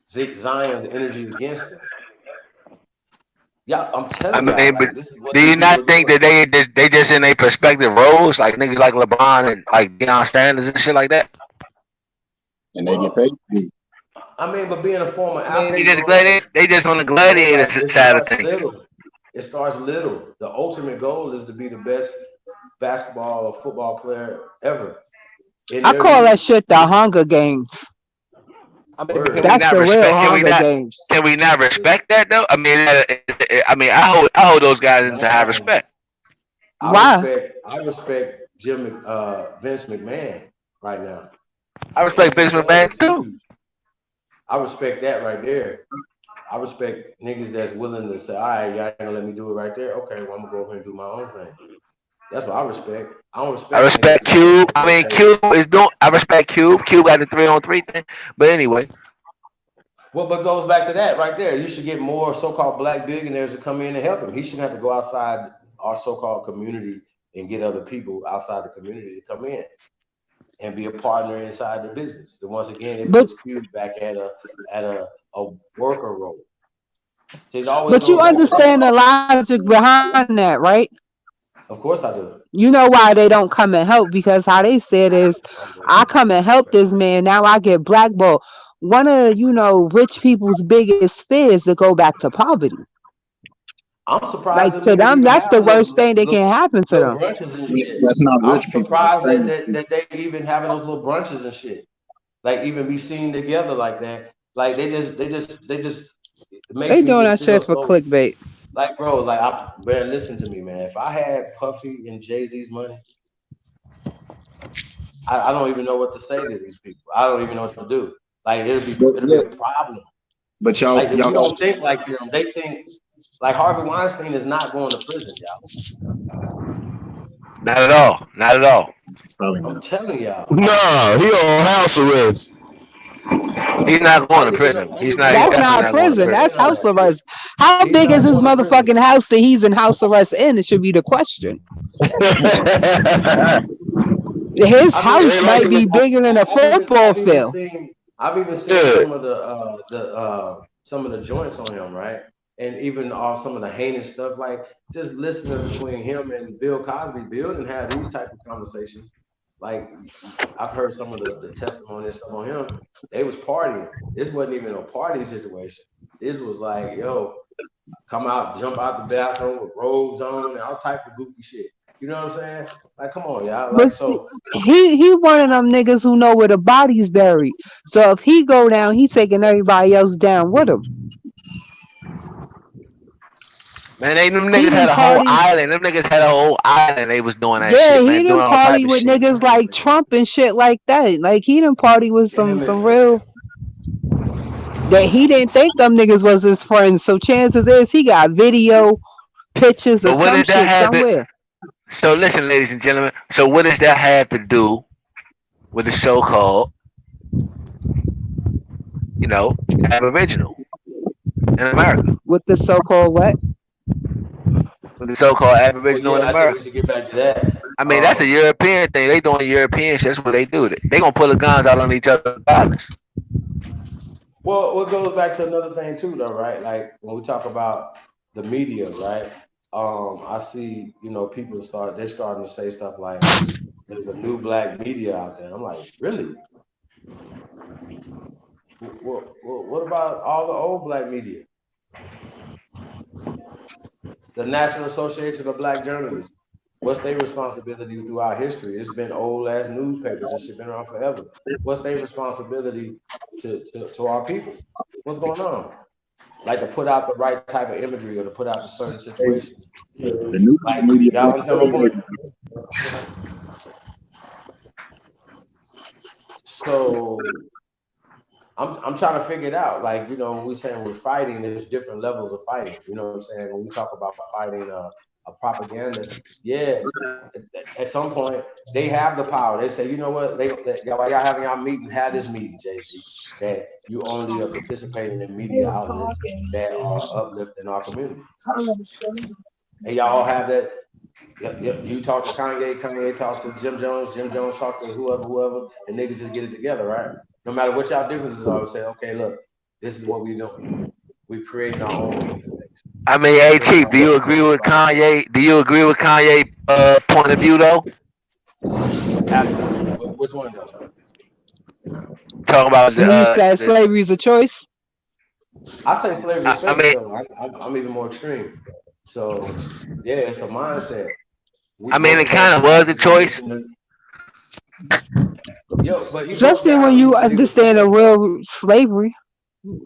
Zion's energy against them. Yeah, I'm telling you. But do you not think that they just in their perspective roles, like niggas like LeBron and like Deion Sanders and shit like that? And they get paid. I mean, but being a former athlete, they just on the gladiator side of things. It starts little. The ultimate goal is to be the best basketball or football player ever. I call that shit the Hunger Games. I mean, that's the real Hunger Games. Can we not respect that though? I mean, I hold those guys into high respect. Why? I respect Vince McMahon right now. I respect Vince McMahon too. I respect that right there. I respect niggas that's willing to say, all right, y'all ain't gonna let me do it right there. Okay, well, I'm gonna go over here and do my own thing. That's what I respect. I respect Cube. I mean, Cube is doing. I respect Cube. Cube got the 3-on-3 thing. But anyway. Well, but goes back to that right there. You should get more so-called black billionaires to come in and help him. He shouldn't have to go outside our so-called community and get other people outside the community to come in and be a partner inside the business. So once again, it puts Cube back at a worker role. But you understand the logic behind that, right? Of course I do. You know why they don't come and help? Because how they said is, I come and help this man, now I get blackballed. One of, rich people's biggest fears to go back to poverty. I'm surprised. Like, to them, that's the worst thing that can happen to them. That's not rich people. I'm surprised that they even having those little brunches and shit. Like, even be seen together like that. Like, they just they doing that shit for clickbait. Like, bro, man, listen to me, man. If I had Puffy and Jay-Z's money, I don't even know what to say to these people. I don't even know what to do. Like, it'll be a problem. But y'all don't think like them. They think like Harvey Weinstein is not going to prison, y'all. Not at all. Not at all. I'm telling y'all. No, he on house arrest. He's not going to prison. He's not. That's not prison. That's house arrest. How big is his motherfucking house that he's in house arrest in? It should be the question. His house might be bigger than a football field. I've even seen some of the joints on him, right? And even some of the heinous stuff, like just listening between him and Bill Cosby. Bill didn't have these type of conversations. like I've heard some of the testimony and stuff on him. They was partying. This wasn't even a party situation. This was like, yo, come out, jump out the bathroom with robes on and all type of goofy shit. You know what I'm saying? Like, come on, y'all. But Like, see, so he one of them niggas who know where the body's buried. So if he go down, he taking everybody else down with him. Man, they them He niggas had didn't a whole party. island. Them niggas had a whole island. They was doing that Yeah, shit, he man, doing didn't all type party of with shit. niggas like Trump and shit like that. Like he didn't party with damn some it. real that he didn't think them niggas was his friends. So chances is he got video, pictures of But what some does that shit have to? somewhere. So listen, ladies and gentlemen. So what does that have to do with the so-called, you know, Aboriginal in America? With the so-called what? With the so-called Well, Aboriginal in yeah, I think we America. should get back to that. I mean, that's a European thing. They doing European shit. That's what they do. They gonna pull the guns out on each other. Violence. Well, it goes back to another thing too, though, right? Like when we talk about the media, right? I see, you know, they're starting to say stuff like there's a new black media out there. I'm like, really? What about all the old black media? The National Association of Black Journalists. What's their responsibility throughout history? It's been old ass newspapers. This shit been around forever. What's their responsibility to our people? What's going on? Like to put out the right type of imagery or to put out the certain situations. The new Like, media. y'all understand my point? So I'm trying to figure it out. Like, you know, when we saying we're fighting, there's different levels of fighting. You know what I'm saying? When we talk about fighting a propaganda, yeah, at some point they have the power. They say, you know what, while y'all having y'all meeting, have this meeting, Jay-Z, that you only are participating in media outlets that are uplifting our community. And y'all have that. You talk to Kanye talks to Jim Jones talks to whoever, and niggas just get it together, right? No matter what y'all differences are, say, okay, look, this is what we doing. We creating our own media space. I mean, hey Chief, do you agree with Kanye? Do you agree with Kanye point of view though? Absolutely. Which one though? Talking about You said slavery is a choice. I say slavery is I fake, mean, though. I'm even more extreme. So yeah, it's a mindset. It kind of was a choice. Yo, but Especially when you understand a real slavery.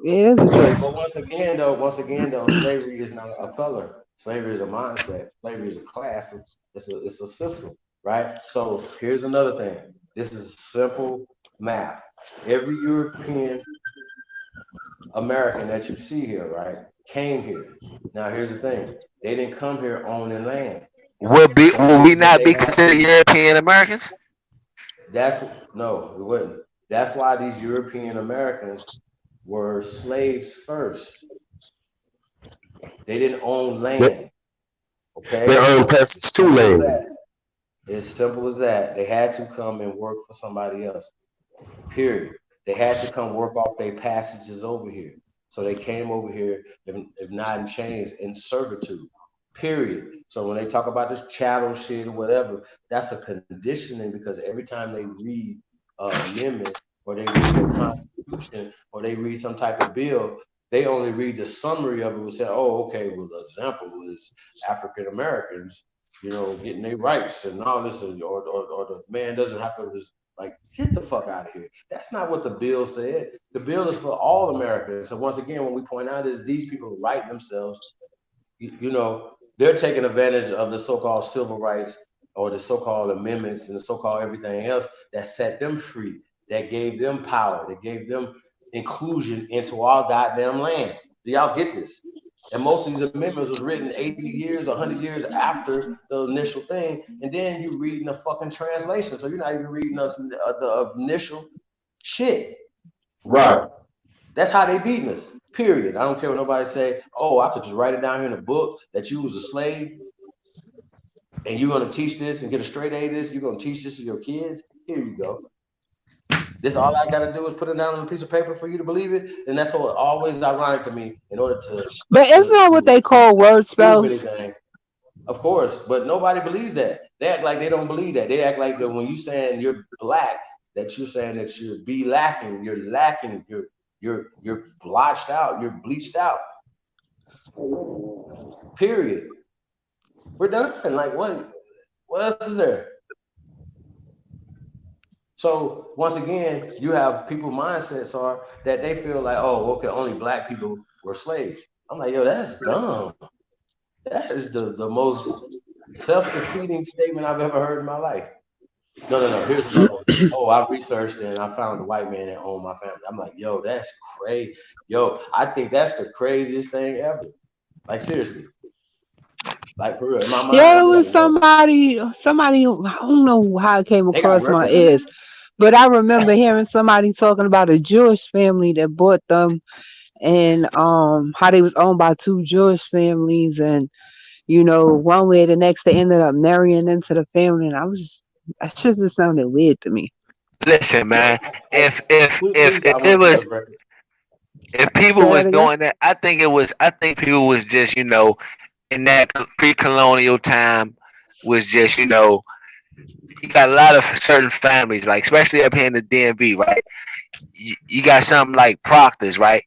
It is a choice. But once again though, slavery is not a color. Slavery is a mindset. Slavery is a class. It's a system, right? So here's another thing. This is simple math. Every European American that you see here, right, came here. Now here's the thing. They didn't come here owning land. Will we not be considered European Americans? No, we wouldn't. That's why these European Americans were slaves first. They didn't own land. Okay. They owned passage to land. As simple as that. They had to come and work for somebody else. Period. They had to come work off their passages over here. So they came over here, if not in chains, in servitude. Period. So when they talk about this chattel shit or whatever, that's a conditioning, because every time they read amendment or they read the Constitution or they read some type of bill, they only read the summary of it and say, oh, okay, well, the example is African Americans, you know, getting their rights and all this, or the man doesn't have to, like, get the fuck out of here. That's not what the bill said. The bill is for all Americans. So once again, when we point out is these people write themselves, you know, they're taking advantage of the so-called civil rights or the so-called amendments and the so-called everything else that set them free, that gave them power, that gave them inclusion into our goddamn land. Do y'all get this? And most of these amendments was written 80 years, 100 years after the initial thing, and then you're reading the fucking translation, so you're not even reading the initial shit. Right. That's how they beating us, period. I don't care what nobody say, oh, I could just write it down here in a book that you was a slave and you're going to teach this and get a straight A this, you're going to teach this to your kids. Here you go. This all I got to do is put it down on a piece of paper for you to believe it. And that's so always ironic to me in order to. But isn't that what they call word spells? Of course, but nobody believes that. They act like they don't believe that. They act like that when you saying you're black, that you're saying that you're lacking, you're blotched out, you're bleached out. Period. We're done. Like what else is there? So once again, you have people mindsets are that they feel like, oh, okay, only black people were slaves. I'm like, yo, that's dumb. That is the most self-defeating statement I've ever heard in my life. No. Here's another one. Oh, I researched and I found a white man that owned my family. I'm like, yo, that's crazy. Yo, I think that's the craziest thing ever. Like seriously. Like for real. In my mind, Yeah, it I'm was like, yo, somebody. I don't know how it came they got across my represented? ears, but I remember hearing somebody talking about a Jewish family that bought them, and how they was owned by two Jewish families, and one way or the next they ended up marrying into the family, and that shit just sounded weird to me. Listen, man. Please, I If it want you to was record. if people Say was that again. doing that, I think people was just in that pre-colonial time was just you got a lot of certain families like especially up here in the DMV, right? You got something like Proctors, right?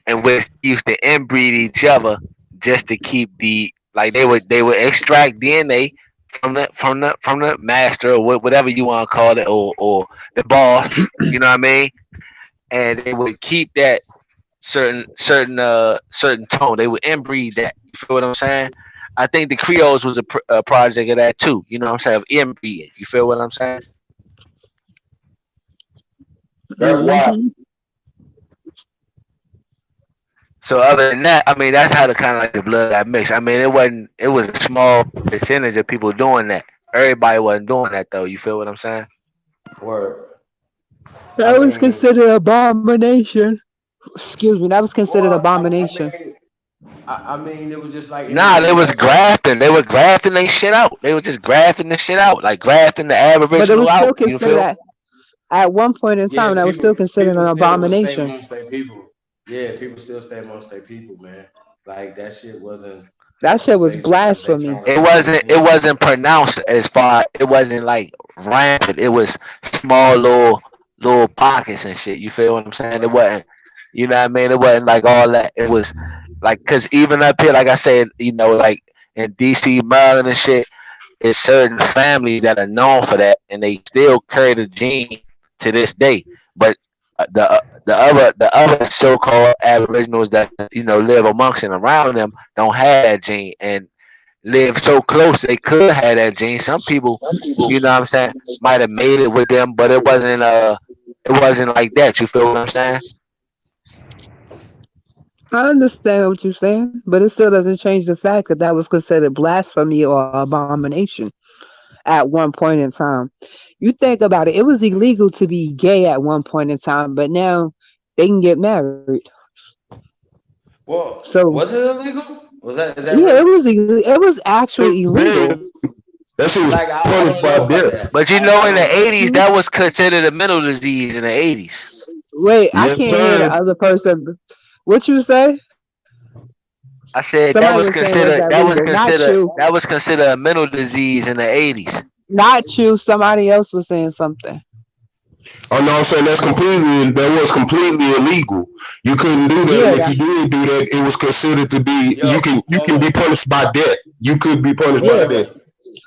And which used to inbreed each other just to keep the like they would extract DNA from the master or whatever you want to call it or the boss, you know what I mean? And they would keep that certain tone. They would inbreed that. You feel what I'm saying? I think the Creoles was a project of that too. You know what I'm saying? Of inbreeding. You feel what I'm saying? That's why. Hmm. So other than that, I mean that's how the kind of like the blood got mixed. I mean it was a small percentage of people doing that. Everybody wasn't doing that though. You feel what I'm saying? Or I That was mean, considered abomination. Excuse me. That was considered well, abomination. I mean, it was just like Nah, they anything was else. grafting. They were grafting they shit out. They were just grafting the shit out, like grafting the But it aboriginal was still out. You considered feel? at one point in Yeah, time that was still considered an people still would stay abomination. amongst their people. Yeah, people still stay amongst their people, man. Like that shit wasn't That shit was basically they blasphemy. trying to It do wasn't. anything It else. wasn't pronounced as far. It wasn't like rampant. It was small little pockets and shit. You feel what I'm saying? It Right. wasn't. You know what I mean? It wasn't like all that. It was like because even up here, like I said, like in DC, Maryland and shit, it's certain families that are known for that, and they still carry the gene to this day. But the other so-called aboriginals that live amongst and around them don't have that gene and live so close they could have that gene. Some people, what I'm saying, might have made it with them, but it wasn't like that. You feel what I'm saying? I understand what you're saying, but it still doesn't change the fact that that was considered blasphemy or abomination at one point in time. You think about it, it was illegal to be gay at one point in time, but now they can get married. Well, So was it illegal? Was that is that yeah, real? it was actually illegal. Very, that shit was Like I punished don't know by about death. that. But I in the don't know. '80s, that was considered a mental disease in the '80s. Wait, I Yes, can't hear the sir. other person. What you say? I said Somebody was saying was that legal? Not you. that was considered a mental disease in the '80s. Not you. Somebody else was saying something. Oh no, I'm saying that was completely illegal. You couldn't do that, Yeah, and if you did do that, it was considered to be Yo, you can be punished by death. You could be punished by yeah. death.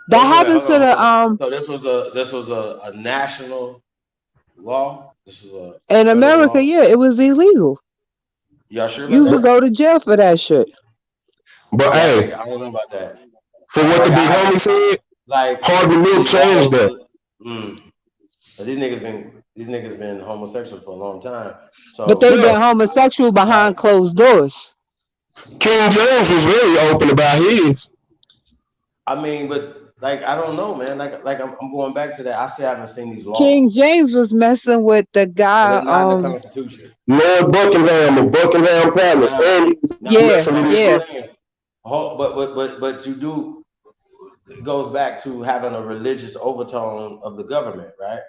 That wait, happened hold to on, hold the on. So this was a national law. This is a in federal America, law. yeah, it was illegal. Y'all sure about You could that? go to jail for that shit. But See, hey, I don't know about that. for what the Like I big homie haven't said, like Harvey Milk these changed laws. that. Mm, but these niggas been homosexual for a long time. But So they've Yeah, been homosexual like behind closed doors. King James was very open about his. I mean, but like I don't know, man. Like I'm going back to that. I still haven't seen these King laws, James was messing with the but guy. it's not in the Constitution. Lord Buckingham of Buckingham Palace, Now, and he was now Yeah, messing with his I'm yeah. shit. saying, but you do. It goes back to having a religious overtone of the government, right?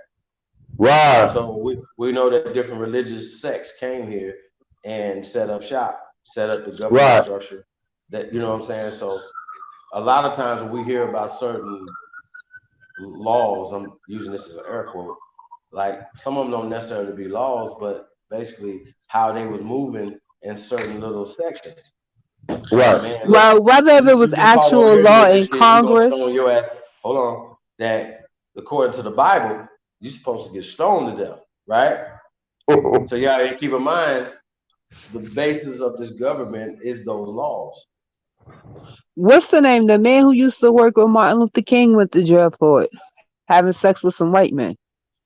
Right, So we know that different religious sects came here and set up shop, set up the government right. structure. That you know what I'm saying. So a lot of times when we hear about certain laws, I'm using this as an air quote, like some of them don't necessarily be laws, but basically how they was moving in certain little sections. Right. Man, look, Well, whether if it was you call over actual here law with this in shit, we gonna Congress, stone your ass. Hold on, that according to the Bible, you're supposed to get stoned to death, right? So yeah, keep in mind, the basis of this government is those laws. what's the name? The man who used to work with Martin Luther King went to jail for it, having sex with some white men.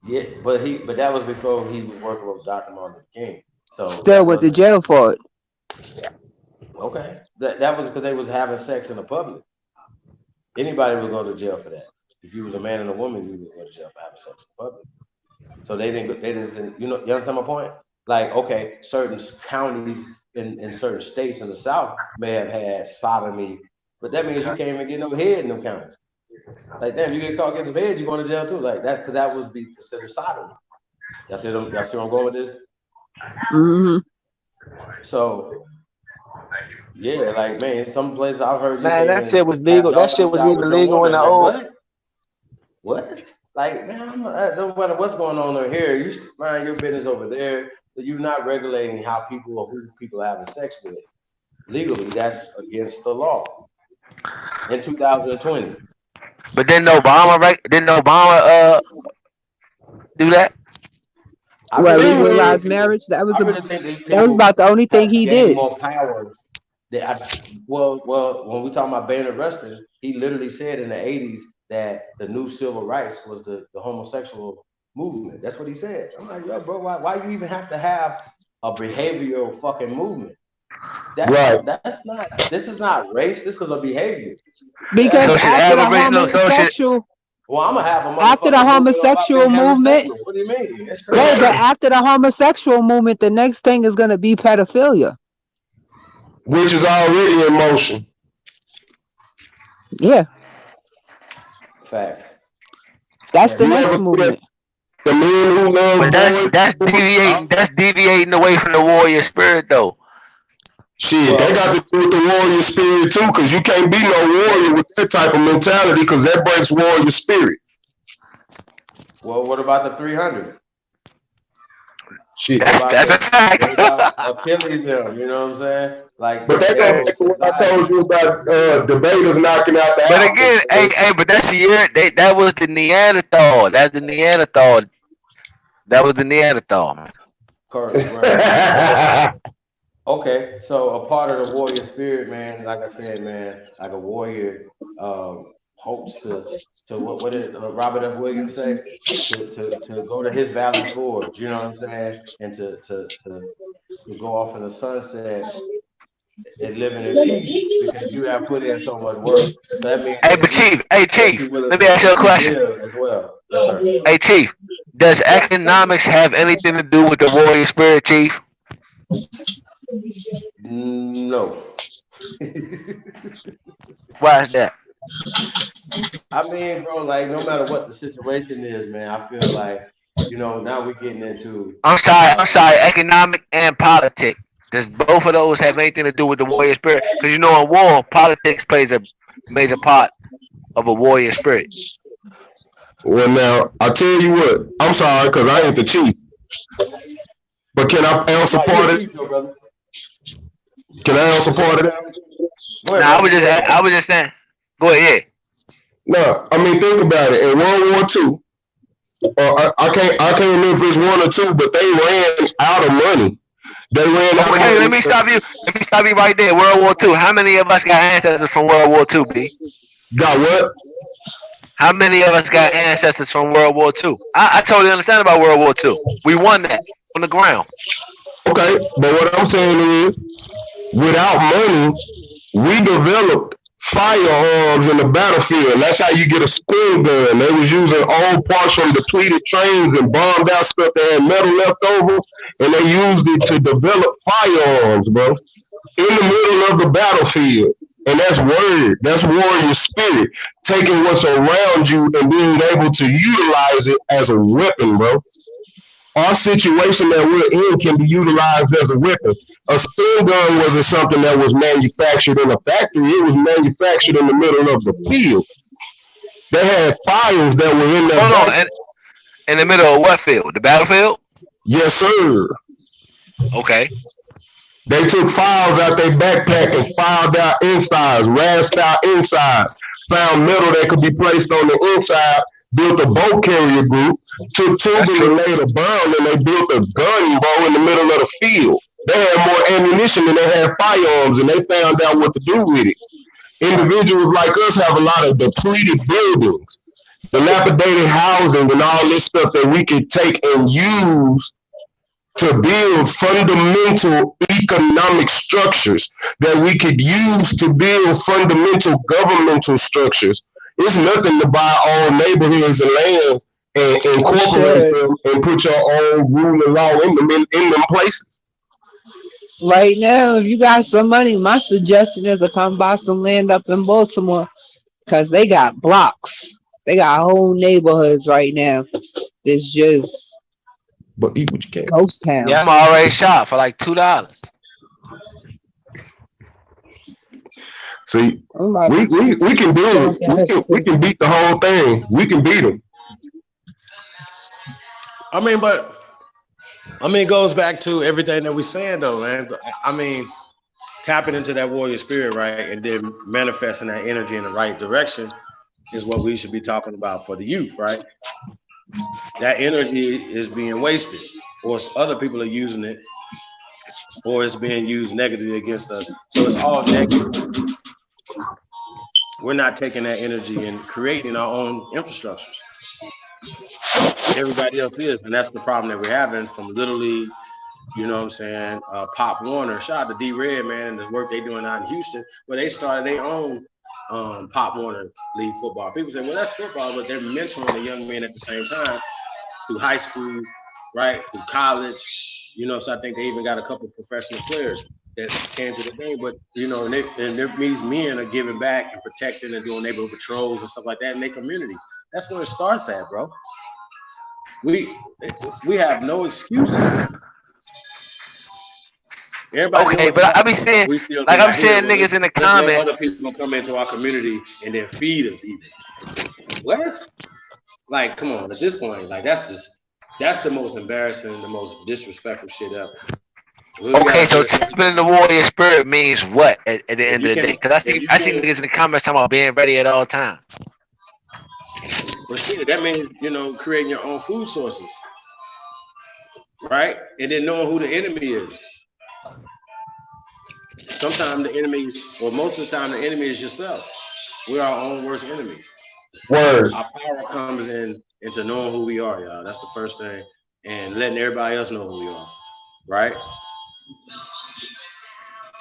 Yeah, but that was before he was working with Dr. Martin Luther King. So Still went to jail for it. Okay, that was because they was having sex in the public. Anybody would go to jail for that. If you was a man and a woman, you would go to jail for having sex in the public. So they didn't, you understand my point? Like, okay, certain counties in certain states in the South may have had sodomy, but that means you can't even get no head in them counties. Like, damn, you get caught getting some head, you going to jail too. Like that, because that would be considered sodomy. Y'all see where I'm going with this? Mm-hmm. So, yeah, like, man, some places I've heard. Man, that shit was legal. That shit was even legal in the old. What? Like, man, no matter what's going on over here, you mind your business over there. You're not regulating how people or who people are having sex with. Legally, that's against the law. In 2020. But didn't Obama do that? Well, legalized marriage. That was about the only thing he did. More power. Well, when we talk about Bayard Rustin, he literally said in the 80s that the new civil rights was the homosexual movement. That's what he said. I'm like, yo, bro, why you even have to have a behavioral fucking movement? This is not race, this is a behavior. Because after the homosexual, well, I'm gonna have a after the homosexual movement, what do you mean? That's crazy. Yeah, but after the homosexual movement, the next thing is gonna be pedophilia, which is already in motion. Yeah, facts. That's the next movement. The men who love that's deviating away from the warrior spirit, though. Shit, they got to do with the warrior spirit too, because you can't be no warrior with that type of mentality, because that breaks warrior spirit. Well, what about the 300? Shit, that's a fact. Achilles, you know what I'm saying? Like, but that goes back to what I told you about debaters knocking out the. But again, but that's that was the Neanderthal. That's the Neanderthal. That was the Neanderthal, man. Correct. Right. Okay, so a part of the warrior spirit, man, like I said, man, like a warrior hopes to what did Robert F. Williams say? To go to his valley forge, you know what I'm saying? And to go off in the sunset and living in peace because you have put in so much work. So that means Chief, let me ask you a question. As well. Yes, sir. Hey, Chief, does economics have anything to do with the warrior spirit, Chief? No. Why is that? I mean, bro, like no matter what the situation is, man, I feel like, now we're getting into. I'm sorry. Economic and politics. Does both of those have anything to do with the warrior spirit? Because in war, politics plays a major part of a warrior spirit. Well, now I'll tell you what. I'm sorry, because I ain't the chief. But can I answer part of it? Can I answer part of that? No, I was just saying. Go ahead. No, I mean, think about it. In World War II, I can't remember if it's 1 or 2, but they ran out of money. They ran out of money. Let me stop you right there. World War II. How many of us got ancestors from World War II, B? Got what? How many of us got ancestors from World War II? I totally understand about World War II. We won that on the ground. Okay, but what I'm saying is, without money, we developed firearms in the battlefield. That's how you get a spin gun. They was using old parts from depleted trains and bombed out stuff that had metal left over, and they used it to develop firearms, bro, in the middle of the battlefield. And that's word. That's warrior spirit. Taking what's around you and being able to utilize it as a weapon, bro. our situation that we're in can be utilized as a weapon. A spin gun wasn't something that was manufactured in a factory. It was manufactured in the middle of the field. They had files that were in their Hold on, back. and in the middle of what field? The battlefield? Yes, sir. Okay. They took files out their backpack and filed out insides, rasped out insides, found metal that could be placed on the inside, built a bow carrier group, took That's tubing and true. laid a burn, and they built a gun bow in the middle of the field. They had more ammunition than they had firearms, and they found out what to do with it. Individuals like us have a lot of depleted buildings, dilapidated housing, and all this stuff that we could take and use to build fundamental economic structures that we could use to build fundamental governmental structures. It's nothing to buy all neighborhoods and lands and incorporate them and put your own rule and law in them places. Right now, if you got some money, my suggestion is to come buy some land up in Baltimore because they got blocks. They got whole neighborhoods right now. It's just But eat what you can. ghost towns. Yeah, I'm already shot for like $2. See, I'm about we to can do it. We can beat the whole thing. We can beat them. I mean, but it goes back to everything that we're saying, though, man. I mean, tapping into that warrior spirit, right, and then manifesting that energy in the right direction is what we should be talking about for the youth, right? That energy is being wasted, or other people are using it, or it's being used negatively against us. So it's all negative. We're not taking that energy and creating our own infrastructures. Everybody else is, and that's the problem that we're having from Little League, you know what I'm saying, Pop Warner. Shout out to D-Red, man, and the work they doing out in Houston, where they started their own Pop Warner League football. People say, well, that's football, but they're mentoring the young men at the same time through high school, right, through college, you know, so I think they even got a couple of professional players that came to the game, but, you know, and these men are giving back and protecting and doing neighborhood patrols and stuff like that in their community. That's where it starts at, bro. We have no excuses. Everybody Okay, but I be seeing, like I'm seeing niggas in the comments. Other people come into our community and then feed us even. What? Like, come on, at this point, like that's the most embarrassing, the most disrespectful shit ever. Okay, so tapping in the warrior spirit means what at the end of the day? Because I see niggas in the comments talking about being ready at all times. But shit, that means, you know, creating your own food sources, right? And then knowing who the enemy is. Sometimes the enemy, or most of the time, the enemy is yourself. We're our own worst enemies. Word. Our power comes into knowing who we are, y'all. That's the first thing, and letting everybody else know who we are, right?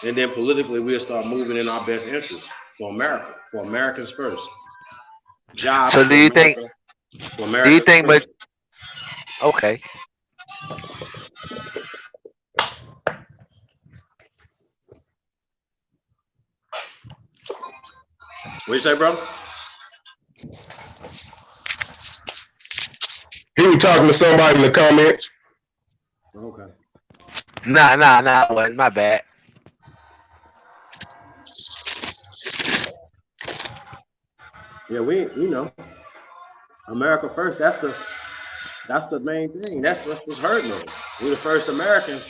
And then politically, we'll start moving in our best interest for America, for Americans first. Jobs. So do you think? Do you think? But okay. What you say, bro? He was talking to somebody in the comments. Okay. Nah, wasn't my bad. Yeah, we know. America first. That's the main thing. That's what's hurting us. We're the first Americans.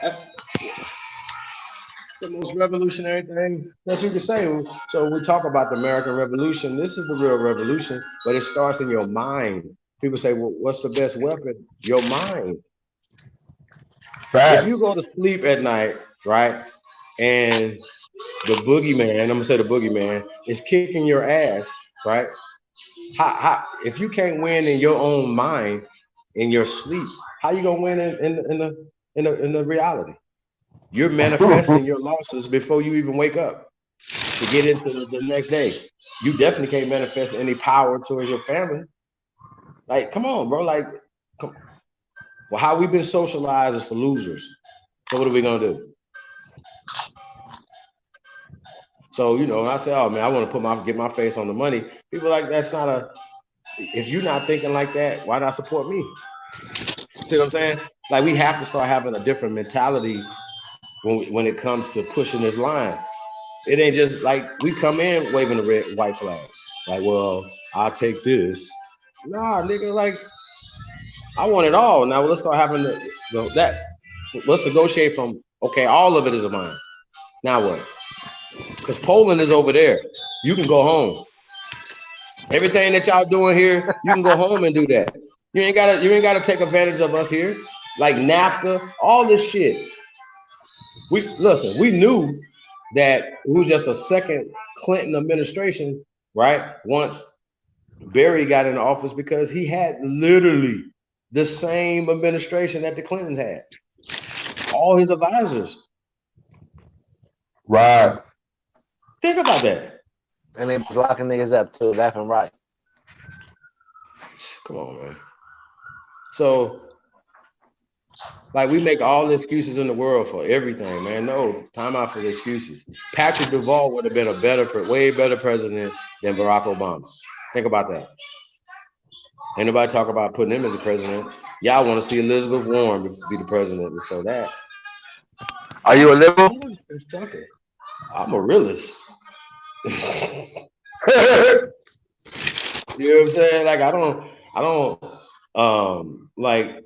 That's the most revolutionary thing that you can say. So we talk about the American Revolution. This is the real revolution, but it starts in your mind. People say, well, what's the best weapon? Your mind. Right. If you go to sleep at night, right, and the boogeyman, I'm gonna say the boogeyman, is kicking your ass, right? If you can't win in your own mind, in your sleep, how you gonna win in the reality? You're manifesting your losses before you even wake up to get into the next day. You definitely can't manifest any power towards your family. Like, come on, bro. Like, come. Well, how we've been socialized is for losers. So what are we gonna do? So, you know, when I say, oh man, I want to get my face on the money, people like that's not if you're not thinking like that, why not support me? See what I'm saying? Like we have to start having a different mentality when it comes to pushing this line. It ain't just like we come in waving the red white flag. Like, well, I'll take this. Nah, nigga, like I want it all. Now let's start having that. Let's negotiate from okay, all of it is mine. Now what? Because Poland is over there. You can go home. Everything that y'all doing here, you can go home and do that. You ain't gotta take advantage of us here. Like NAFTA, all this shit. We knew that it was just a second Clinton administration, right? Once Barry got in office, because he had literally the same administration that the Clintons had. All his advisors. Right. Think about that. And they was locking niggas up too, left and right. Come on, man. So, like, we make all the excuses in the world for everything, man. No, time out for the excuses. Patrick Duvall would have been a way better president than Barack Obama. Think about that. Ain't nobody talk about putting him as the president. Y'all want to see Elizabeth Warren be the president before that. Are you a liberal? I'm a realist. You know what I'm saying? Like I don't like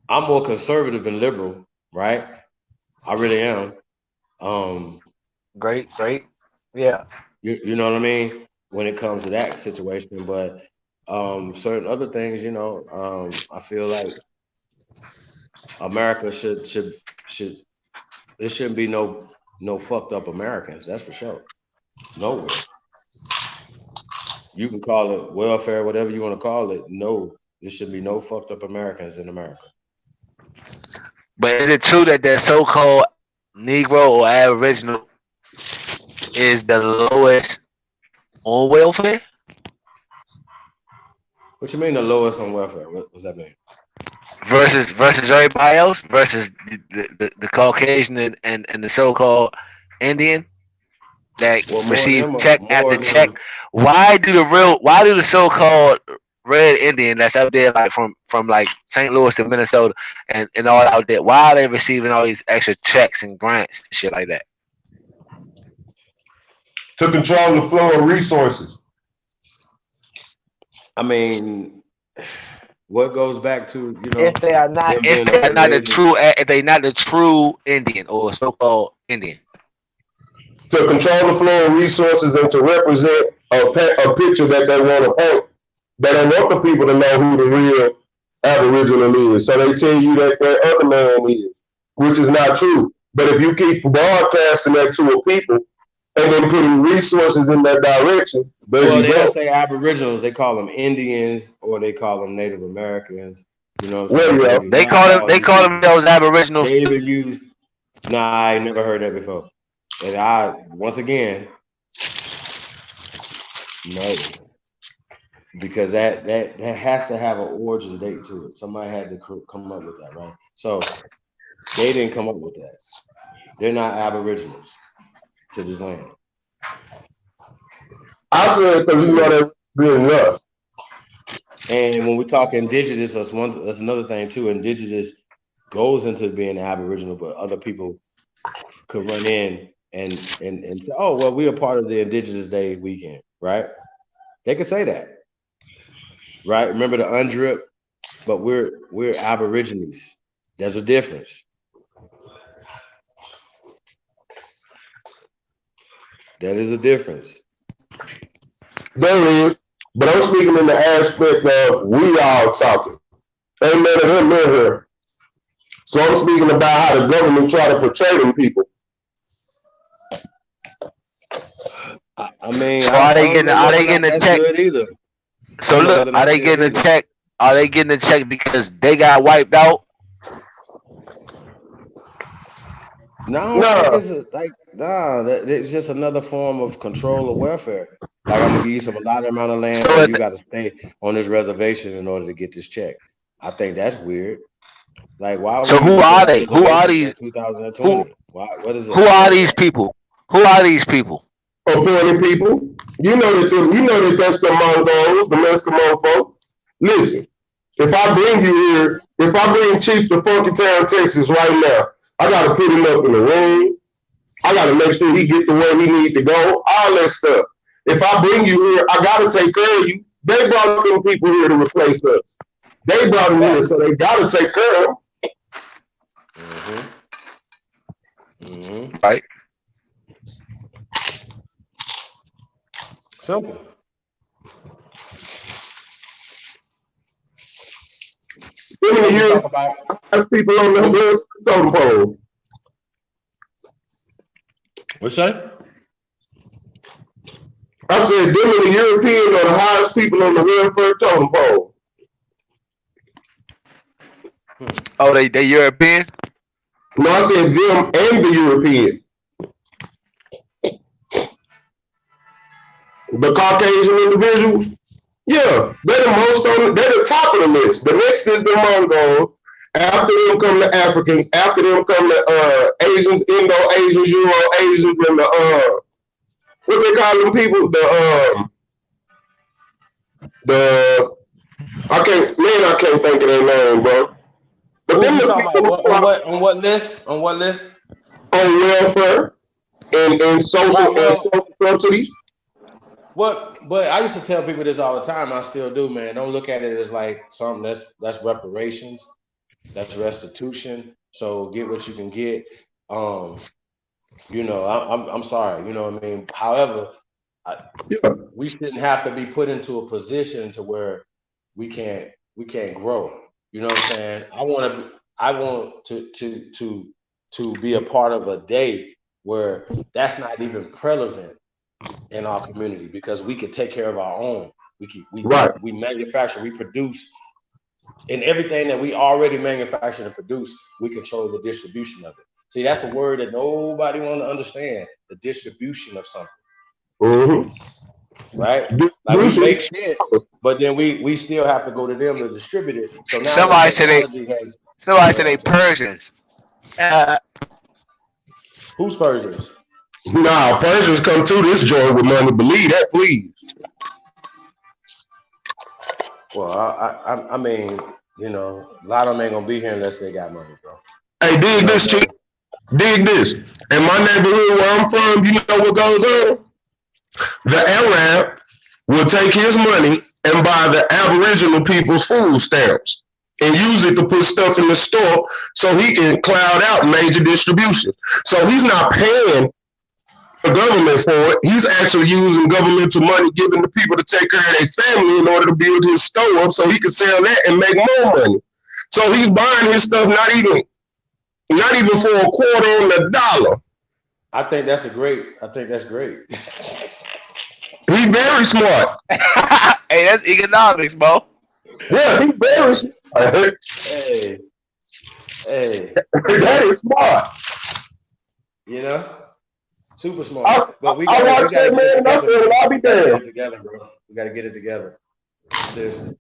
I'm more conservative than liberal, right? I really am. Great. Yeah. You know what I mean? When it comes to that situation, but certain other things, you know, I feel like America should there shouldn't be no fucked up Americans, that's for sure. Nowhere. You can call it welfare, whatever you want to call it. No, there should be no fucked up Americans in America. But is it true that that so-called Negro or Aboriginal is the lowest on welfare? What you mean the lowest on welfare? What does that mean? Versus everybody else, versus the Caucasian and the so-called Indian that receive check after check. Why do the so-called red Indian that's up there like from like St. Louis to Minnesota and all out there, why are they receiving all these extra checks and grants and shit like that? To control the flow of resources. I mean, what goes back to, you know, if they are not the true Indian or so-called Indian. To control the flow of resources and to represent a picture that they want to paint. They don't want the people to know who the real Aboriginal is. So they tell you that their other man is, which is not true. But if you keep broadcasting that to a people and then putting resources in that direction, they don't say Aboriginals, they call them Indians or they call them Native Americans. You know what I'm saying? They call them those Aboriginals. They even use, I never heard that before. And once again, no. Because that has to have an origin date to it. Somebody had to come up with that, right? So they didn't come up with that. They're not Aboriginals to this land. I feel because you know they're being rough. And when we talk indigenous, that's another thing too. Indigenous goes into being Aboriginal, but other people could run in and say, oh, well, we are part of the Indigenous Day weekend, right? They could say that. Right? Remember the UNDRIP, but we're Aborigines. There's a difference. That is a difference. There is, but I'm speaking in the aspect of we all talking. Ain't none of them in here. So I'm speaking about how the government try to portray them people. I mean, so are they getting a check? Either. So look, are they getting a check? Are they getting a check because they got wiped out? No. It's just another form of control of welfare. Like I'm gonna give you a lot amount of land, so you got to stay on this reservation in order to get this check. I think that's weird. Like, why? So who are they? Who are these? 2020. What is it? Who are these people? Who are these people? Appointed people. You know that that's the Mongols, the Eskimo folk. Listen, if I bring you here, if I bring Chief to Funky Town, Texas right now, I gotta put him up in the room. I gotta make sure he get to where he needs to go, all that stuff. If I bring you here, I gotta take care of you. They brought them people here to replace us. They brought them here, so they gotta take care of them. Right. Simple. Them in the year, Talk about that's people on the totem pole. what's that? I said, them and the Europeans are the highest people on the welfare totem pole. Oh, they European? No, I said them and the European. The Caucasian individuals, yeah, they're the top of the list. The next is the Mongols. After them come the Africans. After them come the Asians, Indo-Asians, Euro-Asians, and the what they call them people? I can't think of their name, bro. But them you the talking people about? On what list? On what list? on welfare and social subsidies. But I used to tell people this all the time. I still do, man. Don't look at it as like something that's reparations, that's restitution. So get what you can get. You know, I'm sorry. You know what I mean. However, we shouldn't have to be put into a position to where we can't grow. You know what I'm saying? I want to be a part of a day where that's not even prevalent in our community, because we can take care of our own. We manufacture, we produce, and everything that we already manufacture and produce, we control the distribution of it. See, that's a word that nobody want to understand, the distribution of something. Right? Like we make shit, but then we still have to go to them to distribute it. So now somebody said they Persians. Who's Persians? Nah, Persians come to this joint with money. Believe that, please. Well, I mean, you know, a lot of them ain't gonna be here unless they got money, bro. Hey, dig this, Chief. Dig this. In my neighborhood where I'm from, you know what goes on? The Arab will take his money and buy the Aboriginal people's food stamps and use it to put stuff in the store so he can cloud out major distribution. So he's not paying the government for it. He's actually using governmental money given to people to take care of their family in order to build his store up so he can sell that and make more money. So he's buying his stuff not even for a quarter on the dollar. I think that's great. He's very smart. Hey, that's economics, bro. Yeah, he's very smart. Hey. That is smart. You know? Super smart. But we gotta get it together, bro. We gotta get it together. Seriously.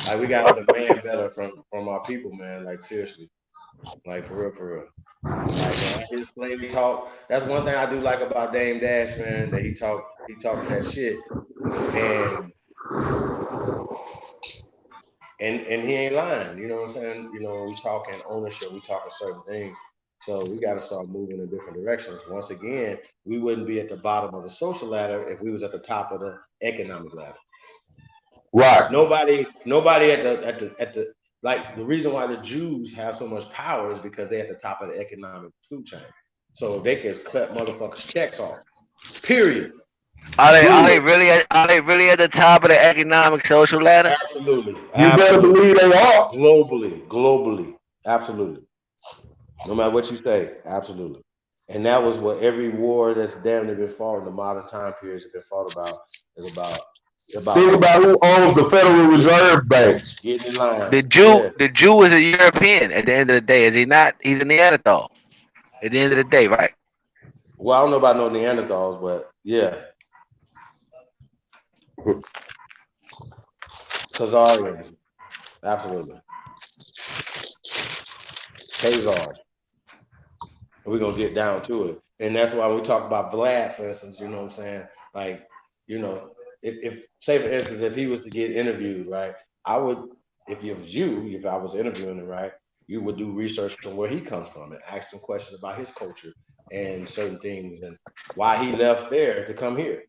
Like, we gotta demand better from our people, man. Like, seriously. Like, for real. Like, his play talk. That's one thing I do like about Dame Dash, man, that he talk that shit. And he ain't lying, you know what I'm saying? You know, we talking ownership, we talking certain things. So we got to start moving in different directions. Once again, we wouldn't be at the bottom of the social ladder if we was at the top of the economic ladder. Right. Nobody at the like, the reason why the Jews have so much power is because they're at the top of the economic food chain. So they can cut motherfuckers' checks off. Period. Are they really at the top of the economic social ladder? Absolutely. You better believe they are. Globally. Absolutely. No matter what you say, absolutely. And that was what every war that's damn near been fought in the modern time periods have been fought about. Is about think about who owns the Federal Reserve banks. Getting in line. The Jew is a European at the end of the day, is he not? He's a Neanderthal at the end of the day, right? Well, I don't know about no Neanderthals, but yeah. Khazarians. Absolutely. Khazars. We're going to get down to it. And that's why we talk about Vlad, for instance, you know what I'm saying? Like, you know, if say for instance, if he was to get interviewed, right, I would, if I was interviewing him, right, you would do research on where he comes from and ask him questions about his culture and certain things and why he left there to come here.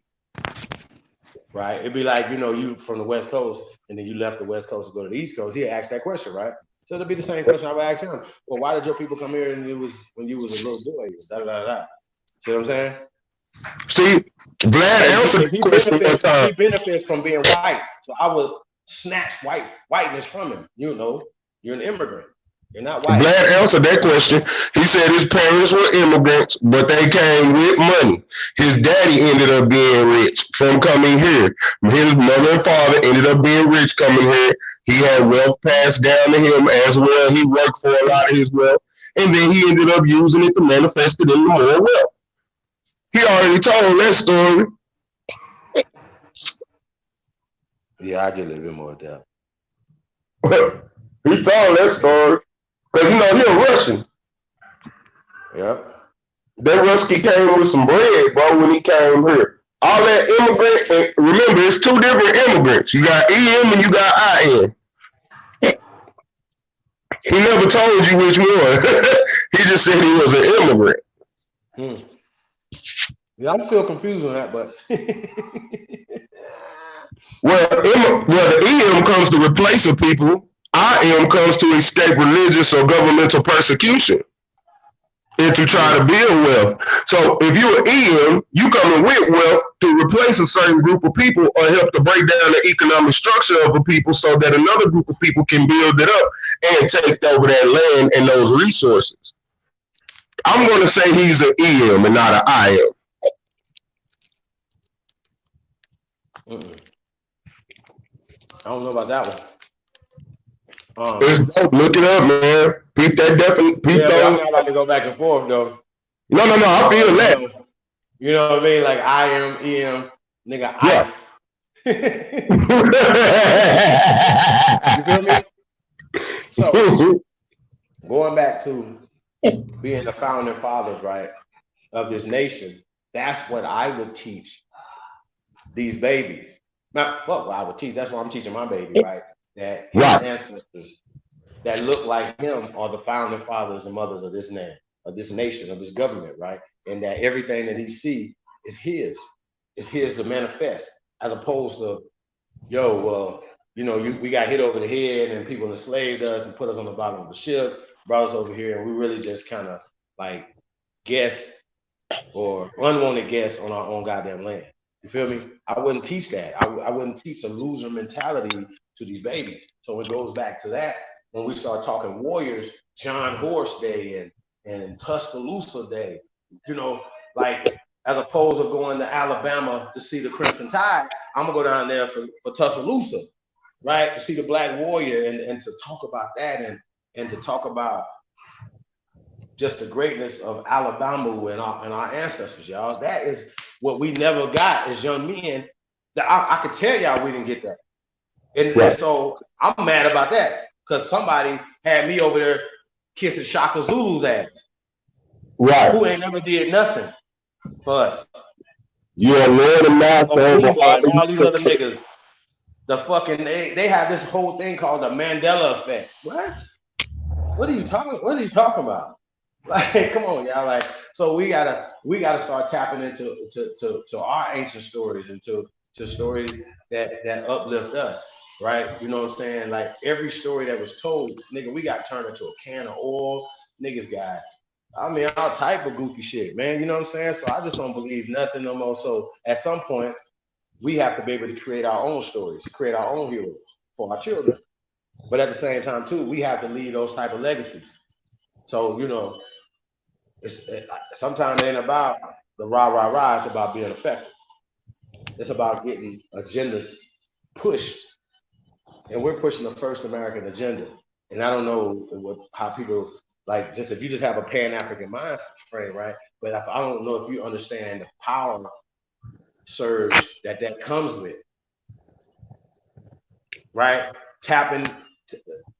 Right? It'd be like, you know, you from the West Coast and then you left the West Coast to go to the East Coast. He'd ask that question, right? So it'd be the same question I would ask him. Well, why did your people come here and it was when you was a little boy? Da, da, da, da. See what I'm saying? See, Vlad answered the question one time. He benefits from being white. So I would snatch whiteness from him. You know, you're an immigrant. You're not white. Vlad answered that question. He said his parents were immigrants, but they came with money. His daddy ended up being rich from coming here. His mother and father ended up being rich coming here. He had wealth passed down to him as well. He worked for a lot of his wealth, and then he ended up using it to manifest it into more wealth. He already told that story. Yeah, I get a little bit more of that. He told that story. Because, you know, he a Russian. Yep. That Rusky came with some bread, bro, when he came here. All that immigrants, remember, it's two different immigrants. You got EM and you got IM. He never told you which one. He just said he was an immigrant. Yeah, I feel confused on that, but well, the EM comes to replace a people. IM comes to escape religious or governmental persecution and to try to build wealth. So if you're an EM, you coming with wealth to replace a certain group of people or help to break down the economic structure of a people so that another group of people can build it up and take over that land and those resources. I'm going to say he's an EM and not an IM. I don't know about that one. It's dope. Look it up, man. Peep that definitely. Yeah, I'm not about to go back and forth though. No. I feel that. You know what I mean? Like I am, EM, nigga, ice. You feel me? So going back to being the founding fathers, right, of this nation, that's what I would teach these babies. Not fuck what I would teach. That's what I'm teaching my baby, right? That his ancestors that look like him are the founding fathers and mothers of this land, of this nation, of this government, right? And that everything that he see is his. It's his to manifest, as opposed to, yo, well, you know, we got hit over the head and people enslaved us and put us on the bottom of the ship, brought us over here, and we really just kind of like guess or unwanted guess on our own goddamn land. You feel me? I wouldn't teach that. I wouldn't teach a loser mentality to these babies. So it goes back to that when we start talking warriors, John Horse Day and Tuscaloosa Day, you know, like as opposed to going to Alabama to see the Crimson Tide, I'm gonna go down there for Tuscaloosa, right? To see the Black Warrior and to talk about that and to talk about just the greatness of Alabama and our ancestors, y'all. That is what we never got as young men. That I could tell y'all we didn't get that. And so I'm mad about that because somebody had me over there kissing Shaka Zulu's ass. Right. Who ain't never did nothing for us. You're a Lord of math over all these other niggas. The fucking they have this whole thing called the Mandela effect. What are you talking about? Like, come on, y'all. Like, so we gotta start tapping into our ancient stories and to stories that uplift us, right? You know what I'm saying? Like every story that was told, nigga, we got turned into a can of oil. Niggas got, I mean, all type of goofy shit, man. You know what I'm saying? So I just don't believe nothing no more. So at some point, we have to be able to create our own stories, to create our own heroes for our children. But at the same time, too, we have to leave those type of legacies. So, you know, sometimes it ain't about the rah, it's about being effective. It's about getting agendas pushed. And we're pushing the first American agenda. And I don't know how people, like, just if you just have a Pan-African mind frame, right? But I don't know if you understand the power surge that comes with, right?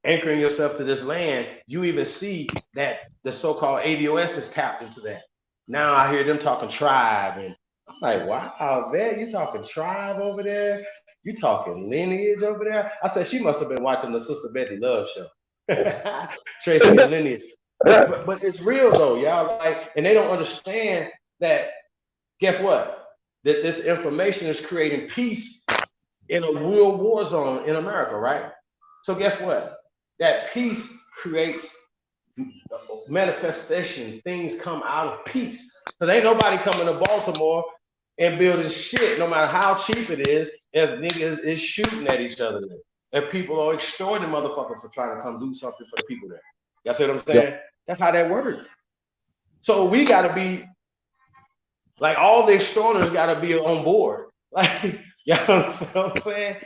Anchoring yourself to this land, you even see that the so-called ADOS is tapped into that. Now I hear them talking tribe and I'm like, wow, man, you talking tribe over there? You talking lineage over there? I said, she must have been watching the Sister Betty Love show. Tracing your lineage. But it's real though, y'all. Like, and they don't understand that, guess what? That this information is creating peace in a real war zone in America, right? So guess what? That peace creates manifestation. Things come out of peace. Because ain't nobody coming to Baltimore and building shit, no matter how cheap it is, if niggas is shooting at each other there. If people are extorting motherfuckers for trying to come do something for the people there. Y'all see what I'm saying? Yeah. That's how that works. So we gotta be, like, all the extorters gotta be on board. Like, you know what I'm saying?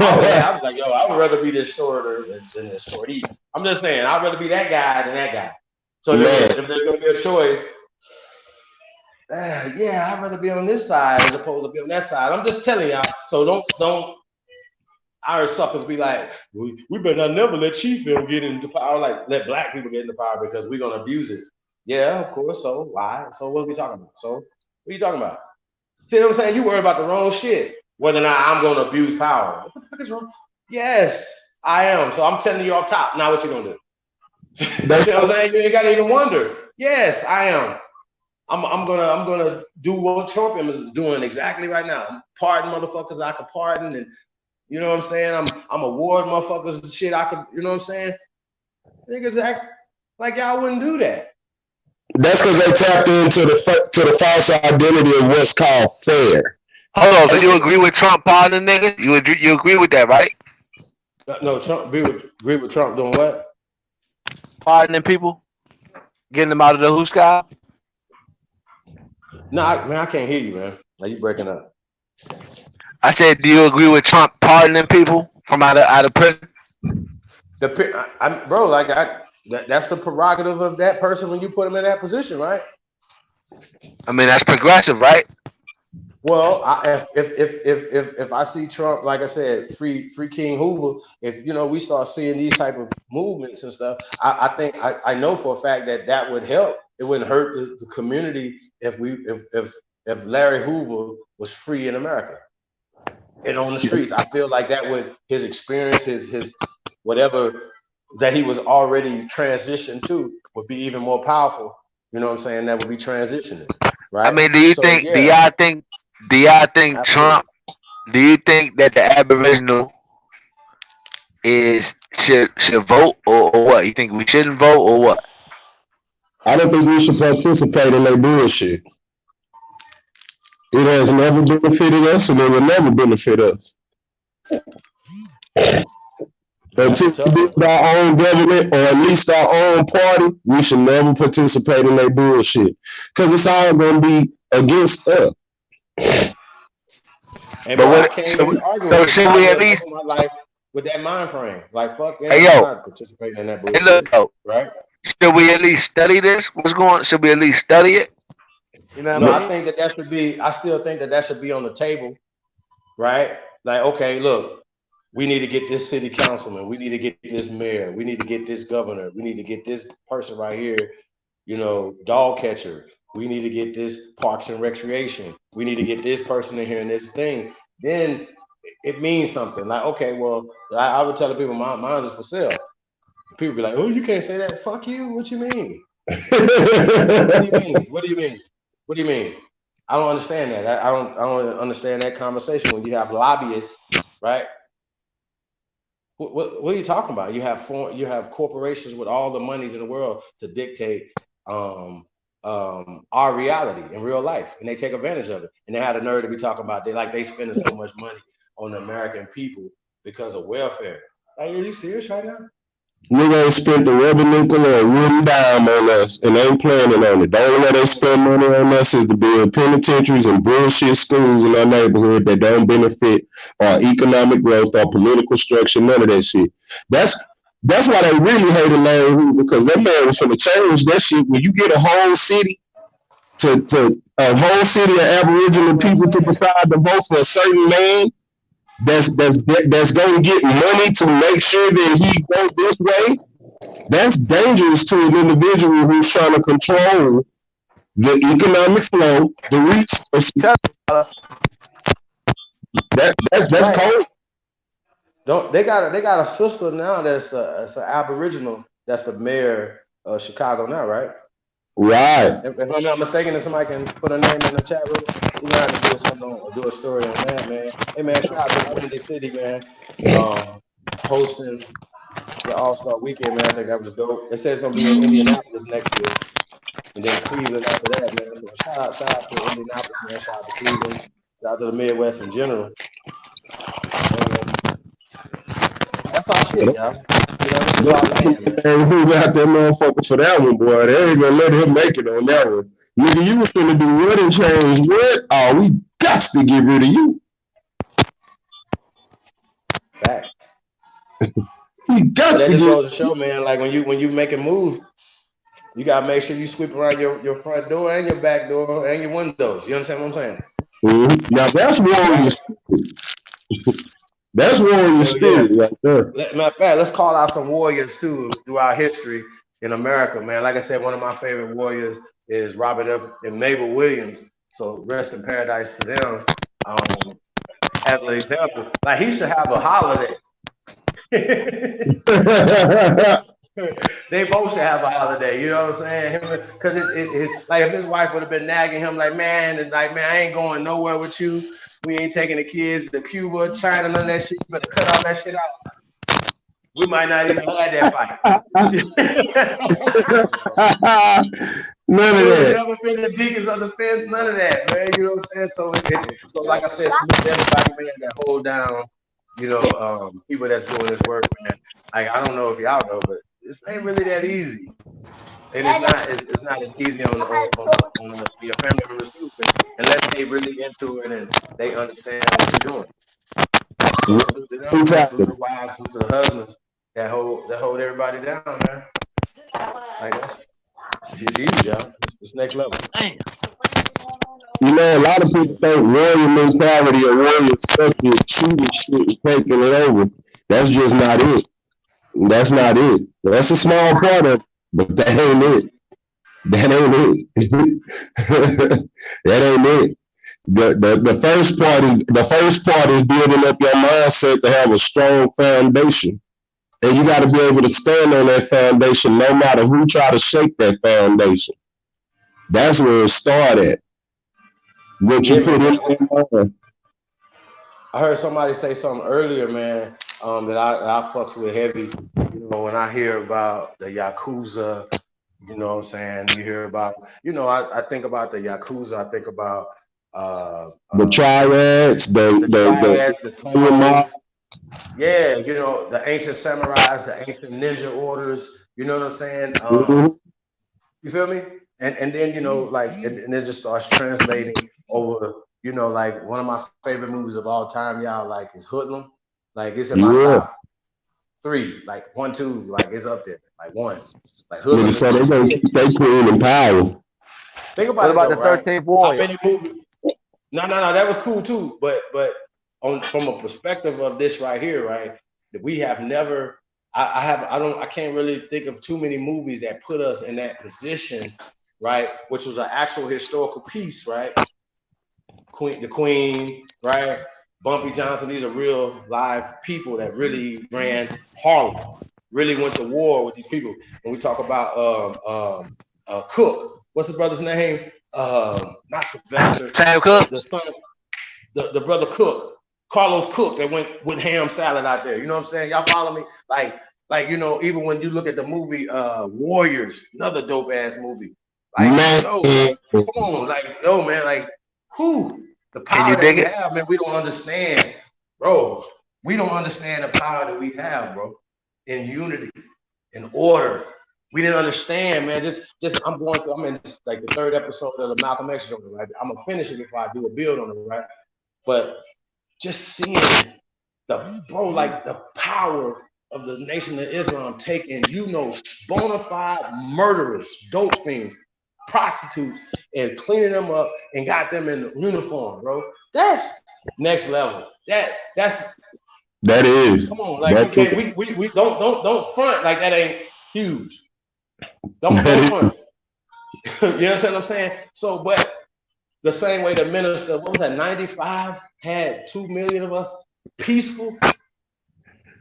I was like, yo, I would rather be the extorter than the extortee. I'm just saying, I'd rather be that guy than that guy. So if there's gonna be a choice, yeah, I'd rather be on this side as opposed to be on that side. I'm just telling y'all. So don't our suckers be like, we better not never let Chief them get into power, like let black people get into power because we're gonna abuse it. Yeah, of course. So why? So what are we talking about? So what are you talking about? See what I'm saying? You worry about the wrong shit. Whether or not I'm gonna abuse power. What the fuck is wrong? Yes, I am. So I'm telling you off top. Now what you gonna do? You know what I'm saying? You ain't gotta even wonder. Yes, I am. I'm gonna do what Trump is doing exactly right now. Pardon motherfuckers I can pardon, and you know what I'm saying? I'm award motherfuckers and shit I could, you know what I'm saying? Niggas act like y'all wouldn't do that. That's because they tapped into the false identity of what's called fair. Hold on, so you agree with Trump pardoning niggas? You agree with that, right? No, Trump agree with Trump doing what? Pardoning people? Getting them out of the hoosky? No, man, I can't hear you, man. Like, you breaking up. I said, do you agree with Trump pardoning people from out of prison? Bro, like that's the prerogative of that person when you put him in that position, right? I mean, that's progressive, right? Well, if I see Trump, like I said, free King Hoover, if we start seeing these type of movements and stuff, I think I know for a fact that would help. It wouldn't hurt the community if Larry Hoover was free in America and on the streets. I feel like that would, his experience, his whatever that he was already transitioned to would be even more powerful. You know what I'm saying? That would be transitioning, right? I mean, do y'all think Absolutely. Trump? Do you think that the Aboriginal should vote or what? You think we shouldn't vote or what? I don't think we should participate in that bullshit. It has never benefited us, and it will never benefit us. Until we build our own government, or at least our own party, we should never participate in that bullshit. Because it's all going to be against us. And so should we at least my life with that mind frame? Like, fuck that. Hey, yo, not participating in that bullshit. Hey, look, though, right? Should we at least study this? What's going on? Should we at least study it? You know what I mean? I think that should be, I still think that should be on the table, right? Like, okay, look, we need to get this city councilman, we need to get this mayor, we need to get this governor, we need to get this person right here, dog catcher, we need to get this parks and recreation, we need to get this person in here and this thing. Then it means something. Like, okay, well, I would tell the people mine is for sale. People be like, oh, you can't say that. Fuck you. What you mean? What do you mean? What do you mean? What do you mean? I don't understand that. I don't understand that conversation when you have lobbyists, right? What are you talking about? You have corporations with all the monies in the world to dictate our reality in real life, and they take advantage of it. And they had a nerve to be talking about they spending so much money on the American people because of welfare. Like, are you serious right now? Nigga ain't spent the rubber nickel or a wooden dime on us and ain't planning on it. The only way they spend money on us is to build penitentiaries and bullshit schools in our neighborhood that don't benefit our economic growth or political structure, none of that shit. That's why they really hated Larry Hoover, because that man was gonna change that shit. When you get a whole city of Aboriginal people to decide to vote for a certain man that's gonna get money to make sure that he goes this way, that's dangerous to an individual who's trying to control the economic flow, the resources. That's Right. cold. Don't they got a sister now that's an Aboriginal that's the mayor of Chicago now, right? Right. If I'm not mistaken, if somebody can put a name in the chat room, we're gonna have to do do a story on that, man. Hey man, shout out to Windy City, man. Hosting the All-Star weekend, man. I think that was dope. They said it's gonna be in Indianapolis next year. And then Cleveland after that, man. So shout out to Indianapolis, man. Shout out to Cleveland. Shout out to the Midwest in general. That's our shit, y'all. You know, this is our land, man. Who got that motherfucker for that one, boy? They ain't gonna let him make it on that one. Nigga, you was finna do what and change what? Oh, we got to get rid of you. Facts. We got But that to just get. goes to show, man. Like when you make a move, you gotta make sure you sweep around your front door and your back door and your windows. You understand what I'm saying? Mm-hmm. Now that's warrior. That's warrior spirit right there. Matter of fact, let's call out some warriors too throughout history in America, man. Like I said, one of my favorite warriors is Robert F. and Mabel Williams. So rest in paradise to them. As an example, like he should have a holiday. They both should have a holiday, you know what I'm saying? Because it like if his wife would have been nagging him, like, man, I ain't going nowhere with you. We ain't taking the kids to Cuba, China, none of that shit. You better cut all that shit out. We might not even have that fight. None of that. Never been the deacons of the fence, none of that, man. You know what I'm saying? So like I said, salute everybody, man, that hold down, you know, people that's doing this work, man. Like I don't know if y'all know, but it ain't really that easy, and it's not as easy on your family members too, unless they really into it and they understand what you're doing. So salute to them, salute to the wives, salute to the husbands that hold everybody down, man. Like it's huge, y'all. It's next level. You know, a lot of people think warrior mentality or warrior stuff is shooting shit and taking it over. That's just not it. That's not it. That's a small part of it, but that ain't it. That ain't it. That ain't it. The first part is building up your mindset to have a strong foundation. And you got to be able to stand on that foundation no matter who try to shake that foundation. That's where it started. What you put in. I heard somebody say something earlier, man, that I fucks with heavy. You know, when I hear about the Yakuza, you know what I'm saying? You hear about, you know, I think about the Yakuza, I think about the triads, the tones. Yeah, you know, the ancient samurais, the ancient ninja orders, you know what I'm saying? You feel me? And then, you know, like, and it just starts translating over, you know, like one of my favorite movies of all time, y'all, like, is Hoodlum. Like, it's in my top 3, like 1, 2, like it's up there, like 1. Like Hoodlum. So they put in power. Think about what about the 13th Warrior? No, that was cool too. But from a perspective of this right here, right, that we have never. I can't really think of too many movies that put us in that position, right? Which was an actual historical piece, right? The Queen, right? Bumpy Johnson. These are real live people that really ran Harlem, really went to war with these people. When we talk about Cook, what's the brother's name? Not Sylvester. Sam Cook. The brother Cook, Carlos Cook, that went with ham salad out there. You know what I'm saying? Y'all follow me? Like you know, even when you look at the movie Warriors, another dope ass movie. Like, come on, like, yo, man, like, the power that we have, man, we don't understand, bro. We don't understand the power that we have, bro, in unity, in order. We didn't understand, man. I'm in like the 3rd episode of the Malcolm X show, right? I'm gonna finish it before I do a build on it, right? But just seeing the power of the Nation of Islam taking, you know, bona fide murderers, dope fiends, prostitutes, and cleaning them up and got them in uniform, bro. That's next level. That is. Come on, like we don't front like that ain't huge. Don't front. You understand what I'm saying? So, but the same way the minister, what was that, 95 had 2 million of us peaceful.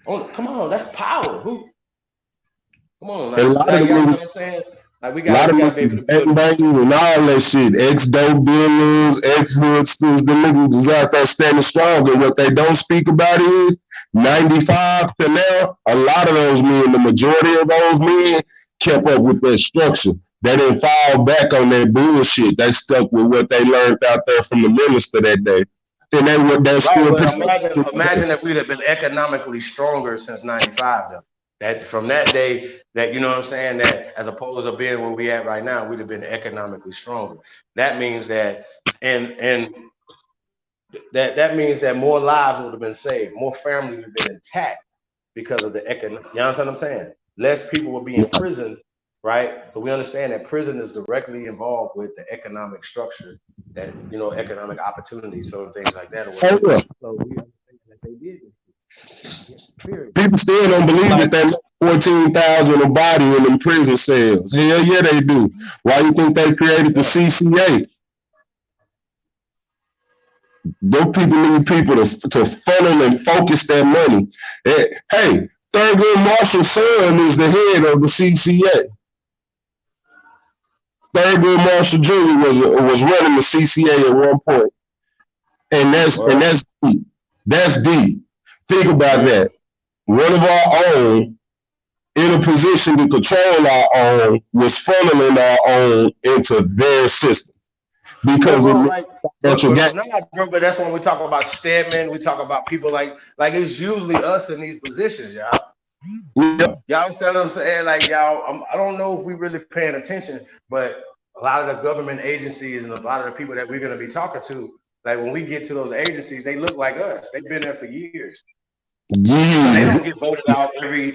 Oh, come on, that's power. Who? Come on, A like, lot of you them understand niggas, what I'm saying? Like we a lot gotta of be niggas able to build. gangbanging and all that shit. Ex-dope dealers, ex-hoodsters, the niggas is out there standing strong. And what they don't speak about is 95 to now, a lot of those men, the majority of those men kept up with that structure. They didn't fall back on that bullshit. They stuck with what they learned out there from the minister that day. And that's Right, still but imagine if we'd have been economically stronger since 95 though. That from that day, that you know what I'm saying, that as opposed to being where we at right now, we'd have been economically stronger. That means that and that means that more lives would have been saved, more families would have been intact because of the economic. You understand what I'm saying? Less people would be in prison, right? But we understand that prison is directly involved with the economic structure, that you know, economic opportunities, so things like that. Or whatever. Oh, yeah. So we understand that they did this. Period. People still don't believe that they 14,000 a body in them prison cells. Hell yeah, they do. Why you think they created the CCA? Those people need people to funnel and focus their money. Hey, Thurgood Marshall's son is the head of the CCA. Thurgood Marshall Jr. was running the CCA at one point. And that's deep. That's deep. Think about that. One of our own in a position to control our own was funneling our own into their system. Because but that's when we talk about Stedman, we talk about people like it's usually us in these positions, y'all. Yeah. Y'all understand what I'm saying? Like y'all, I don't know if we really paying attention, but a lot of the government agencies and a lot of the people that we're gonna be talking to, like when we get to those agencies, they look like us. They've been there for years. Yeah. They don't get voted out every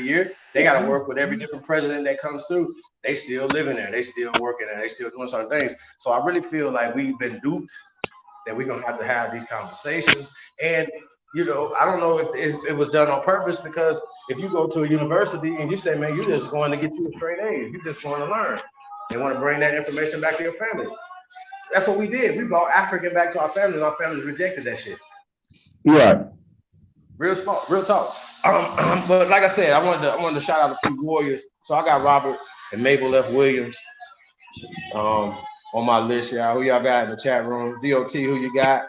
year. They got to work with every different president that comes through. They still living there. They still working there. They still doing certain things. So I really feel like we've been duped, that we're going to have these conversations. And, you know, I don't know if it was done on purpose, because if you go to a university and you say, man, you're just going to get you a straight A, you're just going to learn. They want to bring that information back to your family. That's what we did. We brought African back to our families. Our families rejected that shit. Right. Real talk. But like I said, I wanted to shout out a few warriors. So I got Robert and Mabel F. Williams on my list, y'all. Who y'all got in the chat room? DOT, who you got?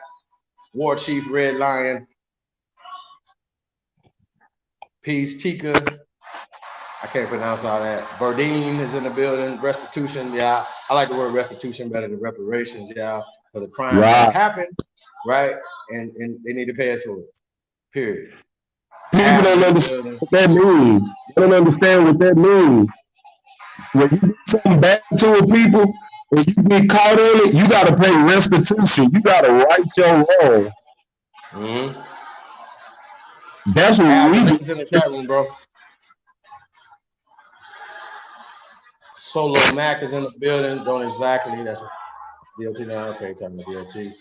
War Chief Red Lion. Peace, Tika. I can't pronounce all that. Verdine is in the building. Restitution, yeah. I like the word restitution better than reparations, y'all. Because a crime has happened, right? And they need to pay us for it. Period. People don't understand what that means. They don't understand what that means. When you do something bad to a people and you get caught in it, you got to pay restitution. You got to right your wrong. Mm-hmm. That's what we do. In the chat room, bro. Solo Mac is in the building. Don't exactly. That's DOT now. Okay, talking about DOT.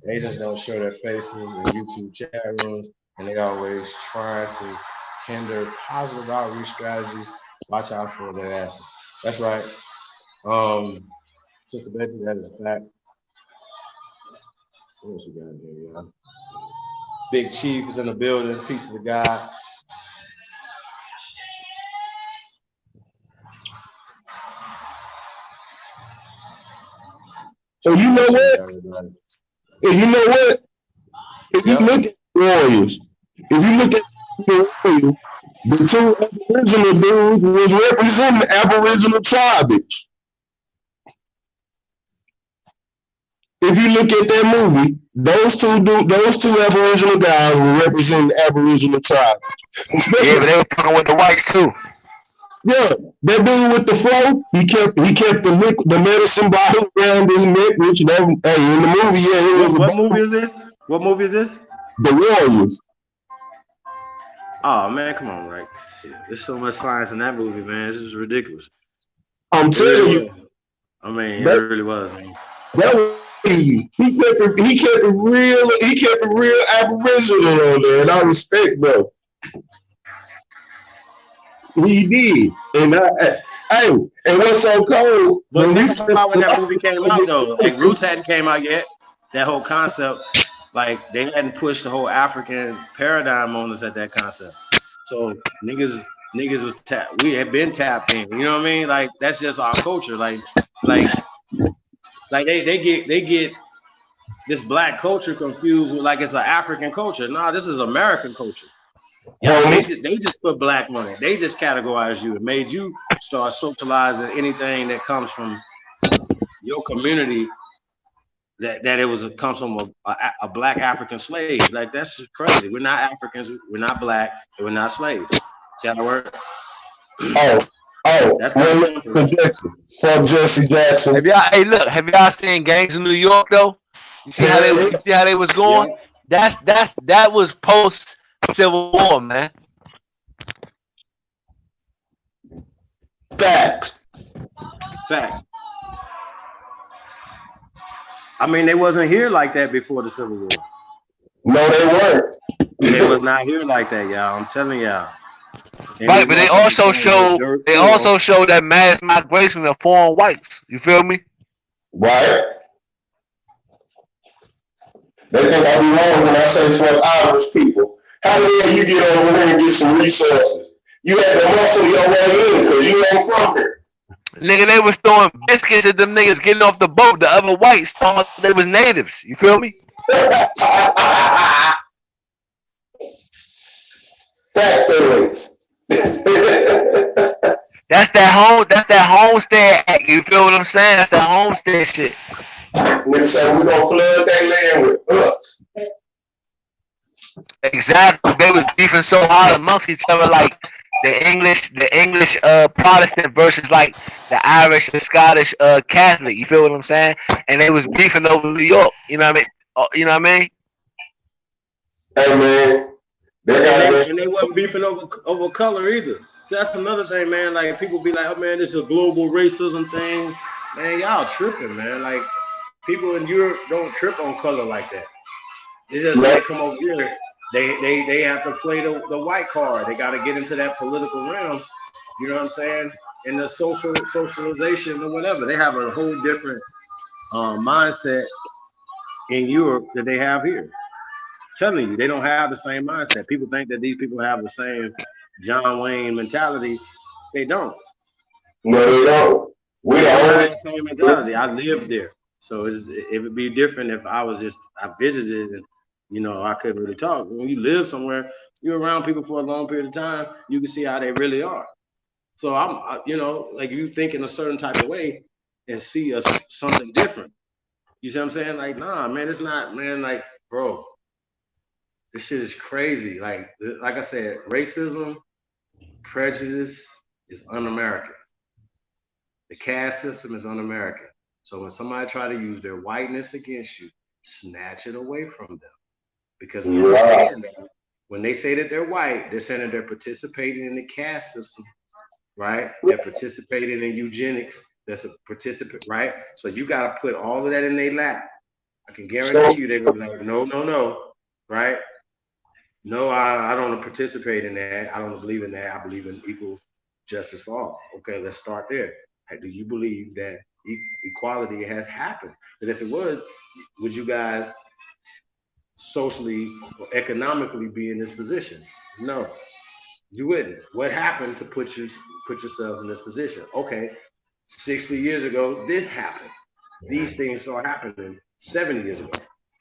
Agents don't show their faces in YouTube chat rooms, and they always try to hinder positive outreach strategies. Watch out for their asses. That's right. Sister Betty, that is a fact. What else we got in here, y'all? Big Chief is in the building. Peace to the God. So you know what? If you look at warriors, if you look at the warriors, the two Aboriginal dudes was representing the Aboriginal tribes. If you look at that movie, those two Aboriginal guys were representing the Aboriginal tribes. Yeah, but they were fucking with the whites too. Yeah, that dude with the fro, he kept the medicine bottle around his neck, which in the movie, yeah. What movie is this? What movie is this? The Warriors. Oh man, come on, like shit. There's so much science in that movie, man. This is ridiculous. I'm telling you. I mean, it really was, man. That was he kept it real Aboriginal on there, and I respect, bro. He did. And hey, and what's so cold? But When we think about when that movie came out though. Like Roots hadn't came out yet. That whole concept, like they hadn't pushed the whole African paradigm on us at that concept. So niggas was tapped. We had been tapped in. You know what I mean? Like that's just our culture. Like they get this black culture confused with like it's an African culture. Nah, this is American culture. Yeah, they just put black on it. They just categorized you. It made you start socializing anything that comes from your community that it comes from a black African slave. Like that's crazy. We're not Africans. We're not black. And we're not slaves. See how that work? Oh, that's for Jesse Jackson. Have y'all seen Gangs in New York though? You see how they was going? Yeah. That was post Civil War, man. Facts. I mean, they wasn't here like that before the Civil War. No, they weren't. They was not here like that, y'all. I'm telling y'all. And right, but they also showed that mass migration of foreign whites. You feel me? Right. They think I be wrong when I say for Irish people. How the hell you get over here and get some resources? You had to muscle your way in because you ain't from here. Nigga, they was throwing biscuits at them niggas getting off the boat. The other whites thought they was natives. You feel me? Factory. That's that homestead act. You feel what I'm saying? That's that homestead shit. Niggas say we gonna flood that land with us. Exactly. They was beefing so hard amongst each other, like the English Protestant versus like the Irish and Scottish Catholic. You feel what I'm saying? And they was beefing over New York. You know what I mean? You know what I mean? Hey man, and they wasn't beefing over color either. So that's another thing, man. Like people be like, "Oh man, this is a global racism thing." Man, y'all tripping, man. Like people in Europe don't trip on color like that. It's just when they come over here, they have to play the white card. They got to get into that political realm. You know what I'm saying? And the socialization or whatever. They have a whole different mindset in Europe that they have here. I'm telling you, they don't have the same mindset. People think that these people have the same John Wayne mentality. They don't. No, they don't. We don't have the same mentality. I lived there. So it would be different if I visited and, you know, I couldn't really talk. When you live somewhere, you're around people for a long period of time, you can see how they really are. So you know, like you think in a certain type of way and see something different. You see what I'm saying? Like, nah, man, it's not, man, like, bro, this shit is crazy. Like I said, racism, prejudice is un-American. The caste system is un-American. So when somebody try to use their whiteness against you, snatch it away from them. Because when they say that they're white, they're saying that they're participating in the caste system, right? They're participating in eugenics. That's a participant, right? So you got to put all of that in their lap. I can guarantee you they're going to be like, no, right? No, I don't participate in that. I don't believe in that. I believe in equal justice for all. Okay, let's start there. Do you believe that equality has happened? And if it was, would you guys socially or economically be in this position? No, you wouldn't. What happened to put yourselves in this position? Okay, 60 years ago, this happened. These things started happening 70 years ago,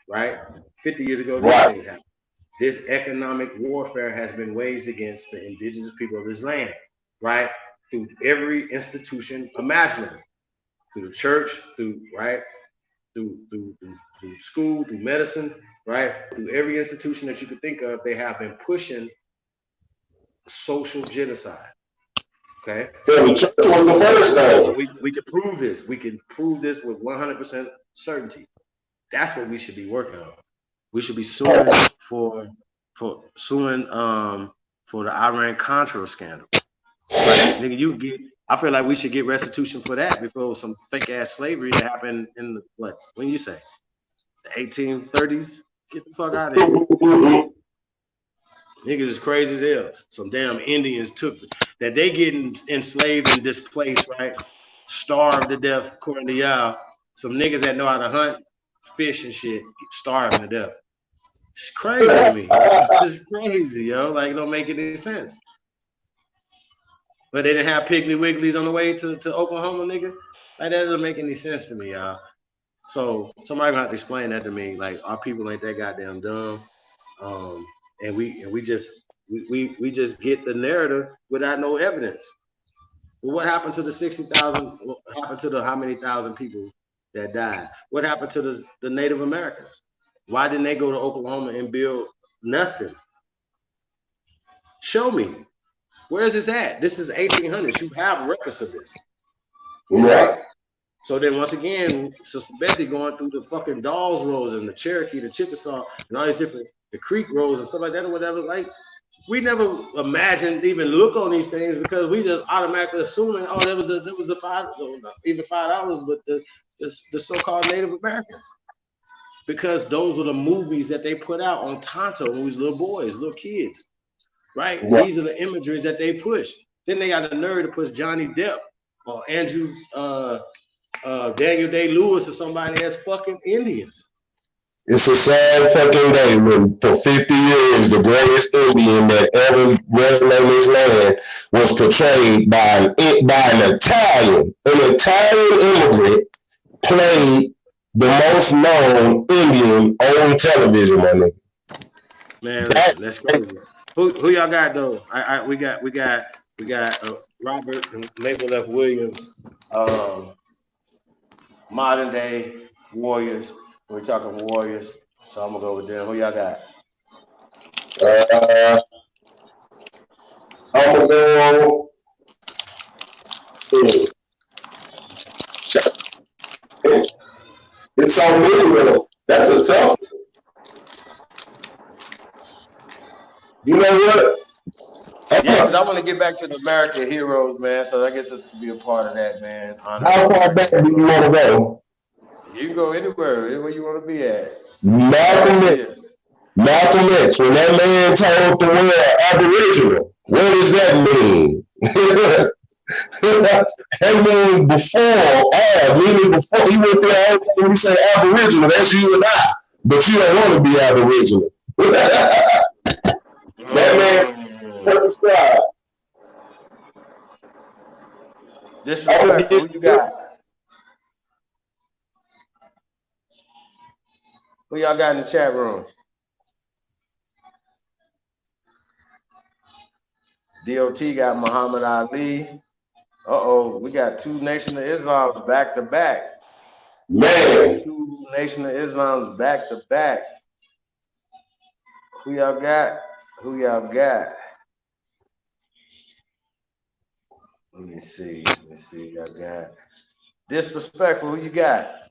right? 50 years ago, these things happened. This economic warfare has been waged against the indigenous people of this land, right? Through every institution imaginable, through the church, through school, through medicine, right? Through every institution that you could think of, they have been pushing social genocide. Okay. Yeah, the church was the first thing. We can prove this. We can prove this with 100% certainty. That's what we should be working on. We should be suing for the Iran-Contra scandal. Right? Nigga, I feel like we should get restitution for that before some fake ass slavery that happened in the when you say the 1830s. Get the fuck out of here. Niggas is crazy as hell. Some damn Indians took that they getting enslaved and displaced, right? Starved to death, according to y'all. Some niggas that know how to hunt, fish and shit, starving to death. It's crazy to me. It's crazy, yo. Like, it don't make any sense. But they didn't have Piggly Wigglies on the way to Oklahoma, nigga. Like, that doesn't make any sense to me, y'all. So somebody gonna have to explain that to me. Like, our people ain't that goddamn dumb. And we just get the narrative without no evidence. Well, what happened to the 60,000? What happened to the how many thousand people that died? What happened to the Native Americans? Why didn't they go to Oklahoma and build nothing? Show me. Where is this at? This is 1800s. You have records of this. Right. So then once again, Sister Betty going through the fucking Dawes Roads and the Cherokee, the Chickasaw, and all these different, the Creek Roads and stuff like that or whatever. Like, we never imagined even look on these things because we just automatically assuming, oh, there was the $5, but the so-called Native Americans. Because those were the movies that they put out on Tonto when we was little boys, little kids. Right? Yeah. These are the imagery that they push. Then they got the nerve to push Johnny Depp or Andrew Daniel Day-Lewis or somebody as fucking Indians. It's a sad fucking day when for 50 years the greatest Indian that ever reigned on this land was portrayed by an Italian. An Italian immigrant played the most known Indian on television, my nigga. Man, that's crazy. Who y'all got though? We got Robert and Mabel F. Williams, modern day warriors. We're talking warriors, so I'm gonna go with them. Who y'all got? I'm gonna go. It's so many though. That's a tough one. You know what? Yeah, because I want to get back to the American heroes, man. So I guess this could be a part of that, man. How far back do you want to go? You can go anywhere you want to be at. Malcolm X, when that man told the world Aboriginal, what does that mean? That means meaning before he went there, when we say Aboriginal, that's you and I, but you don't want to be Aboriginal. That man, disrespectful. Who you got? Who y'all got in the chat room? DOT got Muhammad Ali. We got two Nation of Islams back to back. Man. Two Nation of Islams back to back. Who y'all got? Let me see. Y'all got disrespectful. Who you got?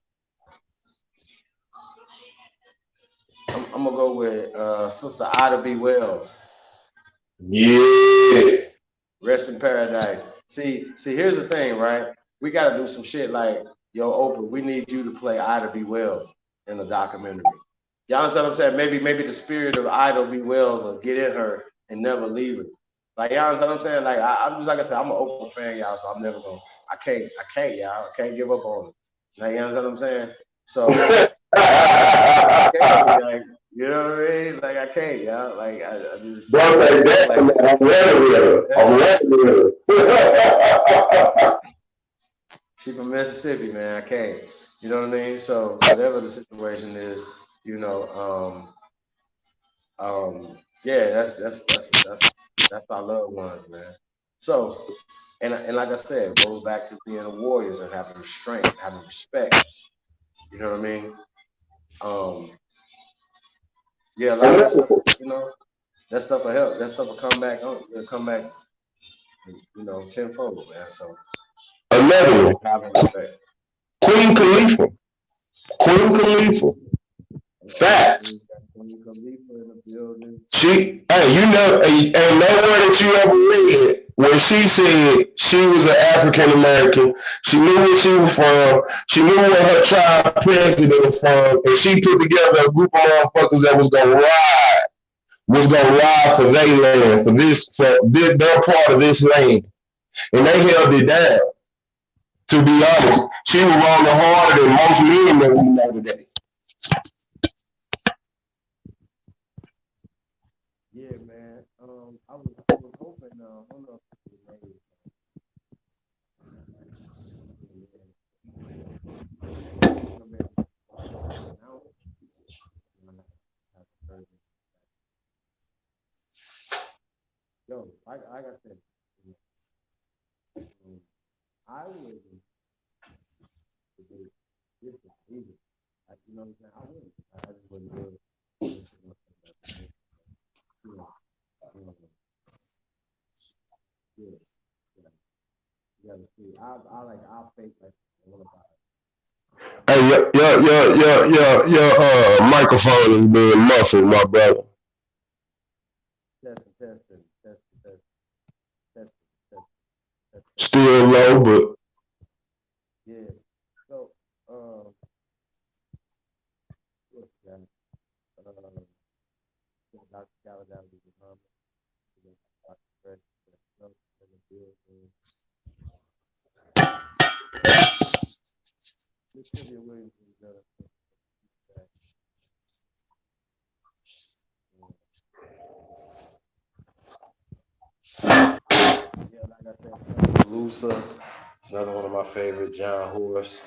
I'm gonna go with Sister Ida B. Wells. Yeah. Rest in paradise. See, here's the thing, right? We gotta do some shit like, yo, Oprah, we need you to play Ida B. Wells in the documentary. Y'all understand what I'm saying? Maybe the spirit of Ida B. Wells will get in her and never leave her. Like, y'all understand what I'm saying? Like, I'm just like I said, I'm an Oprah fan, y'all, so I'm never gonna. I can't, y'all. I can't give up on it. Like, you understand what I'm saying? So, like, you know what I mean? Like, I can't, y'all. Like, I just. Don't say that. Like, I'm ready with her. She from Mississippi, man. I can't. You know what I mean? So whatever the situation is, you know, yeah, that's our loved ones, man. So, and like I said, it goes back to being warriors and having restraint, having respect. You know what I mean? Yeah, a lot of that stuff, you know, that stuff will help. That stuff will come back, you know, tenfold, man. So another one. Queen Khalifa. Facts. You know, ain't nowhere that you ever read where she said she was an African American. She knew where she was from. She knew where her tribe president was from, and she put together a group of motherfuckers that was gonna ride was gonna ride for their land, their part of this land, and they held it down. To be honest, she was rolling harder than most men that we know today. Yeah, man. I was hoping. Hold up. Yo, like I said, I would debate this easy. You know what I'm saying? I wouldn't. I just wouldn't do it. Yeah. You gotta see. I'll fake like what about it? Hey, your microphone is being muffled, my brother. Testing. Still low, but Yeah. So, what's that? Dr. Gallagher was the mom. Dr. Fred, Victoria Williams was yeah, like I said, Lusa. It's another one of my favorite, John Horse.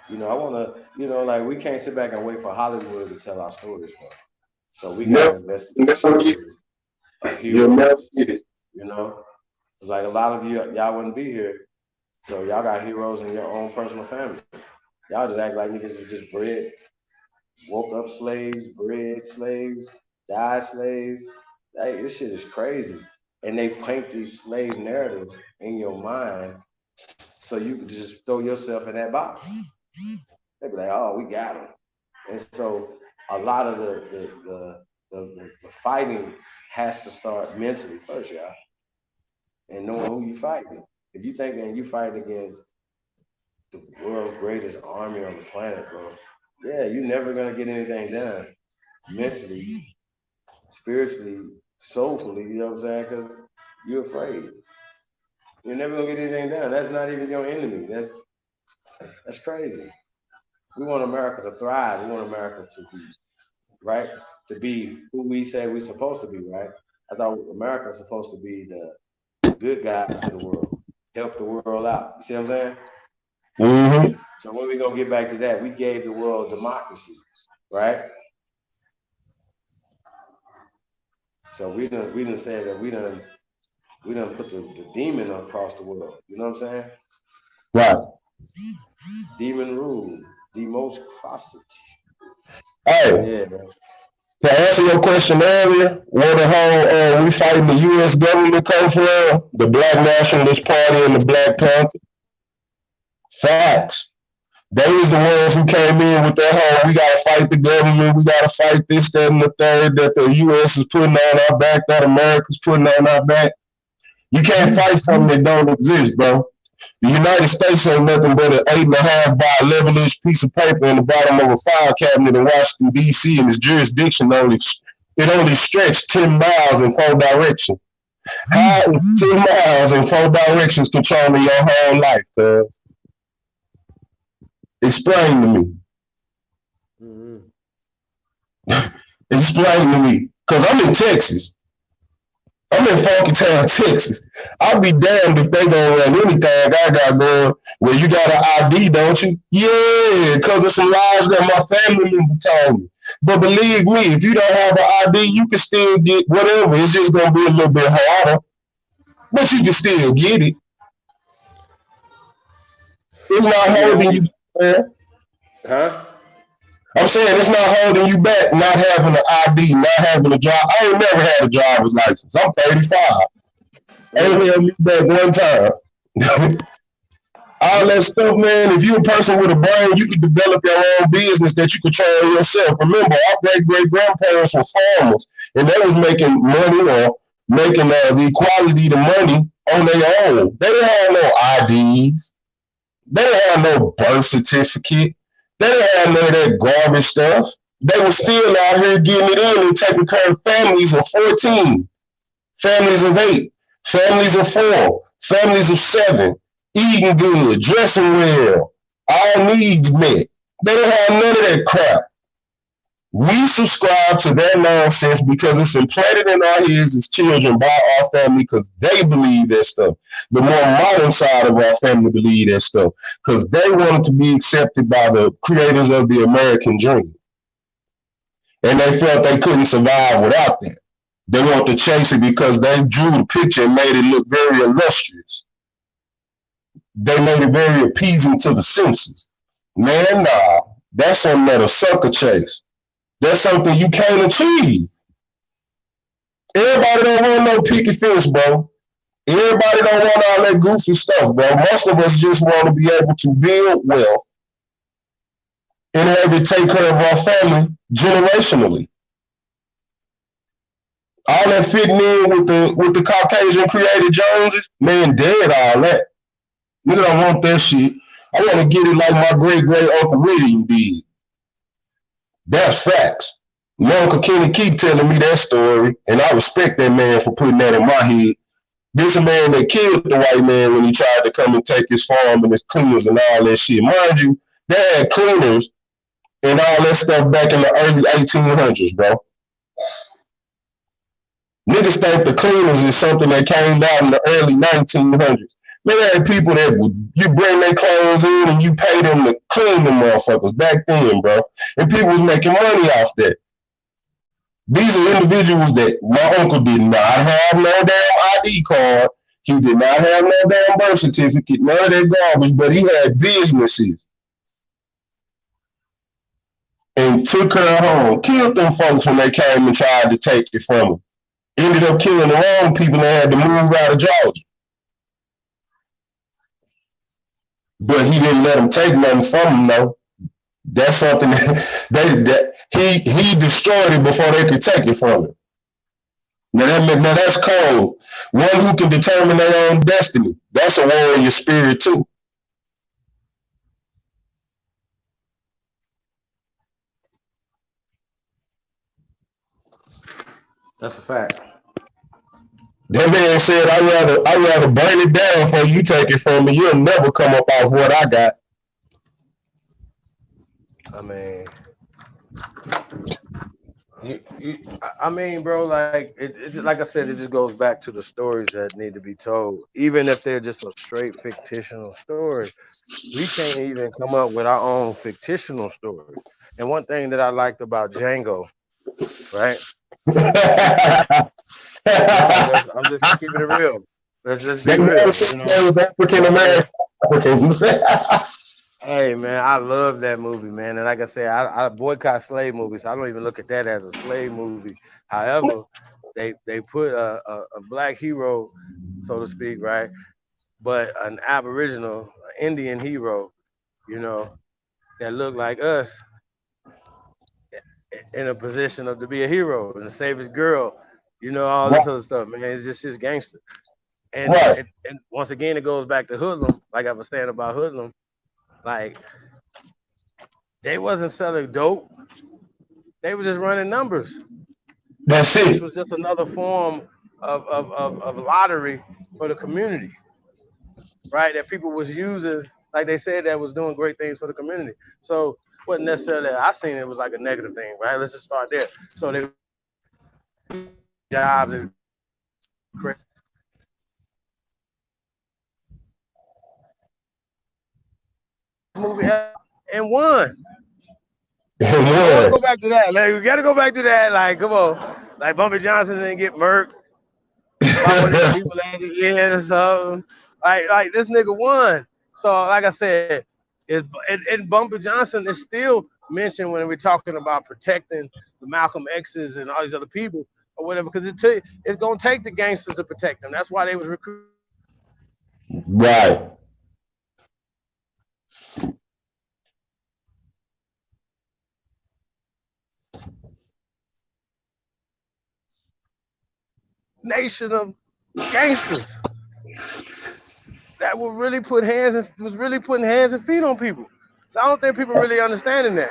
You know, I want to, like, we can't sit back and wait for Hollywood to tell our stories for us. So we got to invest in the stories of heroes. You know, it's like a lot of y'all wouldn't be here. So y'all got heroes in your own personal family. Y'all just act like niggas was just bred, woke up slaves, bred slaves, died slaves. Hey, this shit is crazy. And they paint these slave narratives in your mind so you can just throw yourself in that box. They be like, oh, we got them. And so a lot of the fighting has to start mentally first, y'all. And knowing who you fighting. If you think that you fighting against the world's greatest army on the planet, bro, yeah, you're never gonna get anything done mentally, spiritually, soulfully, you know what I'm saying? Because you're afraid. You're never gonna get anything done. That's not even your enemy. That's crazy. We want America to thrive. We want America to be, right? To be who we say we're supposed to be, right? I thought America's supposed to be the good guys to the world, help the world out. You see what I'm saying? Mm-hmm. So when we gonna get back to that, we gave the world democracy, right? So we done said that we done put the demon across the world. You know what I'm saying? Right. Demon rule, democracy. Hey, Yeah. to answer your question earlier, where the whole we fighting the U.S. government come from, the Black Nationalist Party and the Black Panther. Facts. They was the ones who came in with that whole, we gotta fight the government, we gotta fight this, that, and the third, that the U.S. is putting on our back, that America's putting on our back. You can't fight something that don't exist, bro. The United States ain't nothing but an 8.5 by 11-inch piece of paper in the bottom of a file cabinet in Washington, D.C., and its jurisdiction only stretched 10 miles in 4 directions. How is 10 miles in 4 directions controlling your whole life, cuz? Explain to me. Mm-hmm. Explain to me. Because I'm in Texas. I'm in Funky Town, Texas. I'll be damned if they gonna run anything I got going. Well, you got an ID, don't you? Yeah, because of some lies that my family member told me. But believe me, if you don't have an ID, you can still get whatever. It's just gonna be a little bit harder. But you can still get it. It's not holding you back. Huh? I'm saying it's not holding you back not having an ID, not having a job. I ain't never had a driver's license. I'm 35. Ain't held me back one time. All that stuff, man, if you a person with a brain, you can develop your own business that you control yourself. Remember, our great-grandparents were farmers, and they was making money or making the equality to money on their own. They didn't have no IDs. They didn't have no birth certificate. They didn't have none of that garbage stuff. they were still out here getting it in and taking care of families of 14, families of 8, families of 4, families of 7, eating good, dressing well, all needs met. They don't have none of that crap. We subscribe to that nonsense because it's implanted in our heads as children by our family because they believe that stuff. The more modern side of our family believe that stuff because they wanted to be accepted by the creators of the American dream. And they felt they couldn't survive without that. They want to chase it because they drew the picture and made it look very illustrious. They made it very appeasing to the senses. Man, nah, that's something that a sucker chase. That's something you can't achieve. Everybody don't want no picket fence, bro. Everybody don't want all that goofy stuff, bro. Most of us just want to be able to build wealth and have it take care of our family generationally. All that fitting in with the Caucasian created Joneses, man, dead all that. Nigga don't want that shit. I want to get it like my great Uncle William did. That's facts. My Uncle Kenny keep telling me that story, and I respect that man for putting that in my head. This a man that killed the white man when he tried to come and take his farm and his cleaners and all that shit. Mind you, they had cleaners and all that stuff back in the early 1800s, bro. Niggas think the cleaners is something that came out in the early 1900s. Man, they had people that you bring their clothes in and you pay them to clean them motherfuckers back then, bro. And people was making money off that. These are individuals that my uncle did not have no damn ID card. He did not have no damn birth certificate, none of that garbage, but he had businesses. And took her home, killed them folks when they came and tried to take it from him. Ended up killing the wrong people and had to move out of Georgia. But he didn't let them take nothing from him, though. That's something that he destroyed it before they could take it from him. Now that's cold. One who can determine their own destiny. That's a warrior spirit too. That's a fact. That man said, I'd rather burn it down before you take it from me. You'll never come up off what I got. I mean, bro, like like I said, it just goes back to the stories that need to be told. Even if they're just a straight fictional story, we can't even come up with our own fictional story. And one thing that I liked about Django, right? I'm just keeping it real. Let's just be real. You know? African American. Hey man, I love that movie, man. And like I said, I boycott slave movies. I don't even look at that as a slave movie. However, they put a black hero, so to speak, right? But an Aboriginal, Indian hero, you know, that looked like us in a position to be a hero and to save his girl, you know, all this other stuff, man. It's just gangster. And, right. and once again, it goes back to Hoodlum, like I was saying about Hoodlum. Like, they wasn't selling dope. They were just running numbers. That's it. This was just another form of lottery for the community, right? That people was using, like they said, that was doing great things for the community. So wasn't necessarily, I seen it was like a negative thing, right? Let's just start there. So they jobs and movie and won. Go back to that. Like, we gotta go back to that. Like, come on. Like Bumpy Johnson didn't get murked. People at the end and stuff. Like this nigga won. So like I said, and Bumpy Johnson is still mentioned when we're talking about protecting the Malcolm X's and all these other people or whatever, because it's gonna take the gangsters to protect them. That's why they was recruited. Right. Nation of gangsters that will really was really putting hands and feet on people. So I don't think people really understanding that.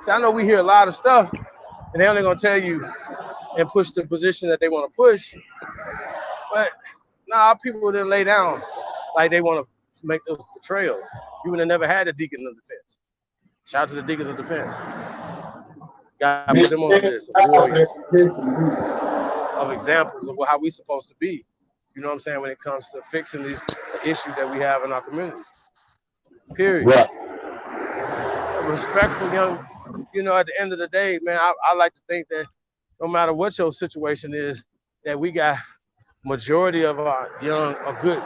See, I know we hear a lot of stuff, and they're only gonna tell you and push the position that they want to push. But our people didn't lay down like they want to make those portrayals. You would have never had the deacon of defense. Shout out to the deacons of defense. God put them on the list of warriors, of examples of how we supposed to be. You know what I'm saying, when it comes to fixing these issues that we have in our communities. Period. Right. Respectful young, at the end of the day, man, I like to think that no matter what your situation is, that we got majority of our young are good.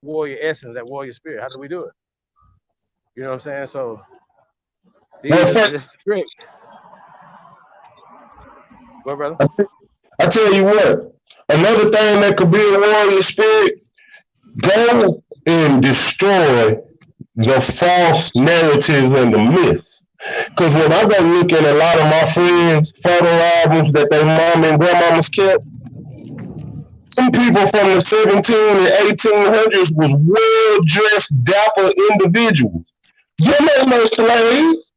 Warrior essence, that warrior spirit. How do we do it? You know what I'm saying? So this is the trick. Go, brother. I tell you what, another thing that could be a warrior spirit, go and destroy the false narrative and the myths. Because when I go look at a lot of my friends' photo albums that their mom and grandmamas kept, some people from the 17 and 1800s was well-dressed, dapper individuals. You ain't no slaves.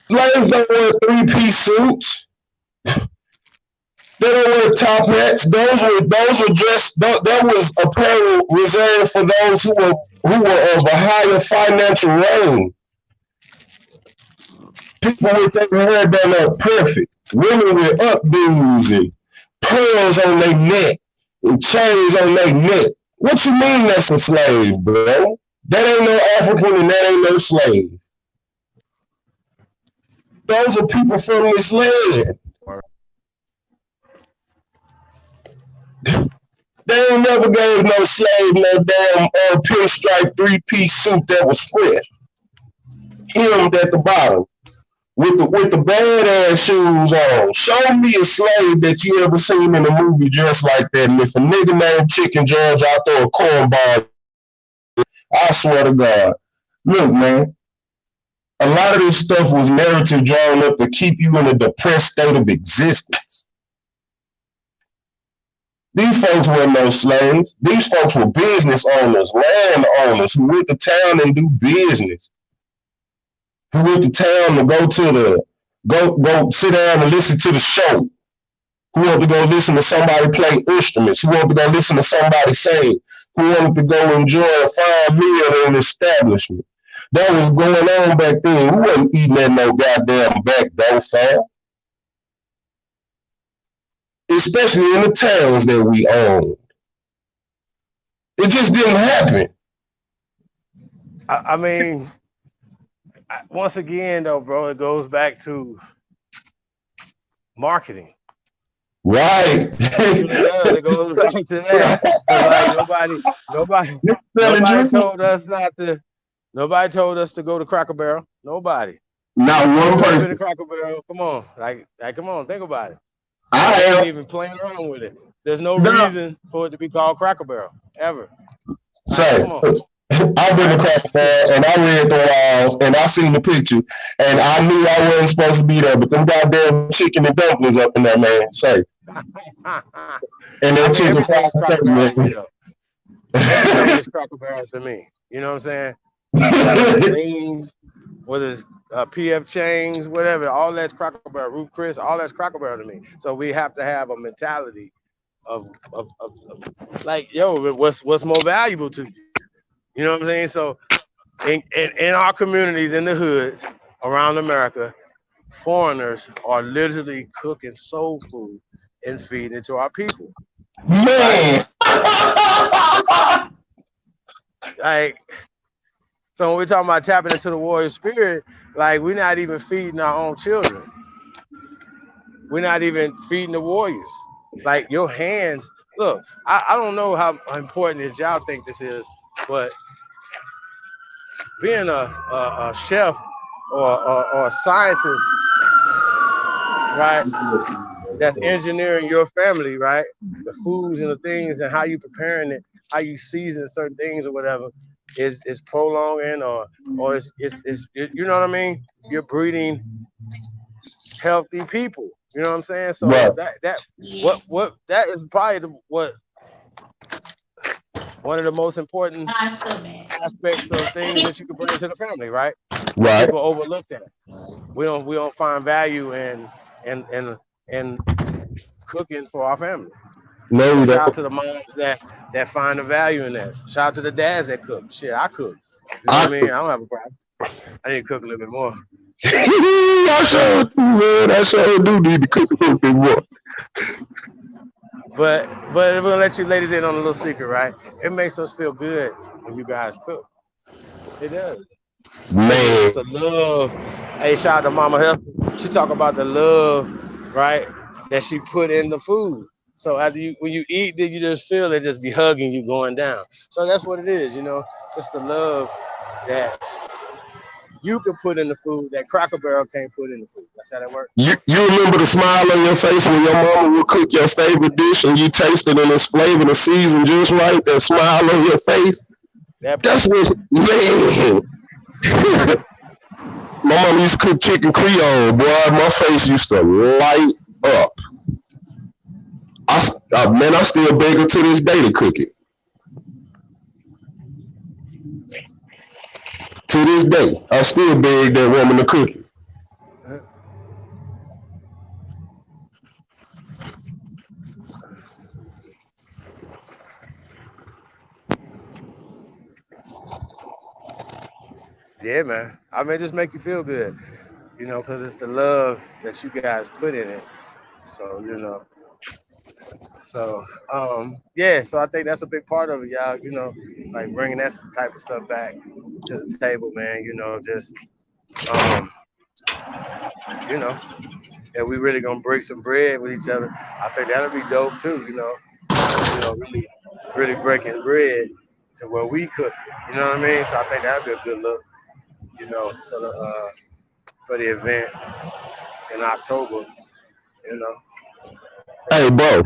Slaves don't wear three-piece suits. They don't wear top hats. Those were dressed. That was apparel reserved for those who were of a higher financial range. People with their hair done up perfect. Women with updos and pearls on their neck and chains on their neck. What you mean that's a slave, bro? That ain't no African and that ain't no slave. Those are people from this land. They ain't never gave no slave no damn pinstripe three-piece suit that was fresh. Hemmed at the bottom. With the badass shoes on. Show me a slave that you ever seen in a movie dressed like that. And if a nigga named Chicken George out there a cornball, I swear to God. Look, man. A lot of this stuff was narrative drawn up to keep you in a depressed state of existence. These folks weren't no slaves. These folks were business owners, land owners who went to town and do business. Who went to town to go sit down and listen to the show. Who wanted to go listen to somebody play instruments. Who wanted to go listen to somebody sing. Who wanted to go enjoy a fine meal in an establishment. That was going on back then. We wasn't eating at no goddamn back door, fam. Especially in the towns that we owned. It just didn't happen. I mean, once again, though, bro, it goes back to marketing. Right. It goes back to that. Like nobody told us not to. Nobody told us to go to Cracker Barrel. Nobody. Not one person. Been to Cracker Barrel. Come on, like, come on, think about it. I ain't even playing around with it. There's no reason for it to be called Cracker Barrel ever. Say, I've been to Cracker Barrel and I read the walls and I seen the picture and I knew I wasn't supposed to be there, but them goddamn chicken and dumplings up in there, man. Say, and then chicken fried chicken. It's Cracker Barrel to me. You know what I'm saying? Whether it's PF Chang's, whatever, all that's Cracker Barrel. Ruth Chris, all that's Cracker Barrel to me. So we have to have a mentality of like, yo, what's more valuable to you? You know what I'm saying? So in our communities, in the hoods around America, foreigners are literally cooking soul food and feeding it to our people. Man. Like, so when we're talking about tapping into the warrior spirit, like, we're not even feeding our own children. We're not even feeding the warriors. Like, your hands, look, I don't know how important as y'all think this is, but being a chef or a scientist, right, that's engineering your family, right, the foods and the things and how you preparing it, how you season certain things or whatever, is prolonging or it's you know what I mean? You're breeding healthy people. You know what I'm saying? So right. that is probably what one of the most important aspects of things that you can bring to the family, right? Right. People overlook that. We don't find value in cooking for our family. No, So we shout don't. out to the moms that find the value in that. Shout out to the dads that cook. Shit, I cook. You know what I mean? I don't have a problem. I need to cook a little bit more. I sure do, man. I sure do need to cook a little bit more. But we're gonna let you ladies in on a little secret, right? It makes us feel good when you guys cook. It does. Man, The love. Hey, shout out to Mama Hester. She talk about the love, right, that she put in the food. So after when you eat, then you just feel it just be hugging you going down. So that's what it is, just the love that you can put in the food that Cracker Barrel can't put in the food. That's how that works. you remember the smile on your face when your mama would cook your favorite dish and you taste it and it's flavor the season just right, that smile on your face? That's what, man. My mom used to cook chicken Creole, boy. My face used to light up. Man, I still beg her to this day to cook it. To this day, I still beg that woman to cook it. Yeah, man. I mean, just make you feel good, because it's the love that you guys put in it. So, yeah. So I think that's a big part of it, y'all. Like bringing that type of stuff back to the table, man. Just, and we really gonna break some bread with each other. I think that'll be dope too. Really, really breaking bread to where we cook. You know what I mean? So I think that'll be a good look. For the event in October. You know. Hey, bro.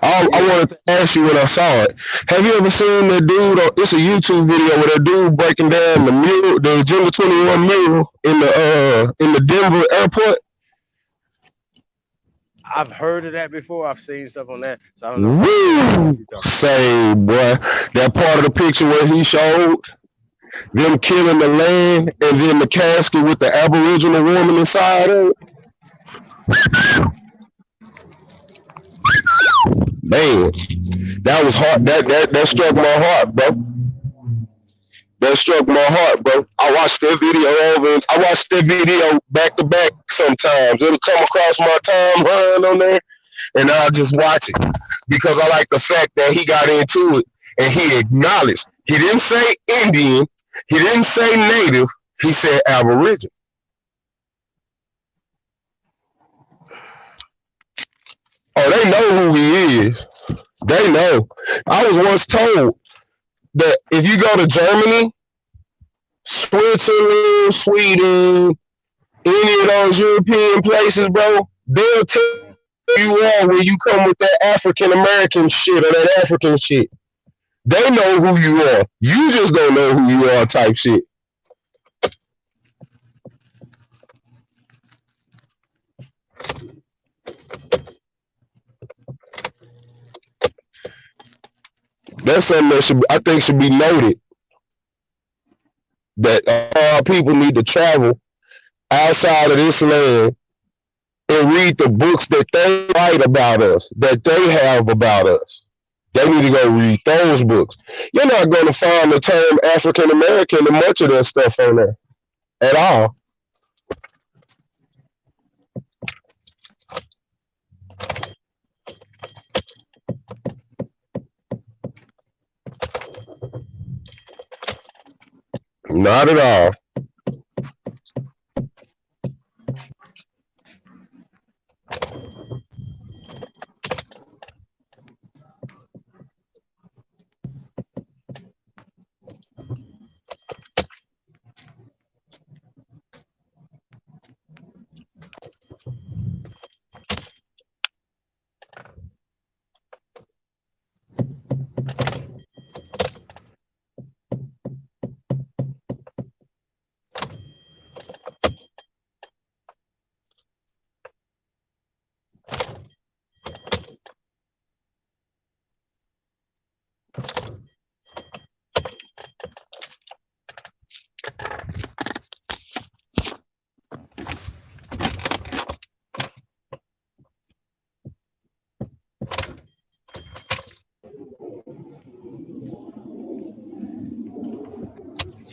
I wanted to ask you when I saw it. Have you ever seen that dude? It's a YouTube video where that dude breaking down the mural, the Agenda 21 mural in the Denver airport. I've heard of that before. I've seen stuff on that. So I don't know. Say, boy, that part of the picture where he showed them killing the land and then the casket with the Aboriginal woman inside of it. Man, that was hard. That struck my heart, bro. That struck my heart, bro. I watched that video I watched that video back to back sometimes. It'll come across my timeline on there, and I'll just watch it because I like the fact that he got into it and he acknowledged. He didn't say Indian. He didn't say Native. He said Aboriginal. Oh, they know who he is. They know. I was once told that if you go to Germany, Switzerland, Sweden, any of those European places, bro, they'll tell you all when you come with that African American shit or that African shit. They know who you are. You just don't know who you are type shit. That's something that I think should be noted. That people need to travel outside of this land and read the books that they write about us, that they have about us. They need to go read those books. You're not going to find the term African American and much of that stuff on there at all. Not at all.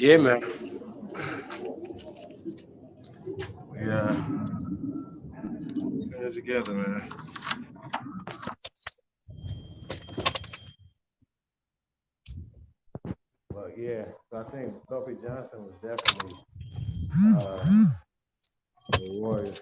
Yeah, man. Yeah. Put it together, man. But yeah, so I think Sophie Johnson was definitely the warrior.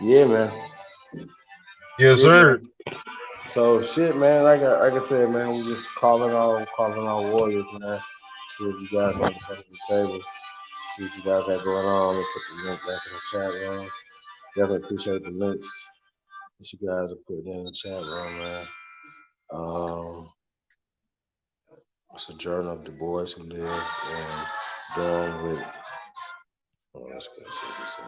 Yeah, man. Yes, Shit, sir. man. So shit, man. Like I said, man, we just calling all warriors, man. See if you guys want to come to the table. See what you guys have going on. We'll put the link back in the chat room. Definitely appreciate the links that you guys are putting in the chat room, man. It's a journal of Du Bois who lived and done with. Oh, let's go see this.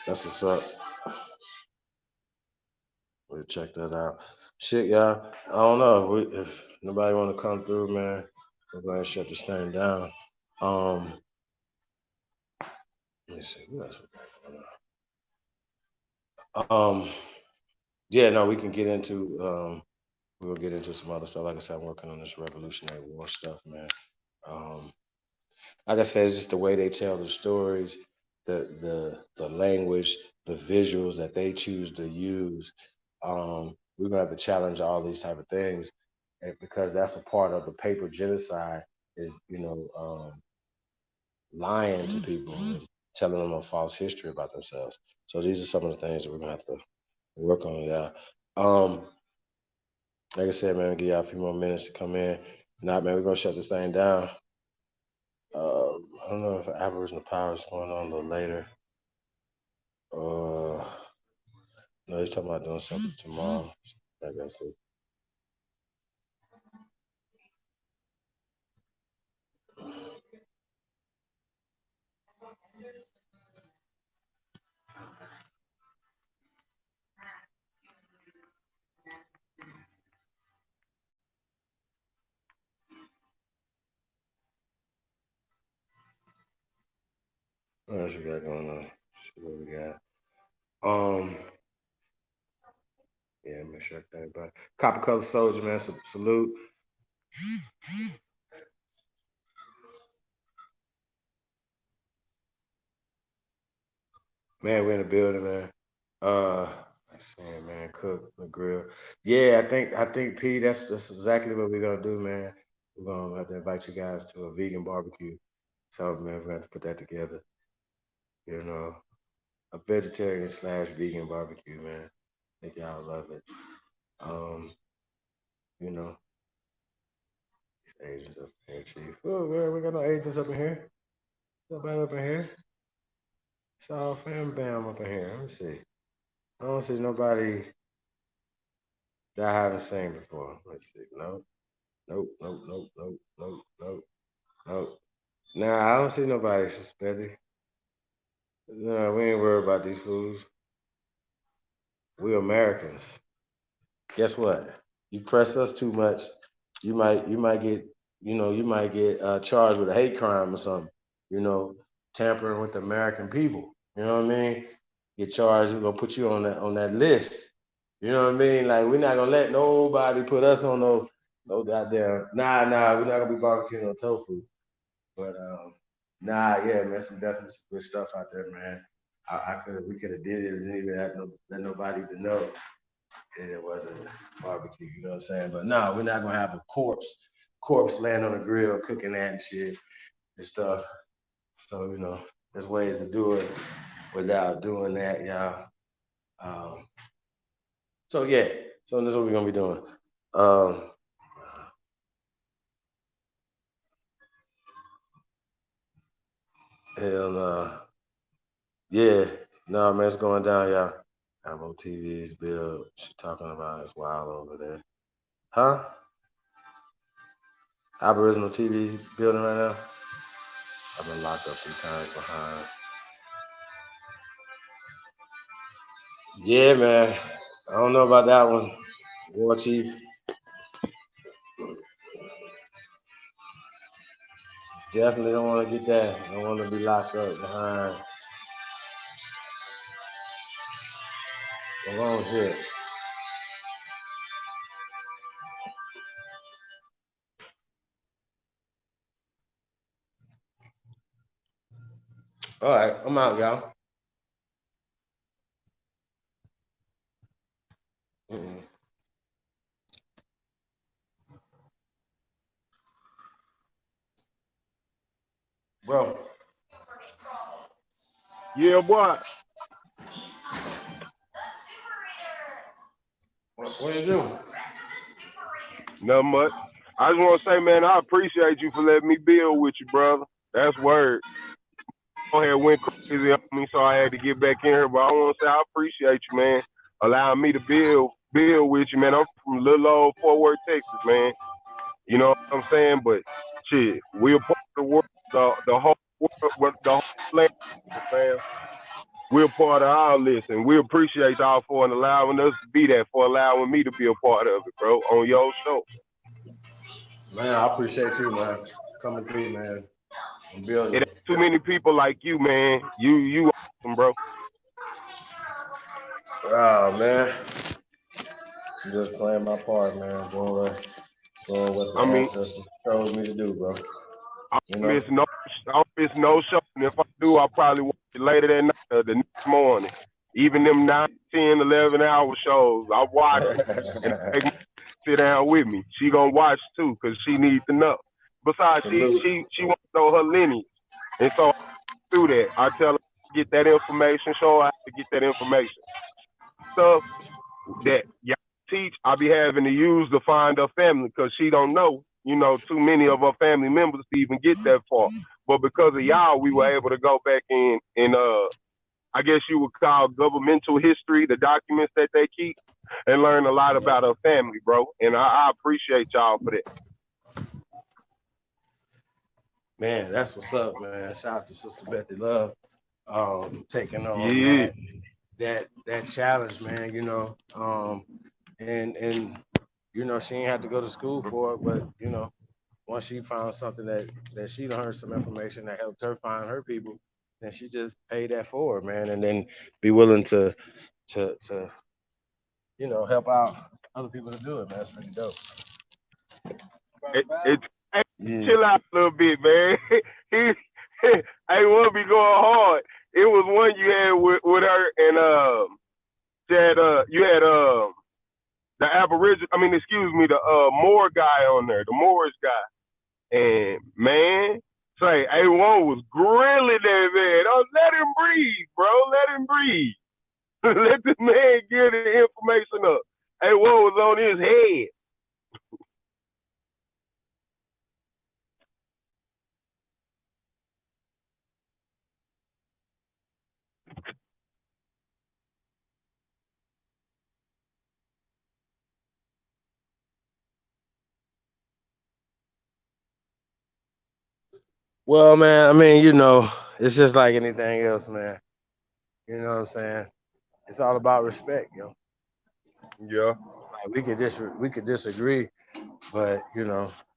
That's what's up. We'll check that out. Shit, y'all. I don't know if nobody want to come through, man. We're going to shut this thing down. Let me see. What else we got going on? Yeah, no, we can get into. We'll get into some other stuff. Like I said, I'm working on this Revolutionary War stuff, man. Like I said, it's just the way they tell the stories, the language, the visuals that they choose to use. We're gonna have to challenge all these type of things, because that's a part of the paper genocide. Is lying to people and telling them a false history about themselves. So these are some of the things that we're gonna have to work on, yeah. Like I said, man, give y'all a few more minutes to come in. Nah, man, we're gonna shut this thing down. I don't know if Aboriginal Power is going on a little later. No, he's talking about doing something tomorrow. Like I said. What else we got going on? See what we got. Yeah, make sure everybody. Copper Color Soldier, man. Salute. Man, we're in the building, man. I'm saying, man, cook the grill. Yeah, I think P, that's exactly what we're gonna do, man. We're gonna have to invite you guys to a vegan barbecue. So, man, we're gonna have to put that together. You know, a vegetarian / vegan barbecue, man. I think y'all love it. You know, these Asians up here, Chief. Oh, man, we got no Asians up in here. Nobody up in here. It's all fam bam up in here. Let me see. I don't see nobody that I haven't seen before. Let's see. Nope. Nope. Nah, I don't see nobody, Sister Betty. No, we ain't worried about these fools. We Americans. Guess what? You press us too much, you might get charged with a hate crime or something. Tampering with the American people. You know what I mean? Get charged. We're gonna put you on that list. You know what I mean? Like, we're not gonna let nobody put us on no goddamn. Nah. We're not gonna be barbecuing no tofu. But yeah, man, definitely some good stuff out there, man. We could have did it and didn't even have let nobody even know that it wasn't barbecue. You know what I'm saying? But no, we're not gonna have a corpse laying on the grill cooking that and shit and stuff. So there's ways to do it without doing that, y'all. So yeah, so this is what we're gonna be doing. And yeah, no man, it's going down, y'all. Ammo TV's build. She talking about it's wild over there. Huh? Aboriginal TV building right now. I've been locked up 3 times behind. Yeah, man. I don't know about that one. War Chief. Definitely don't want to get that. I don't want to be locked up behind. What's wrong here? All right, I'm out, y'all. Bro. Yeah, boy. What you do? Nothing much. I just want to say, man, I appreciate you for letting me build with you, brother. That's word. I had went crazy on me, so I had to get back in here. But I want to say I appreciate you, man, allowing me to build with you, man. I'm from little old Fort Worth, Texas, man. You know what I'm saying? But shit, we're part of the world, the whole world, the whole land, man. We're part of all this, and we appreciate y'all for allowing us to be there, for allowing me to be a part of it, bro, on your show. Man, I appreciate you, man. Coming through, man. I'm building. It ain't too many people like you, man. You awesome, bro. Oh, man. I'm just playing my part, man. Doing what the ancestors told me to do, bro. I don't miss no show. And if I do, I'll probably watch it later that night or the next morning. Even them 9, 10, 11-hour shows, I watch it. And I take my sit down with me. She gonna watch too, because she needs to know. Besides, she wants to know her lineage. And so through that, I tell her to get that information, show her how to get that information. Stuff that y'all teach, I be having to use to find her family, because she don't know, too many of her family members to even get that far. But because of y'all, we were able to go back in and I guess you would call governmental history, the documents that they keep, and learn a lot about her family, bro. And I appreciate y'all for that. Man, that's what's up, man. Shout out to Sister Betty Love, taking on that challenge, man. And she ain't had to go to school for it, but once she found something that she learned some information that helped her find her people, then she just paid that forward, man, and then be willing to help out other people to do it, man. That's pretty dope. Chill out a little bit, man. I won't be going hard. It was one you had with her, and you had the Aboriginal. The Moor guy on there, the Moorish guy, and man, say A1 was grilling that man. Oh, let him breathe, bro. Let him breathe. Let this man get the information up. A1 was on his head. Well, man, it's just like anything else, man. You know what I'm saying? It's all about respect, yo. Yeah. Like we could disagree, but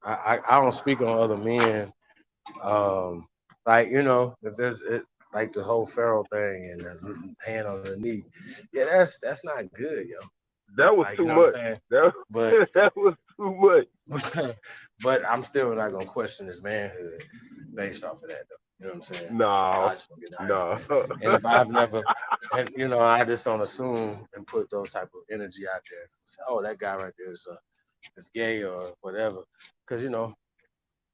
I don't speak on other men. If there's like the whole Pharaoh thing and the hand on the knee, yeah, that's not good, yo. That was too much. That was too much. But I'm still not gonna question his manhood based off of that, though. You know what I'm saying? No. And if I've never, I just don't assume and put those type of energy out there. Say, oh, that guy right there is gay or whatever, because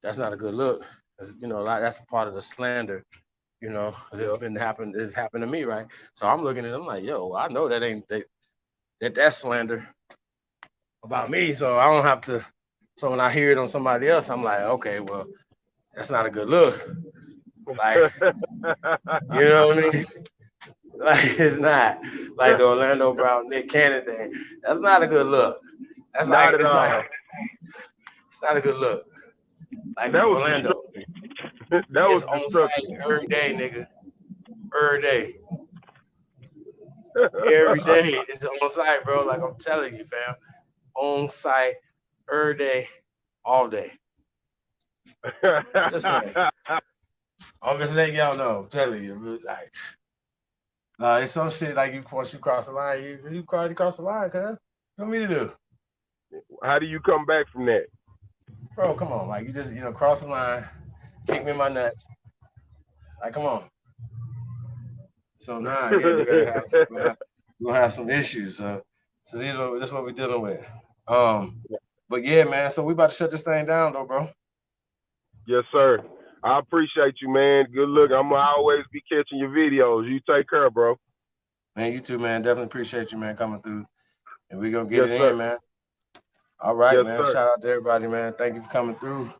that's not a good look. That's a part of the slander. you know, 'cause this happened to me, right? So I'm looking at it, I'm like, yo, I know that ain't that's slander about me, so I don't have to. So when I hear it on somebody else, I'm like, okay, well, that's not a good look. Like, you know what I mean? Like, it's not like the Orlando Brown Nick Cannon thing. That's not a good look. That's Not like at it's all. like it's not a good look. Like That was Orlando, that it's was on site destructive. every day, nigga. Every day. Every day it's on site, bro. Like I'm telling you, fam. On site, every day, all day. Just like I'm just letting y'all know. I'm telling you, like, it's some shit like once you cross the line, you cross the line, cuz. What me to do? How do you come back from that? Bro, come on. Like, you just, cross the line, kick me in my nuts. Like, come on. So now, yeah, we're gonna have some issues. So this is what we're dealing with. But yeah, man. So we about to shut this thing down, though, bro. Yes, sir. I appreciate you, man. Good look. I'm gonna always be catching your videos. You take care, bro. Man, you too, man. Definitely appreciate you, man, coming through. And we're gonna get Yes, it sir. in, man. All right, Yes, man. sir. Shout out to everybody, man. Thank you for coming through.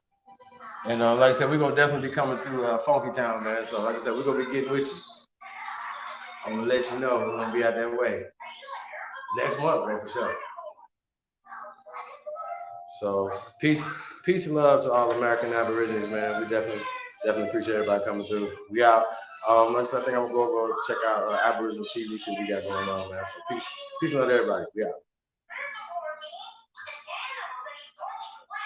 And like I said, we're gonna definitely be coming through Funky Town, man. So like I said, we're gonna be getting with you. I'm gonna let you know we're gonna be out that way next month, man, for sure. So peace and love to all American Aborigines, man. We definitely appreciate everybody coming through. We out. Like I said, I think I'm gonna go over check out Aboriginal TV show we got going on, man. So peace and love to everybody. We out.